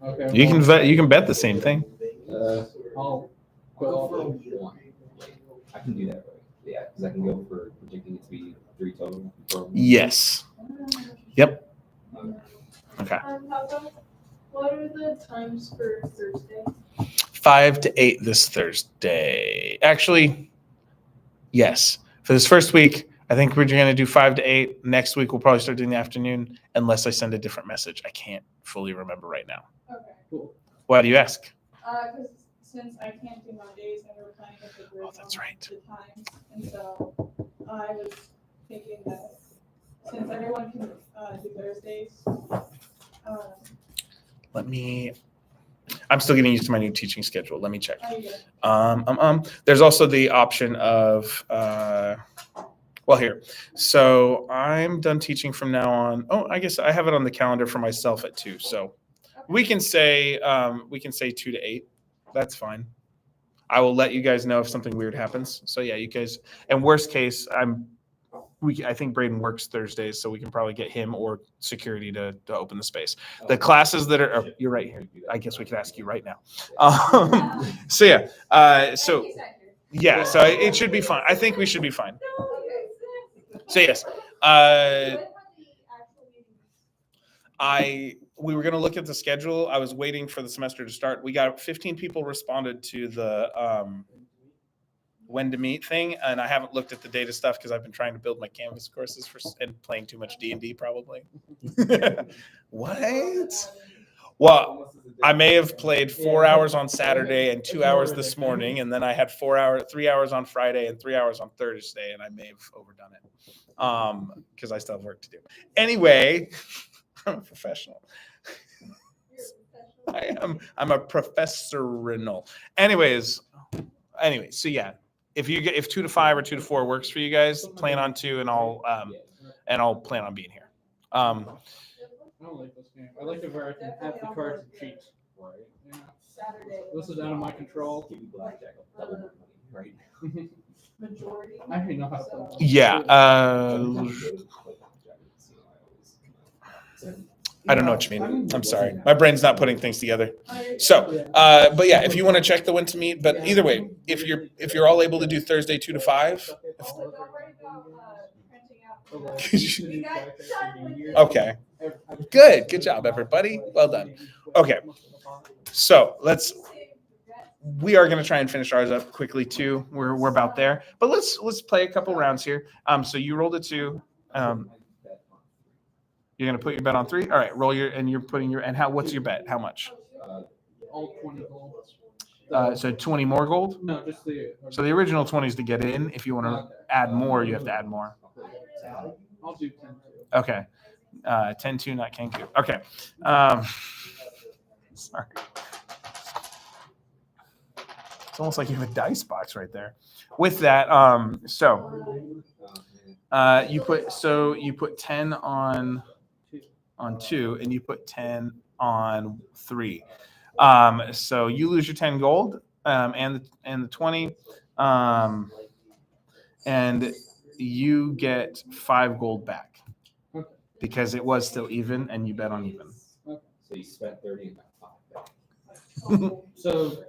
Okay. You can bet the same thing. I'll I'll go go for off. 1. I can do that, right? Yeah, because I can go for predicting it to be 3 total. Yes. Yep. Okay. What are the times for Thursday? 5 to 8 this Thursday. Actually, yes. For this first week, I think we're going to do 5 to 8. Next week, we'll probably start doing the afternoon, unless I send a different message. I can't fully remember right now. Okay. Cool. Why do you ask? Because since I can't do Mondays and we're planning to figure out That's right. the times, and so I was thinking that since everyone can do Thursdays, I'm still getting used to my new teaching schedule. Let me check. I There's also the option of, here. So I'm done teaching from now on. Oh, I guess I have it on the calendar for myself at 2. So we can say 2 to 8. That's fine. I will let you guys know if something weird happens. So yeah, you guys, and worst case, I think Braden works Thursdays, so we can probably get him or security to open the space. The classes that are, you're right here. I guess we could ask you right now. So it should be fine. I think we should be fine. So yes, we were going to look at the schedule. I was waiting for the semester to start. We got 15 people responded to the when to meet thing, and I haven't looked at the data stuff because I've been trying to build my Canvas courses and playing too much D&D probably. What? Well, I may have played 4 hours on Saturday and 2 hours this morning, and then I had 3 hours on Friday and 3 hours on Thursday, and I may have overdone it because I still have work to do. Anyway, I'm a professional. I'm a professorinal. Anyways, so yeah, if 2 to 5 or 2 to 4 works for you guys, plan on 2, and I'll plan on being here. I don't like this game. I like it where I can have the cards and cheat. Right. Yeah. This is out of my control. Give you blackjack, I'll double my money, right? Majority. I don't even know how to play. Yeah. I don't know what you mean. I'm sorry. My brain's not putting things together. So, but yeah, if you want to check the when to meet, but either way, if you're all able to do Thursday 2 to 5. Also, don't worry about printing out. Okay. Good job, everybody. Well done. Okay. So we are going to try and finish ours up quickly too. We're about there, but let's play a couple rounds here. So you rolled a 2. You're going to put your bet on 3. All right, roll you're putting what's your bet? How much? All 20 gold. So 20 more gold. No, just the. So the original 20 is to get in. If you want to add more, you have to add more. I'll do 10. Okay. 10-2, not Kenku. Okay. Sorry. It's almost like you have a dice box right there. With that, you put 10 on 2, and you put 10 on 3. So you lose your 10 gold, and the 20, and you get 5 gold back because it was still even, and you bet on even. So you spent 30 and got 5 back. So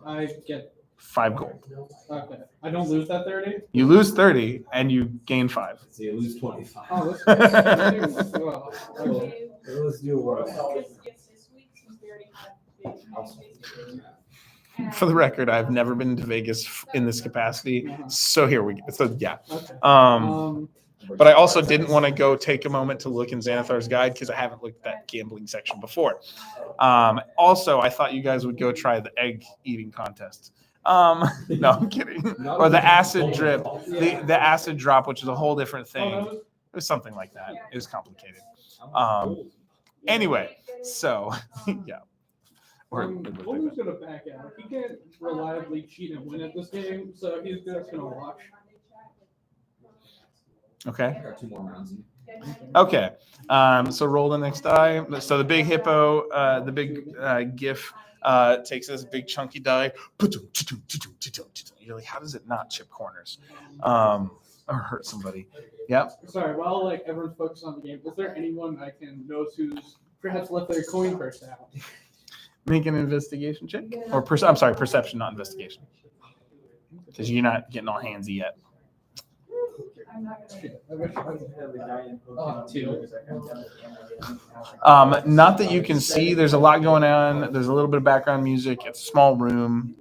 I get 5 gold. okay. I don't lose that 30. You lose 30 and you gain 5. So you lose 25. Oh, that's good. Well, okay. Let's do what? For the record, I've never been to Vegas in this capacity, so here we go. So yeah, Okay. but I also didn't want to go take a moment to look in Xanathar's guide because I haven't looked at that gambling section before. Also, I thought you guys would go try the egg eating contest. No, I'm kidding. Or the acid drip, the acid drop, which is a whole different thing. It was something like that. It was complicated. Anyway, so yeah. William's gonna back out. He can't reliably cheat and win at this game, so he's just gonna watch. Okay. I got 2 more rounds. Okay. So roll the next die. So the big hippo, the big GIF takes this big chunky die. You're like, how does it not chip corners? Or hurt somebody? Yep. Sorry, while like everyone's focused on the game, is there anyone I can notice who's perhaps left their coin purse out? Make an investigation check. Or I'm sorry, perception, not investigation. Because you're not getting all handsy yet. I'm not gonna. Shit, I wish I had 2. Not that you can see. There's a lot going on. There's a little bit of background music. It's a small room.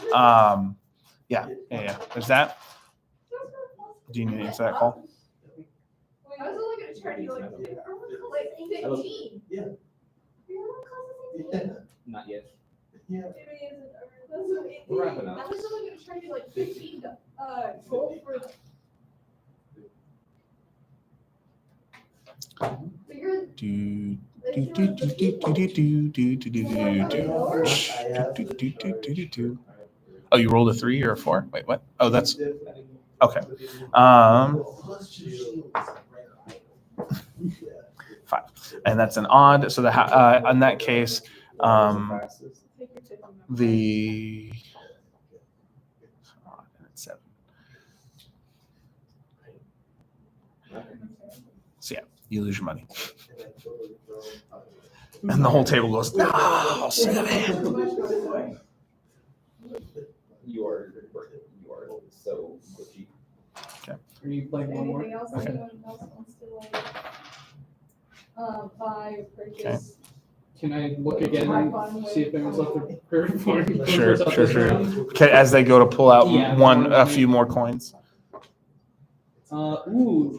Yeah. There's that. Do you need to answer that call? I was only gonna try to do like 15. Yeah. Not yet. Yeah. We're wrapping I up. was only gonna try to do like 15 gold for. Figure. Oh, you rolled a 3 or a 4? Wait, what? Oh, that's okay. 5, and that's an odd. So in that case, the 7. So yeah, you lose your money, and the whole table goes, no, 7. You are so glitchy. Are you playing one more? Anything else Okay. anyone else wants to like buy, purchase? Can I look again and see if anyone's left their coin Sure. purse out this round? Okay, as they go to pull out Yeah. a few more coins.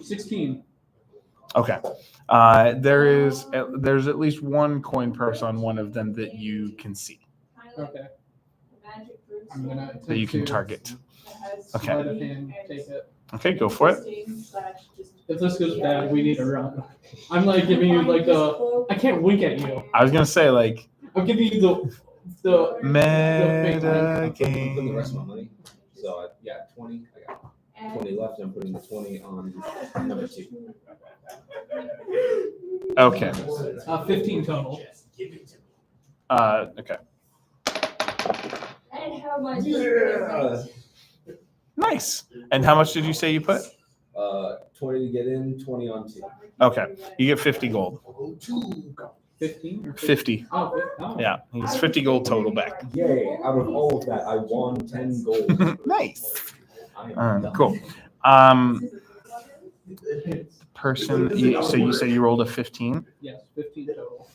16. Okay. There's at least one coin purse on one of them that you can see, Okay. Magic fruits. I'm gonna that you can attempt to target. Okay. sleight of hand take it. Okay, go for it. If this goes bad, we need a run. I'm like giving you like I can't wink at you. I was gonna say, like, I'll give you the Meta Putting the rest of game. my money. So yeah, 20. I got 20 left. I'm putting the 20 on number 2. Okay. 15 total. Okay. And how much? Yeah. Nice. And how much did you say you put? 20 to get in, 20 on 2. Okay. You get 50 gold. 15? 50. Oh. Yeah. He's 50 gold total back. Yay! Out of all of that, I won 10 gold. Nice. I am done. Cool. Person. So you say you rolled a 15? Yes, 15 total.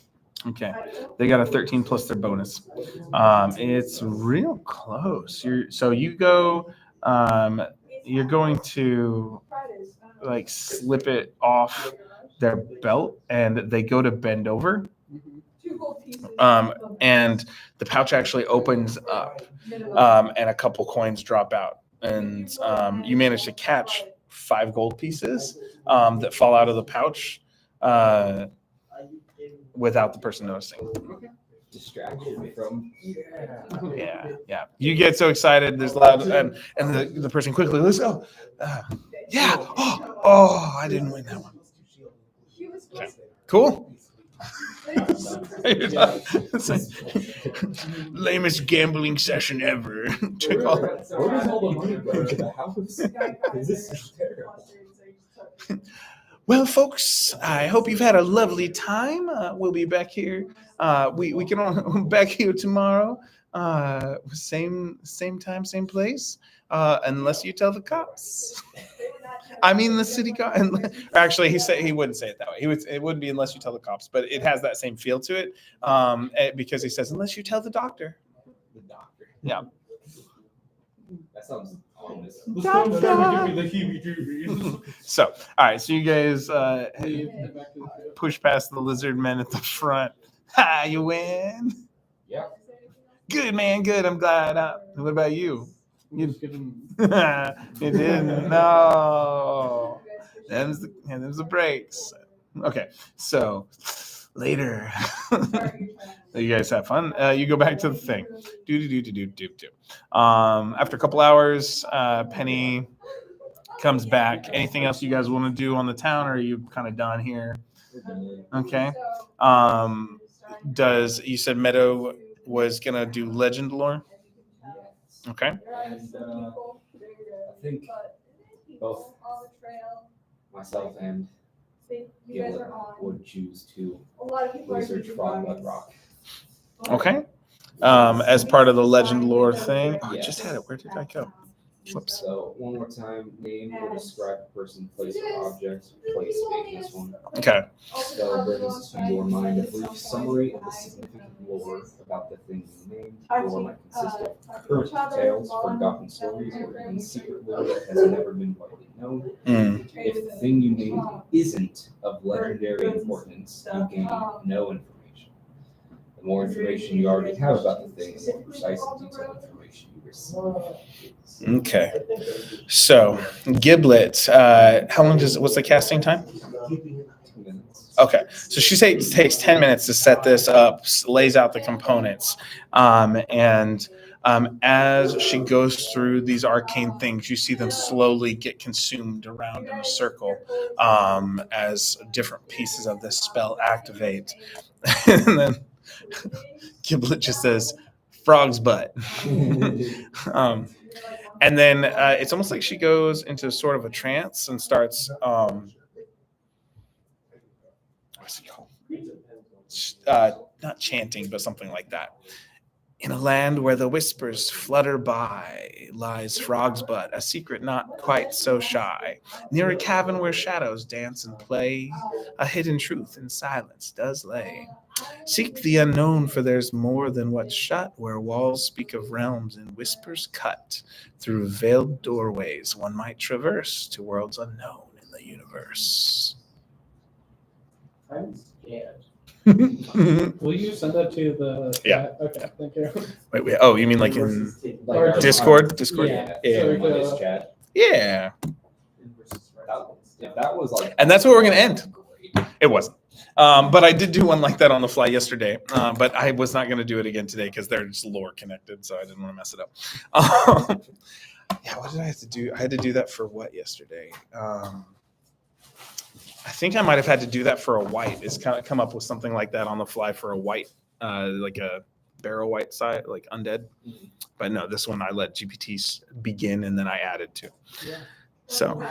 Okay. They got a 13 plus their bonus. It's real close. You go. You're going to like slip it off their belt, and they go to bend over. And the pouch actually opens up, and a couple coins drop out, and you manage to catch 5 gold pieces that fall out of the pouch without the person noticing. Distraction from. Yeah. You get so excited. There's loud, and the person quickly looks. Yeah. Oh, I didn't win that one. Okay. Cool. Lamest gambling session ever. Where does all the money go to the house? This is terrible. Well, folks, I hope you've had a lovely time. We'll be back here. We can all back here tomorrow. Same time, same place. Unless you tell the cops. I mean the city cop. Actually, he wouldn't say it that way. It wouldn't be unless you tell the cops, but it has that same feel to it. Because he says unless you tell the doctor. The doctor. Yeah. That sounds ominous. This one's gonna give me the heebie-jeebies. So, all right. So you guys push past the lizard men at the front. Ha! You win. Yeah. Good, man. Good. I'm glad. What about you? You just give him. You didn't. No. Them's the breaks. Okay. So later. You guys have fun. You go back to the thing. After a couple hours, Penny comes back. Anything else you guys want to do on the town, or are you kind of done here? Okay. You said Meadow was gonna do legend lore? Okay. And I think both myself and Gilbert would choose to research Frogmud Rock. Okay. As part of the legend lore thing. Oh, I just had it. Where did I go? Whoops. So one more time, name or describe a person, place, or object. Place being this one. Okay. Spell brings to your mind a brief summary of the significant lore about the thing you named. Lore might consist of current tales, forgotten stories, or even secret lore that has never been widely known. If the thing you named isn't of legendary importance, you gain no information. The more information you already have about the thing, the more precise and detailed information you receive. Okay. So Giblet, how long what's the casting time? 2 minutes. Okay. So she says it takes 10 minutes to set this up, lays out the components. And as she goes through these arcane things, you see them slowly get consumed around in a circle as different pieces of this spell activate. And then Giblet just says, frog's butt. And then it's almost like she goes into sort of a trance and starts, what's it called? Not chanting, but something like that. In a land where the whispers flutter by, lies Frog's Butt, a secret not quite so shy. Near a cabin where shadows dance and play, a hidden truth in silence does lay. Seek the unknown, for there's more than what's shut, where walls speak of realms and whispers cut. Through veiled doorways one might traverse to worlds unknown in the universe. I'm scared. Will you send that to the? Yeah. Okay. Thank you. Wait. Oh, you mean like in Like Discord? Discord? Yeah. Yeah. So, Monday's chat. Yeah. If that was like, And that's where we're going to end. It wasn't. But I did do one like that on the fly yesterday. But I was not going to do it again today because they're just lore connected, so I didn't want to mess it up. Yeah, what did I have to do? I had to do that for what yesterday? I think I might have had to do that for a white. It's kind of come up with something like that on the fly for a white, like a barrel white side, like undead. But no, this one I let GPT begin and then I added to. Yeah. So,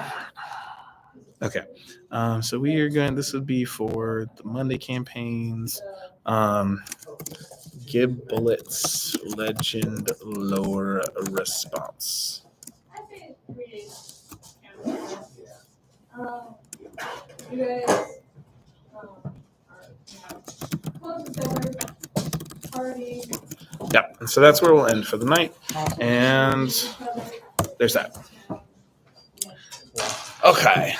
okay. So we are going, this would be for the Monday campaigns. Give bullets legend lore response. You guys, close the door, party. Yep. And so that's where we'll end for the night. And there's that. Okay.